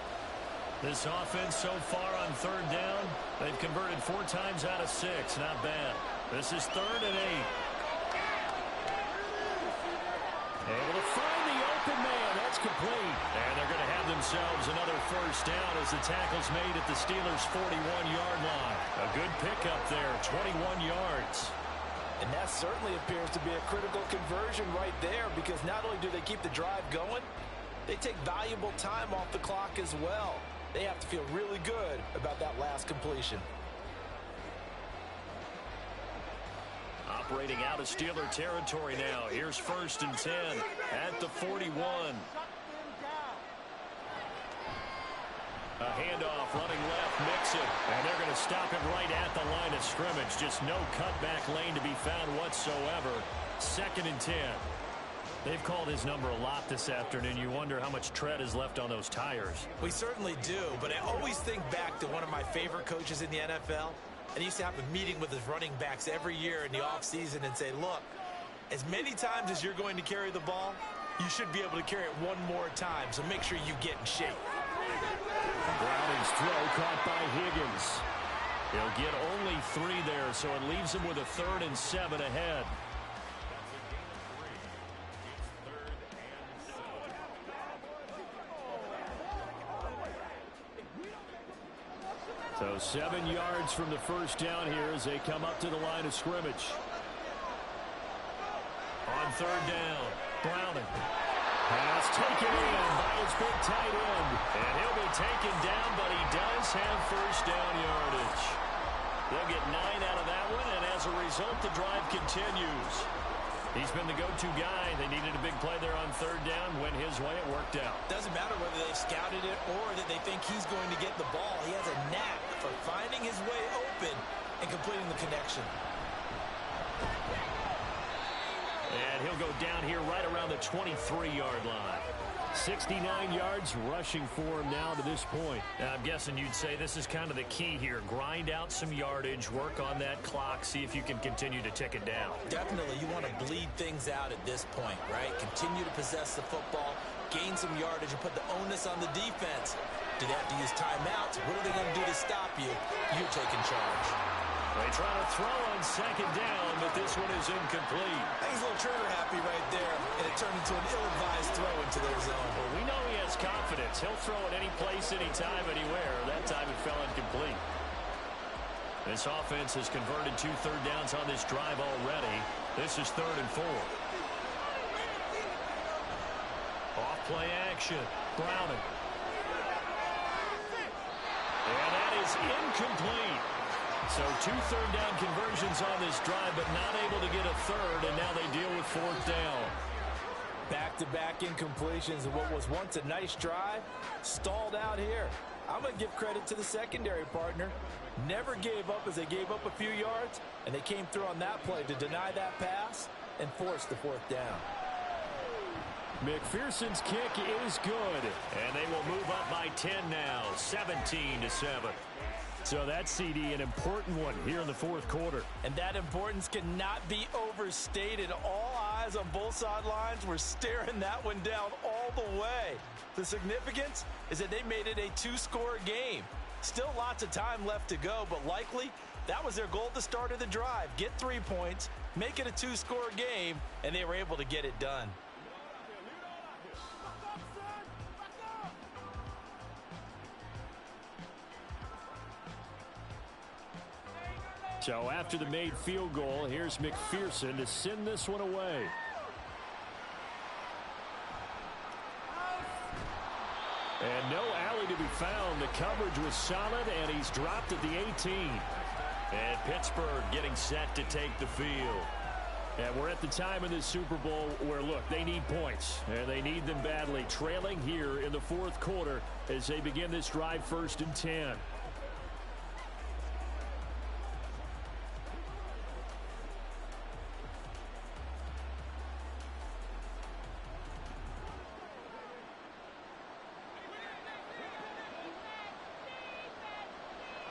This offense so far on 3rd down, they've converted 4 times out of 6. Not bad. This is 3rd and 8. Able to find the open man. That's complete. And they're going to have themselves another 1st down as the tackle's made at the Steelers' 41-yard line. A good pickup there, 21 yards. And that certainly appears to be a critical conversion right there, because not only do they keep the drive going, they take valuable time off the clock as well. They have to feel really good about that last completion. Operating out of Steeler territory now. Here's 1st and 10 at the 41. A handoff, running left, Mixon. And they're going to stop him right at the line of scrimmage. Just no cutback lane to be found whatsoever. 2nd and 10. They've called his number a lot this afternoon. You wonder how much tread is left on those tires. We certainly do, but I always think back to one of my favorite coaches in the NFL. And he used to have a meeting with his running backs every year in the offseason and say, look, as many times as you're going to carry the ball, you should be able to carry it one more time, so make sure you get in shape. Browning's throw caught by Higgins. He'll get only 3 there, so it leaves him with a 3rd and 7 ahead. So 7 yards from the 1st down here as they come up to the line of scrimmage. On 3rd down, Browning. Pass taken in by his big tight end. And he'll be taken down, but he does have 1st down yardage. They'll get 9 out of that one, and as a result, the drive continues. He's been the go-to guy. They needed a big play there on 3rd down. Went his way. It worked out. Doesn't matter whether they scouted it or that they think he's going to get the ball. He has a knack for finding his way open and completing the connection. And he'll go down here right around the 23-yard line. 69 yards rushing for him now to this point. Now, I'm guessing you'd say this is kind of the key here. Grind out some yardage, work on that clock, see if you can continue to tick it down. Definitely, you want to bleed things out at this point, right? Continue to possess the football, gain some yardage, and put the onus on the defense. Do they have to use timeouts? What are they going to do to stop you? You're taking charge. They try to throw on 2nd down, but this one is incomplete. He's a little trigger happy right there, and it turned into an ill-advised throw into their zone. Well, we know he has confidence. He'll throw it any place, anytime, anywhere. That time it fell incomplete. This offense has converted 2 third downs on this drive already. This is 3rd and 4. Off play action. Browning. And that is incomplete. So 2 third down conversions on this drive, but not able to get a 3rd, and now they deal with 4th down. Back-to-back incompletions, and what was once a nice drive stalled out here. I'm going to give credit to the secondary partner. Never gave up as they gave up a few yards, and they came through on that play to deny that pass and force the 4th down. McPherson's kick is good, and they will move up by 10 now, 17-7. So that CD, an important one here in the 4th quarter. And that importance cannot be overstated. All eyes on both sidelines were staring that one down all the way. The significance is that they made it a 2-score game. Still lots of time left to go, but likely that was their goal at the start of the drive. Get 3 points, make it a 2-score game, and they were able to get it done. So after the made field goal, here's McPherson to send this one away. And no alley to be found. The coverage was solid, and he's dropped at the 18. And Pittsburgh getting set to take the field. And we're at the time in this Super Bowl where, look, they need points, and they need them badly. Trailing here in the fourth quarter as they begin this drive, 1st and 10.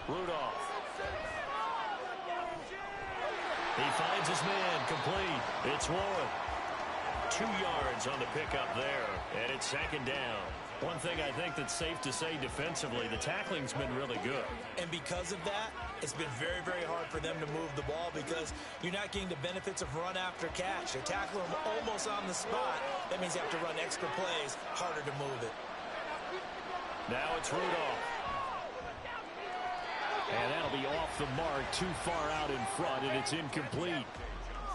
Rudolph. He finds his man, complete. It's Warren. 2 yards on the pickup there, and it's 2nd down. One thing I think that's safe to say defensively, the tackling's been really good. And because of that, it's been very, very hard for them to move the ball because you're not getting the benefits of run after catch. They're tackling them almost on the spot. That means you have to run extra plays, harder to move it. Now it's Rudolph. And that'll be off the mark, too far out in front, and it's incomplete.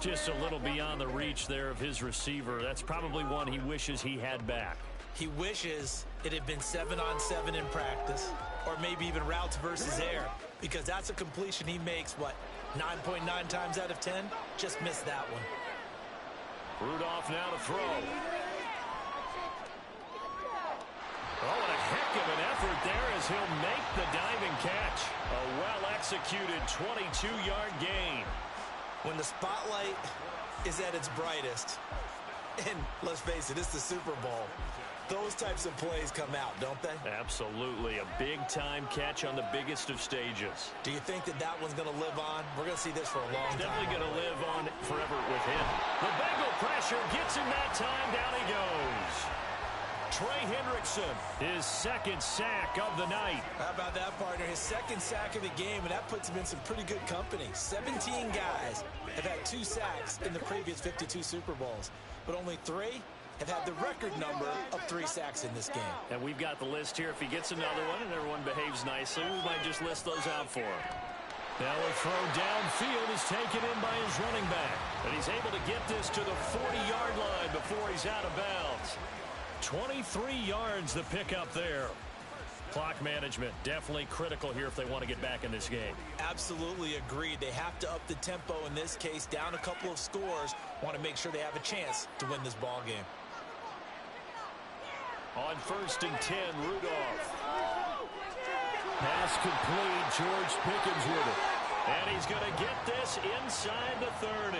Just a little beyond the reach there of his receiver. That's probably one he wishes he had back. He wishes it had been 7-on-7 in practice, or maybe even routes versus air, because that's a completion he makes, what, 9.9 times out of 10? Just missed that one. Rudolph now to throw. Oh, and a heck of an effort there as he'll make the diving catch. A well-executed 22-yard gain. When the spotlight is at its brightest, and let's face it, it's the Super Bowl, those types of plays come out, don't they? Absolutely. A big-time catch on the biggest of stages. Do you think that that one's going to live on? We're going to see this for a long time. Definitely going to live on forever with him. The Bengal pressure gets him that time. Down he goes. Trey Hendrickson, his 2nd sack of the night. How about that, partner? His 2nd sack of the game, and that puts him in some pretty good company. 17 guys have had 2 sacks in the previous 52 Super Bowls, but only 3 have had the record number of 3 sacks in this game. And we've got the list here. If he gets another one and everyone behaves nicely, we might just list those out for him. Now a throw downfield is taken in by his running back, and he's able to get this to the 40-yard line before he's out of bounds. 23 yards the pickup there. Clock management definitely critical here if they want to get back in this game. Absolutely agreed. They have to up the tempo in this case, down a couple of scores. Want to make sure they have a chance to win this ball game. On 1st and 10, Rudolph. Pass complete. George Pickens with it. And he's going to get this inside the 30.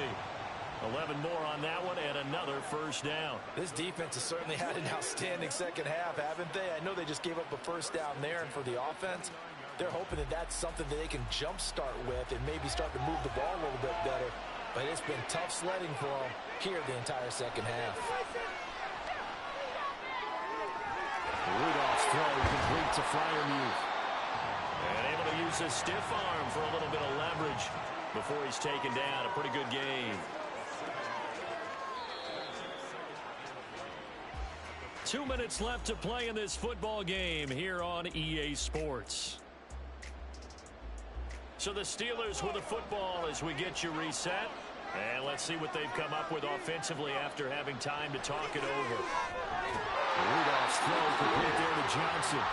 11 more on that one and another 1st down. This defense has certainly had an outstanding second half, haven't they? I know they just gave up a 1st down there, and for the offense, they're hoping that that's something that they can jumpstart with and maybe start to move the ball a little bit better. But it's been tough sledding for them here the entire second half. Rudolph's throw complete to Freiermuth. And able to use his stiff arm for a little bit of leverage before he's taken down. A pretty good game. 2 minutes left to play in this football game here on EA Sports. So the Steelers with the football as we get you reset. And let's see what they've come up with offensively after having time to talk it over. Rudolph's throw complete there to Johnson.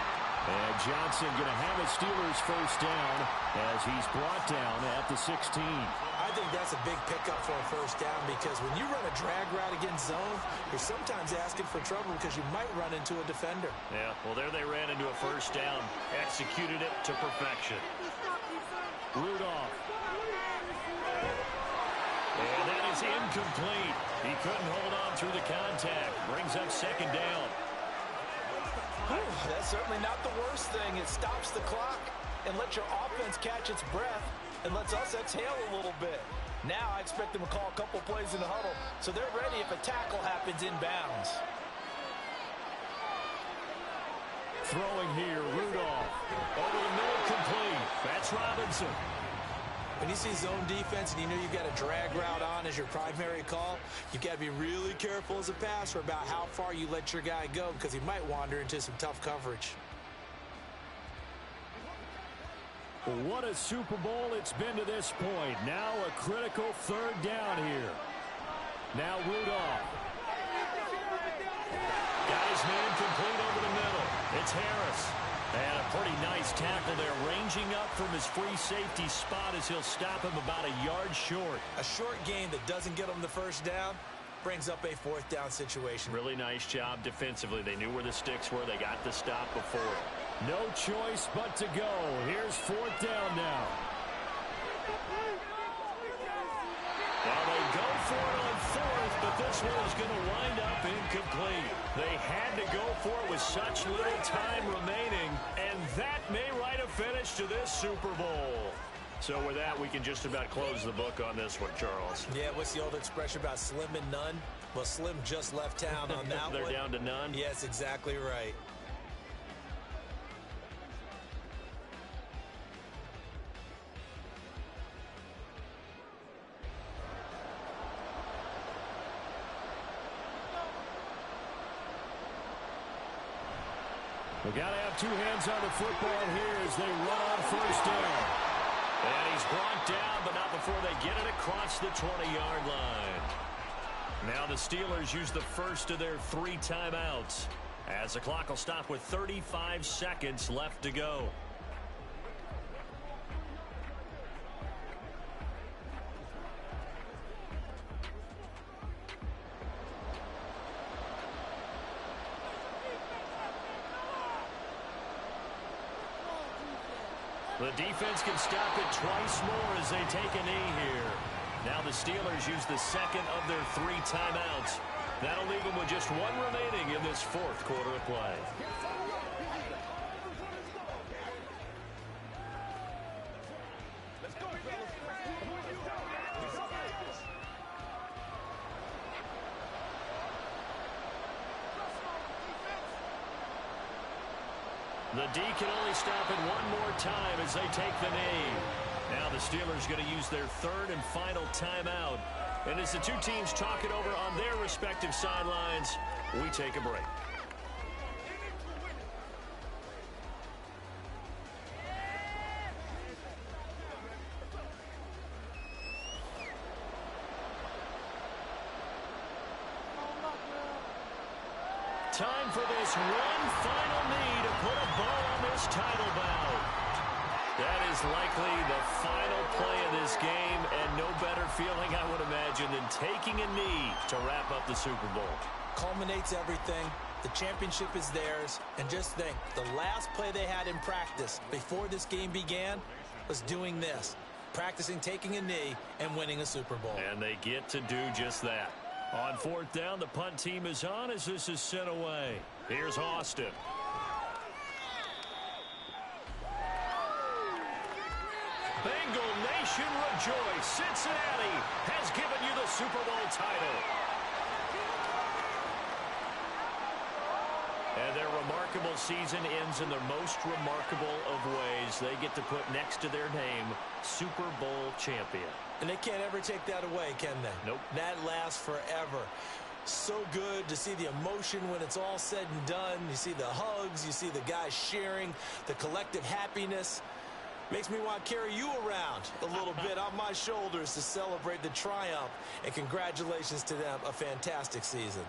And Johnson going to have a Steelers 1st down as he's brought down at the 16. I think that's a big pickup for a 1st down because when you run a drag route against zone, you're sometimes asking for trouble because you might run into a defender. Yeah, well, there they ran into a 1st down. Executed it to perfection. Rudolph. And that is incomplete. He couldn't hold on through the contact. Brings up 2nd down. That's certainly not the worst thing. It stops the clock and lets your offense catch its breath and lets us exhale a little bit. Now I expect them to call a couple plays in the huddle so they're ready if a tackle happens inbounds. Throwing here, Rudolph. Over the middle, complete. That's Robinson. When you see zone defense and you know you've got a drag route on as your primary call, you've got to be really careful as a passer about how far you let your guy go because he might wander into some tough coverage. What a Super Bowl it's been to this point. Now a critical 3rd down here. Now Rudolph. Got his man complete over the middle. It's Harris. And a pretty nice tackle there, ranging up from his free safety spot as he'll stop him about a yard short. A short gain that doesn't get him the first down brings up a fourth down situation. Really nice job defensively. They knew where the sticks were. They got the stop before. No choice but to go. Here's fourth down now. Well, they go for it on fourth, but this one is going to wind up incomplete. They had to go for it with such little time remaining, and that may write a finish to this Super Bowl. So with that, we can just about close the book on this one, Charles. Yeah, what's the old expression about slim and none? Well, Slim just left town on that They're one. down to none? Yes, exactly right. We got to have two hands on the football here as they run on first down. And he's brought down, but not before they get it across the 20-yard line. Now the Steelers use the first of their 3 timeouts as the clock will stop with 35 seconds left to go. The defense can stop it twice more as they take a knee here. Now the Steelers use the second of their 3 timeouts. That'll leave them with just 1 remaining in this fourth quarter of play. The D can only stop it 1 more time as they take the knee. Now the Steelers going to use their 3rd and final timeout. And as the two teams talk it over on their respective sidelines, we take a break. Time for this one final knee to put a bow on this title bout. That is likely the final play of this game, and no better feeling, I would imagine, than taking a knee to wrap up the Super Bowl. Culminates everything. The championship is theirs. And just think, the last play they had in practice before this game began was doing this. Practicing taking a knee and winning a Super Bowl. And they get to do just that. On fourth down, the punt team is on as this is sent away. Here's Austin. Bengal Nation rejoice. Cincinnati has given you the Super Bowl title. And their remarkable season ends in the most remarkable of ways. They get to put next to their name, Super Bowl champion. And they can't ever take that away, can they? Nope. That lasts forever. So good to see the emotion when it's all said and done. You see the hugs, you see the guys sharing, the collective happiness. Makes me want to carry you around a little bit on my shoulders to celebrate the triumph. And congratulations to them, a fantastic season.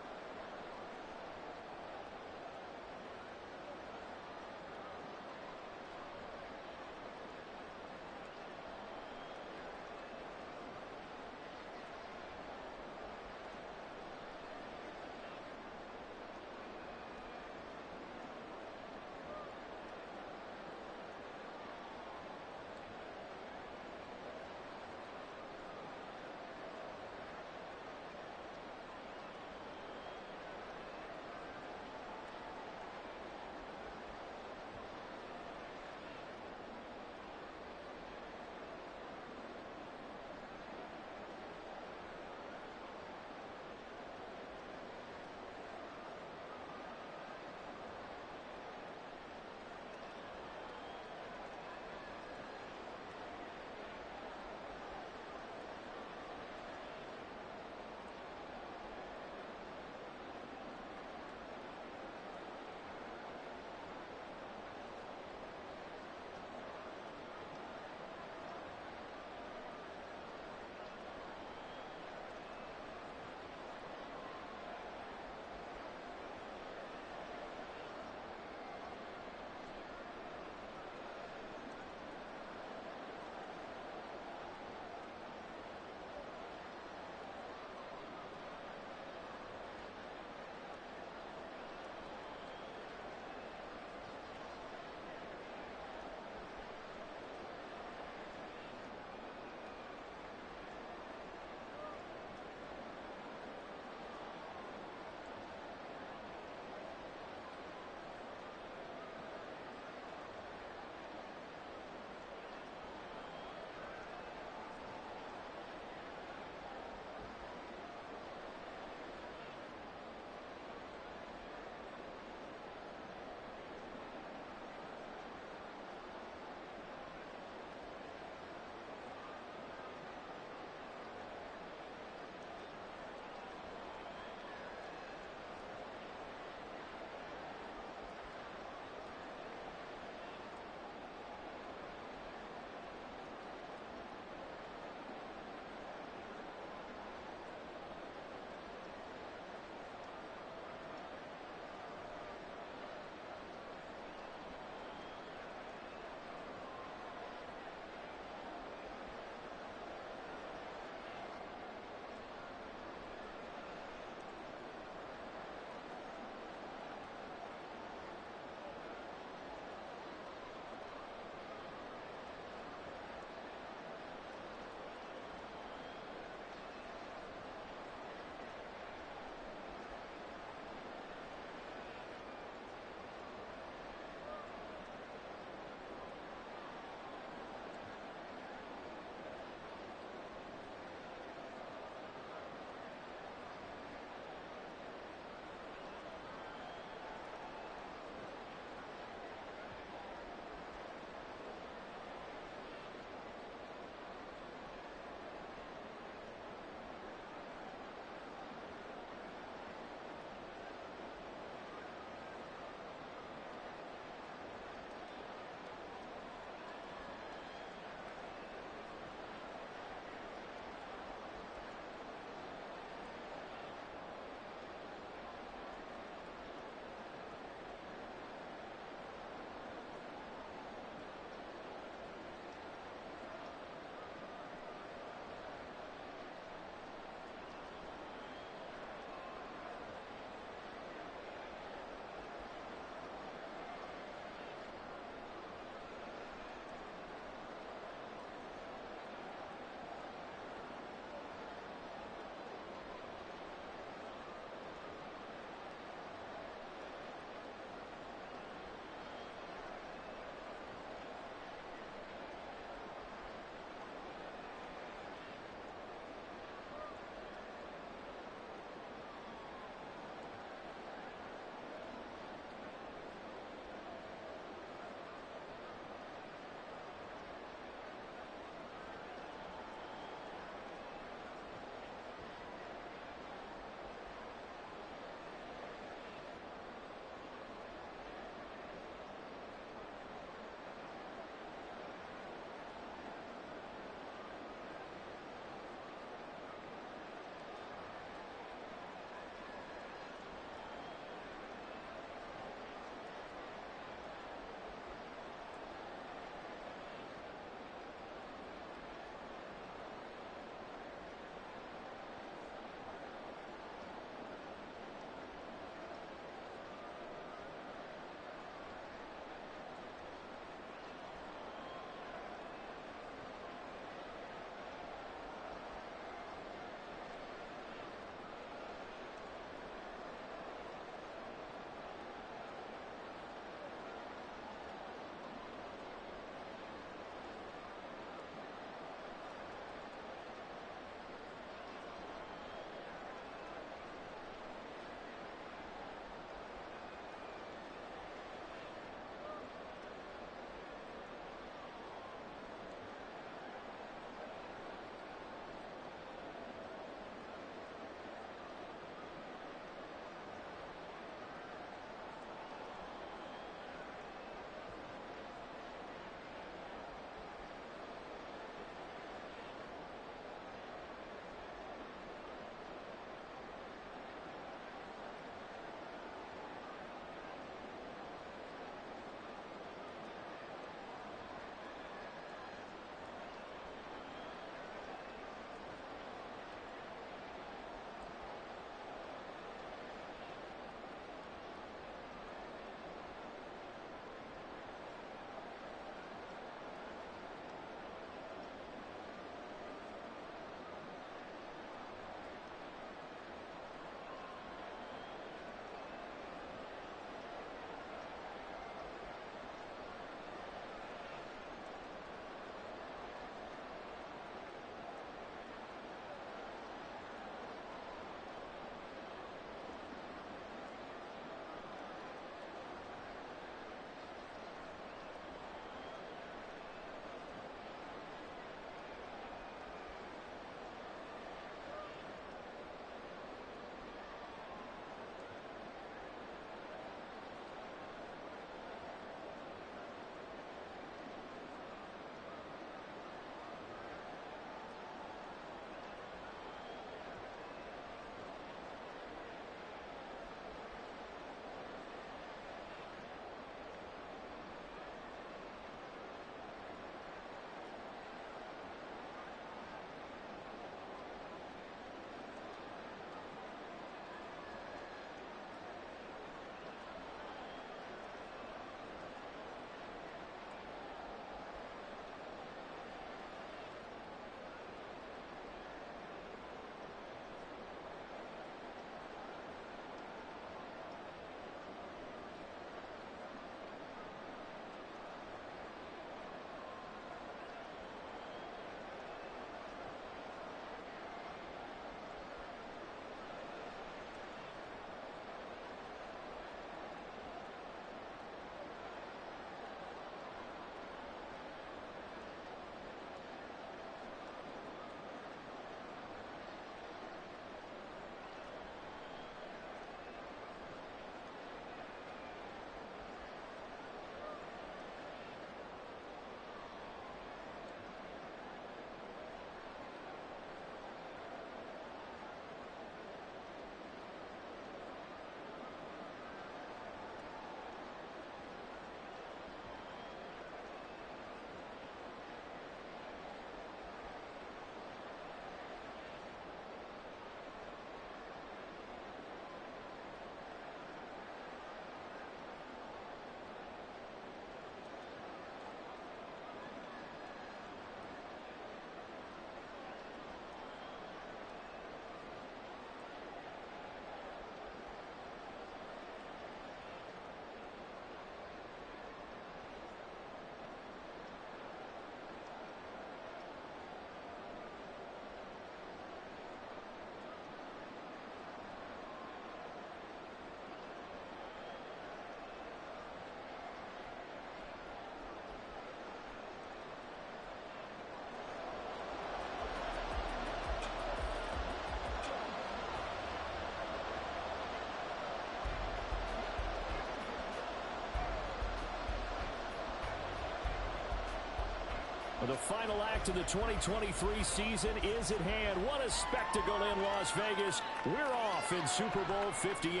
Well, the final act of the 2023 season is at hand. What a spectacle in Las Vegas. We're off in Super Bowl 58.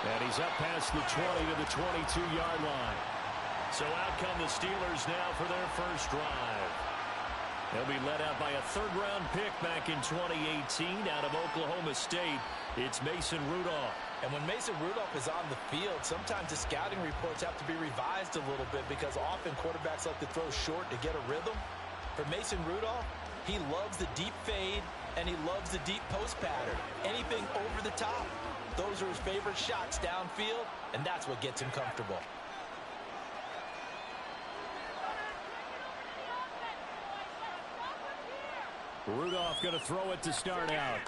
And he's up past the 20 to the 22-yard line. So out come the Steelers now for their first drive. They'll be led out by a third-round pick back in 2018 out of Oklahoma State. It's Mason Rudolph. And when Mason Rudolph is on the field, sometimes the scouting reports have to be revised a little bit because often quarterbacks like to throw short to get a rhythm. For Mason Rudolph, he loves the deep fade and he loves the deep post pattern. Anything over the top, those are his favorite shots downfield, and that's what gets him comfortable. Rudolph going to throw it to start out.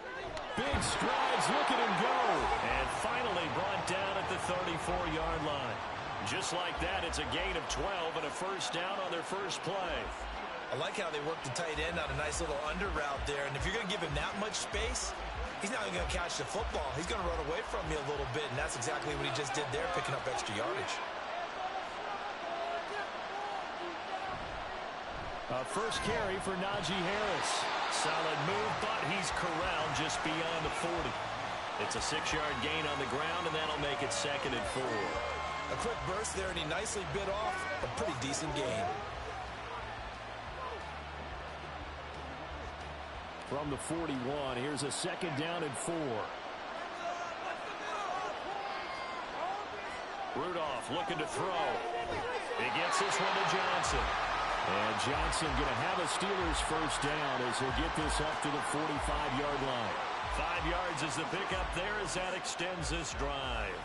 Big strides, look at him go. And finally brought down at the 34-yard line. Just like that, it's a gain of 12 and a first down on their first play. I like how they work the tight end on a nice little under route there. And if you're going to give him that much space, he's not even going to catch the football. He's going to run away from you a little bit, and that's exactly what he just did there, picking up extra yardage. First carry for Najee Harris. Solid move, but he's corralled just beyond the 40. It's a 6-yard gain on the ground, and that'll make it 2nd and 4. A quick burst there, and he nicely bit off a pretty decent gain. From the 41, here's a 2nd down and 4. Rudolph looking to throw. He gets this one to Johnson. And Johnson going to have a Steelers first down as he'll get this up to the 45-yard line. 5 yards is the pickup there as that extends this drive.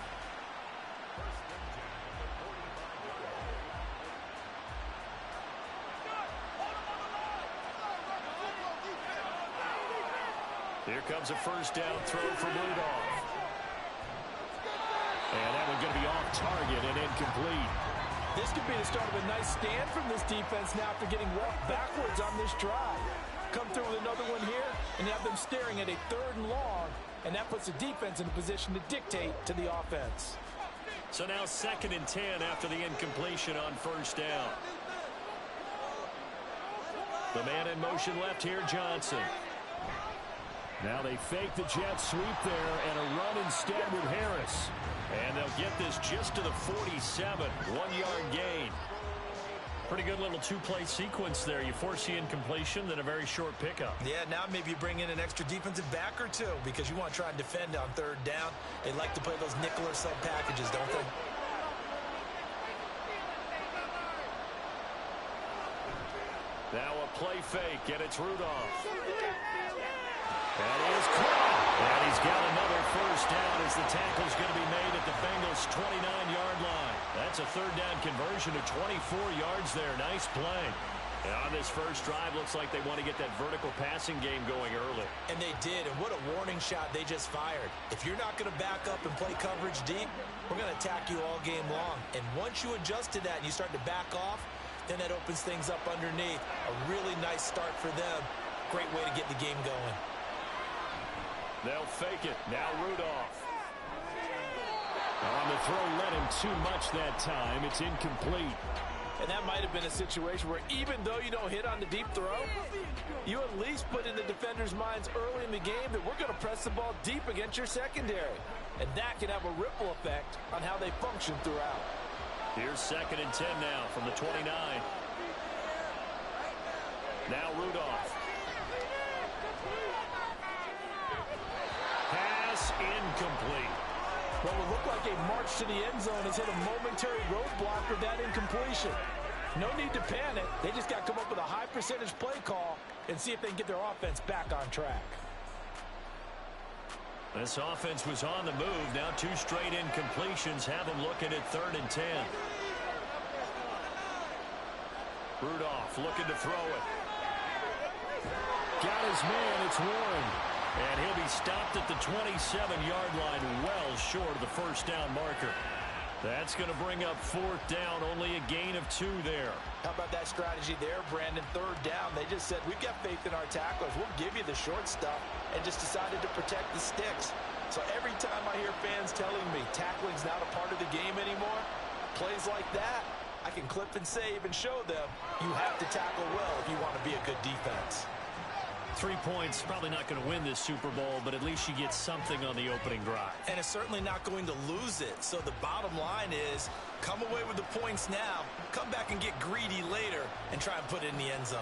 Here comes a first down throw from Rudolph. And that one going to be off target and incomplete. This could be the start of a nice stand from this defense now after getting walked backwards on this drive. Come through with another one here, and you have them staring at a 3rd and long, and that puts the defense in a position to dictate to the offense. So now 2nd and 10 after the incompletion on first down. The man in motion left here, Johnson. Now they fake the jet sweep there and a run instead with Harris. And they'll get this just to the 47, 1-yard gain. Pretty good little 2-play sequence there. You force the incompletion, then a very short pickup. Yeah, now maybe you bring in an extra defensive back or two because you want to try and defend on 3rd down. They like to play those nickel or sub packages, don't they? Now a play fake, and it's Rudolph. That is caught. And he's got another first down as the tackle's going to be made at the Bengals' 29-yard line. That's a 3rd down conversion to 24 yards there. Nice play. And on this first drive, looks like they want to get that vertical passing game going early. And they did, and what a warning shot they just fired. If you're not going to back up and play coverage deep, we're going to attack you all game long. And once you adjust to that and you start to back off, then that opens things up underneath. A really nice start for them. Great way to get the game going. They'll fake it. Now Rudolph. On the throw, let him too much that time. It's incomplete. And that might have been a situation where even though you don't hit on the deep throw, you at least put in the defenders' minds early in the game that we're going to press the ball deep against your secondary. And that can have a ripple effect on how they function throughout. Here's 2nd and 10 now from the 29. Now Rudolph. Pass incomplete. What would look like a march to the end zone has hit a momentary roadblock with that incompletion. No need to panic. They just got to come up with a high percentage play call and see if they can get their offense back on track. This offense was on the move. Now 2 straight incompletions have them looking at 3rd and 10. Rudolph looking to throw it. Got his man. It's Warren. And he'll be stopped at the 27-yard line, well short of the first down marker. That's going to bring up 4th down, only a gain of 2 there. How about that strategy there, Brandon? 3rd down, they just said, we've got faith in our tacklers. We'll give you the short stuff, and just decided to protect the sticks. So every time I hear fans telling me tackling's not a part of the game anymore, plays like that, I can clip and save and show them you have to tackle well if you want to be a good defense. 3 points, probably not going to win this Super Bowl, but at least you get something on the opening drive. And it's certainly not going to lose it. So the bottom line is, come away with the points now, come back and get greedy later, and try and put it in the end zone.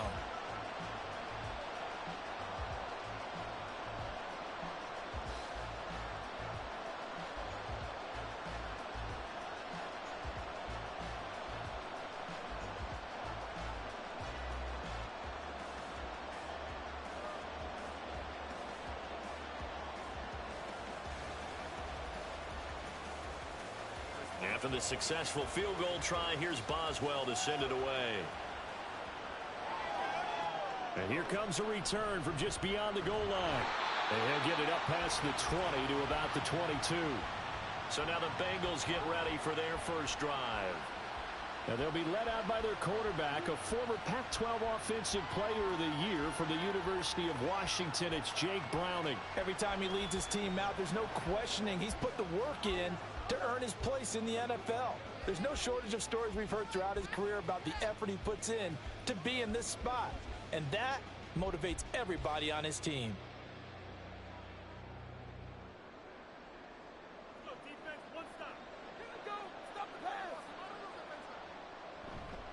After the successful field goal try, here's Boswell to send it away. And here comes a return from just beyond the goal line. And he'll get it up past the 20 to about the 22. So now the Bengals get ready for their first drive. And they'll be led out by their quarterback, a former Pac-12 Offensive Player of the Year from the University of Washington. It's Jake Browning. Every time he leads his team out, there's no questioning. He's put the work in to earn his place in the NFL. There's no shortage of stories we've heard throughout his career about the effort he puts in to be in this spot. And that motivates everybody on his team.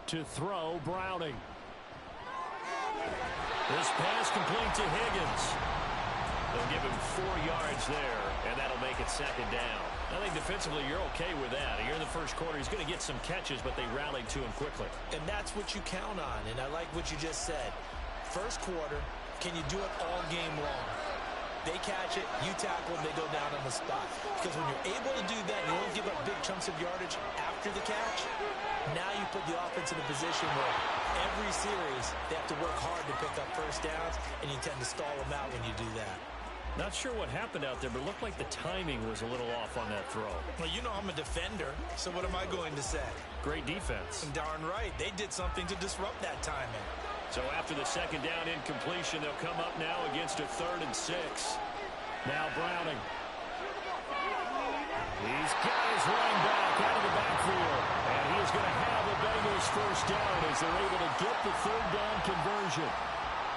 To throw, Browning. This pass complete to Higgins. They'll give him 4 yards there, and that'll make it second down. I think defensively you're okay with that. Here in the first quarter, he's going to get some catches, but they rallied to him quickly. And that's what you count on, and I like what you just said. First quarter, can you do it all game long? They catch it, you tackle them, they go down on the spot. Because when you're able to do that, you don't give up big chunks of yardage after the catch, now you put the offense in a position where every series they have to work hard to pick up first downs, and you tend to stall them out when you do that. Not sure what happened out there, but it looked like the timing was a little off on that throw. Well, you know I'm a defender, so what am I going to say? Great defense. And darn right, they did something to disrupt that timing. So after the second down incompletion, they'll come up now against a 3rd and 6. Now Browning. He's got his running back out of the backfield. And he is going to have the Bengals first down as they're able to get the 3rd down conversion.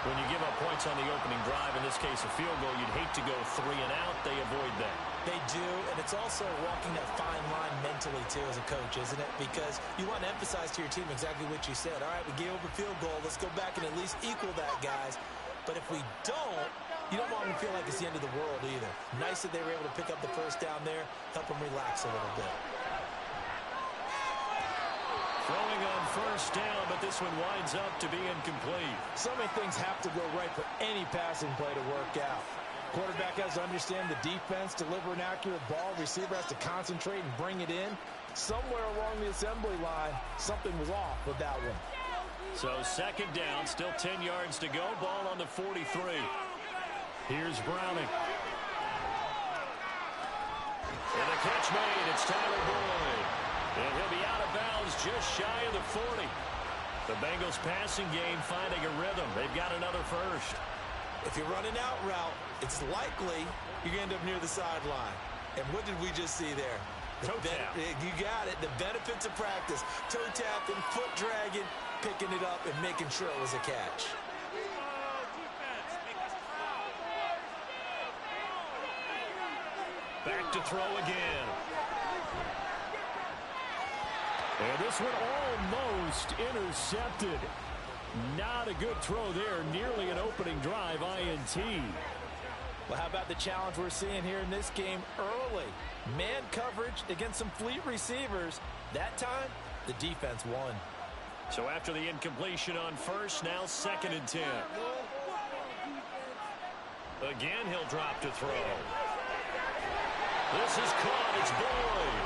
When you give up points on the opening drive, in this case a field goal, you'd hate to go 3 and out. They avoid that. They do, and it's also walking that fine line mentally, too, as a coach, isn't it? Because you want to emphasize to your team exactly what you said. All right, we gave up a field goal. Let's go back and at least equal that, guys. But if we don't, you don't want them to feel like it's the end of the world either. Nice that they were able to pick up the first down there, help them relax a little bit. Throwing on first down, but this one winds up to be incomplete. So many things have to go right for any passing play to work out. Quarterback has to understand the defense, deliver an accurate ball. Receiver has to concentrate and bring it in. Somewhere along the assembly line, something was off with that one. So second down, still 10 yards to go. Ball on the 43. Here's Browning. And the catch made. It's Tyler Boyd. And he'll be out of bounds just shy of the 40. The Bengals passing game finding a rhythm. They've got another first. If you run an out route, it's likely you're going to end up near the sideline. And what did we just see there? Toe tap. You got it. The benefits of practice. Toe tapping, foot dragging, picking it up, and making sure it was a catch. Back to throw again. And this one almost intercepted. Not a good throw there. Nearly an opening drive INT. Well, how about the challenge we're seeing here in this game early? Man coverage against some fleet receivers. That time, the defense won. So after the incompletion on first, now 2nd and 10. Again, he'll drop to throw. This is caught. It's Boyd.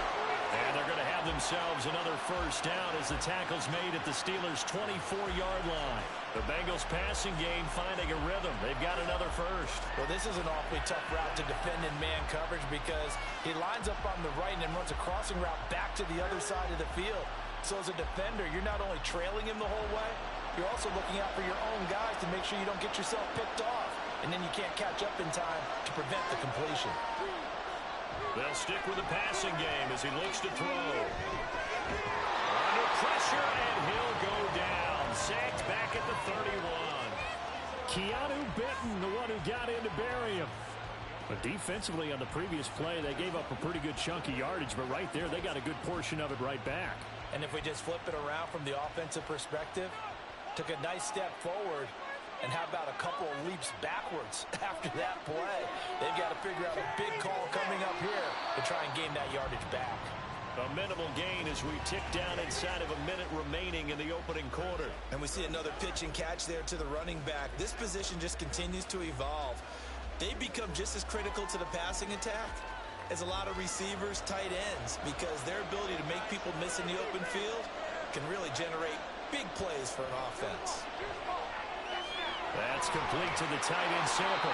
And they're going to have themselves another first down as the tackle's made at the Steelers' 24-yard line. The Bengals passing game finding a rhythm. They've got another first. Well, this is an awfully tough route to defend in man coverage because he lines up on the right and then runs a crossing route back to the other side of the field. So as a defender, you're not only trailing him the whole way, you're also looking out for your own guys to make sure you don't get yourself picked off. And then you can't catch up in time to prevent the completion. They'll stick with the passing game as he looks to throw. Under pressure, defensively on the previous play, they gave up a pretty good chunk of yardage, but right there, they got a good portion of it right back. And if we just flip it around from the offensive perspective, took a nice step forward, and how about a couple of leaps backwards after that play? They've got to figure out a big call coming up here to try and gain that yardage back. A minimal gain as we tick down inside of a minute remaining in the opening quarter. And we see another pitch and catch there to the running back. This position just continues to evolve. They become just as critical to the passing attack as a lot of receivers, tight ends, because their ability to make people miss in the open field can really generate big plays for an offense. That's complete to the tight end Sample.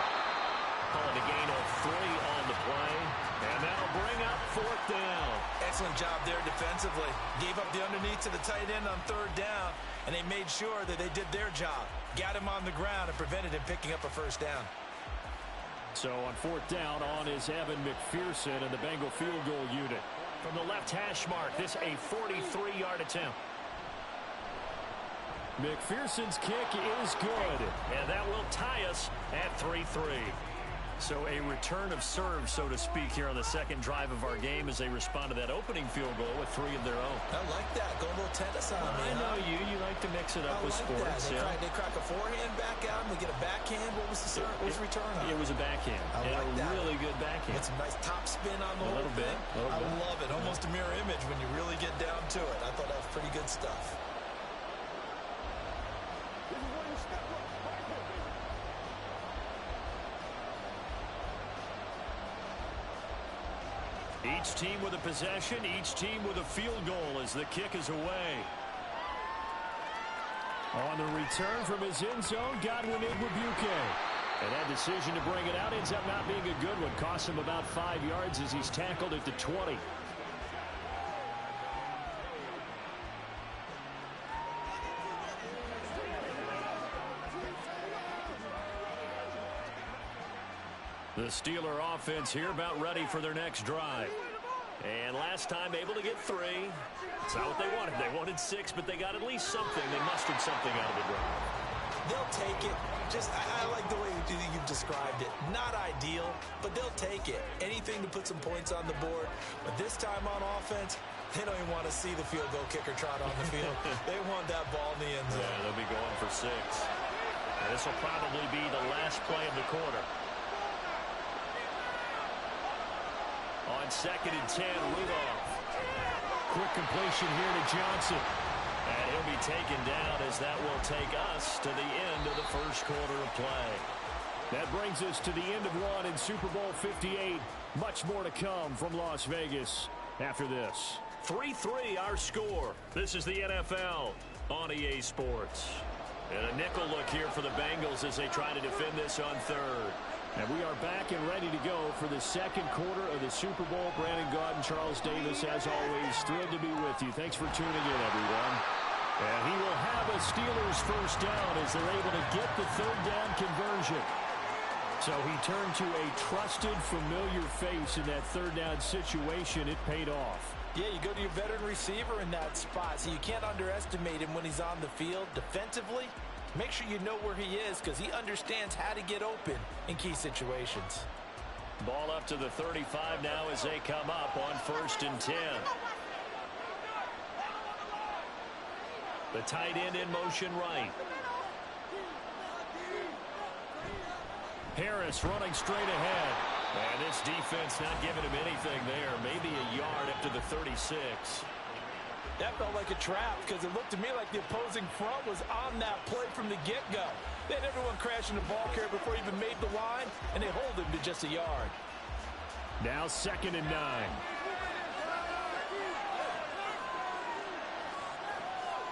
Calling a gain of 3 on the play. And that'll bring up 4th down. Excellent job there defensively. Gave up the underneath to the tight end on 3rd down, and they made sure that they did their job. Got him on the ground and prevented him picking up a 1st down. So on 4th down, on is Evan McPherson and the Bengal field goal unit. From the left hash mark, this a 43-yard attempt. McPherson's kick is good, and that will tie us at 3-3. So a return of serve, so to speak, here on the second drive of our game as they respond to that opening field goal with 3 of their own. I like that. Go a little tennis on me. I know you. You like to mix it up with sports. They crack a forehand back out, and we get a backhand. What was the serve? What was the return on? It was a backhand. I like that. Really good backhand. It's a nice top spin on the whole thing. I love it. Almost a mirror image when you really get down to it. I thought that was pretty good stuff. Each team with a possession, each team with a field goal as the kick is away. On the return from his end zone, Godwin Igwebuike. And that decision to bring it out ends up not being a good one. Costs him about 5 yards as he's tackled at the 20. The Steeler offense here about ready for their next drive. And last time able to get 3. It's not what they wanted. They wanted 6, but they got at least something. They mustered something out of the drive. They'll take it. I like the way you've described it. Not ideal, but they'll take it. Anything to put some points on the board. But this time on offense, they don't even want to see the field goal kicker trot on the field. They want that ball in the end zone. Yeah, they'll be going for 6. And this will probably be the last play of the quarter. On 2nd and 10, Rudolph. Quick completion here to Johnson. And he'll be taken down as that will take us to the end of the first quarter of play. That brings us to the end of one in Super Bowl 58. Much more to come from Las Vegas after this. 3-3 our score. This is the NFL on EA Sports. And a nickel look here for the Bengals as they try to defend this on 3rd. And we are back and ready to go for the second quarter of the Super Bowl. Brandon Gaudin, Charles Davis, as always, thrilled to be with you. Thanks for tuning in, everyone. And he will have a Steelers first down as they're able to get the 3rd down conversion. So he turned to a trusted, familiar face in that 3rd down situation. It paid off. Yeah, you go to your veteran receiver in that spot, so you can't underestimate him when he's on the field defensively. Make sure you know where he is because he understands how to get open in key situations. Ball up to the 35 now as they come up on 1st and 10. The tight end in motion right. Harris running straight ahead. And this defense not giving him anything there. Maybe a yard up to the 36. That felt like a trap because it looked to me like the opposing front was on that play from the get-go. They had everyone crashing the ball carrier before he even made the line, and they hold him to just a yard. Now 2nd and 9.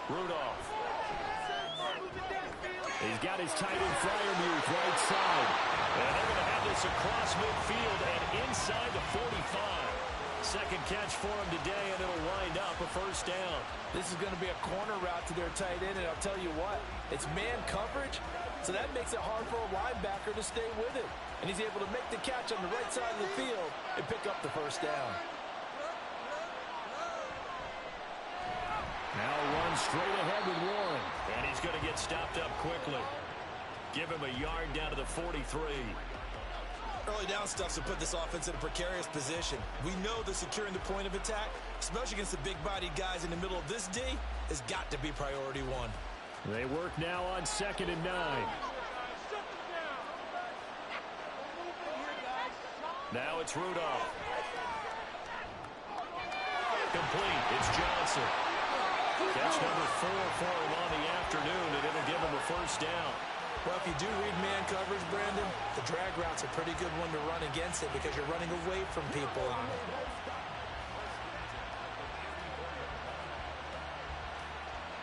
Rudolph. He's got his tight end Freiermuth right side. And they're going to have this across midfield and inside the 45. Second catch for him today, and it'll wind up a 1st down. This is going to be a corner route to their tight end, and I'll tell you what, it's man coverage, so that makes it hard for a linebacker to stay with it. And he's able to make the catch on the right side of the field and pick up the 1st down. Now run straight ahead with Warren, and he's going to get stopped up quickly. Give him a yard down to the 43. Early down stuff's to put this offense in a precarious position. We know that securing the point of attack, especially against the big-bodied guys in the middle of this D, has got to be priority one. They work now on 2nd and 9. Now it's Rudolph. Complete. It's Johnson. Catch number 4 for him on the afternoon, and it'll give him a first down. Well, if you do read man coverage, Brandon, the drag route's a pretty good one to run against it because you're running away from people on it.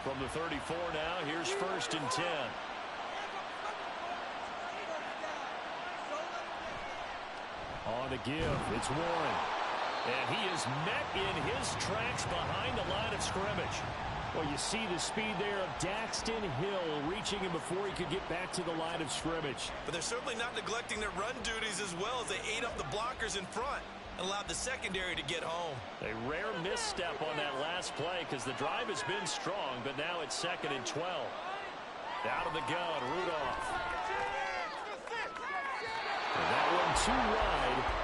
From the 34 now, here's 1st and 10. On the give, it's Warren. And he is met in his tracks behind the line of scrimmage. Well, you see the speed there of Daxton Hill reaching him before he could get back to the line of scrimmage. But they're certainly not neglecting their run duties as well as they ate up the blockers in front and allowed the secondary to get home. A rare misstep on that last play because the drive has been strong, but now it's 2nd and 12. Out of the gun, Rudolph. And that one too wide.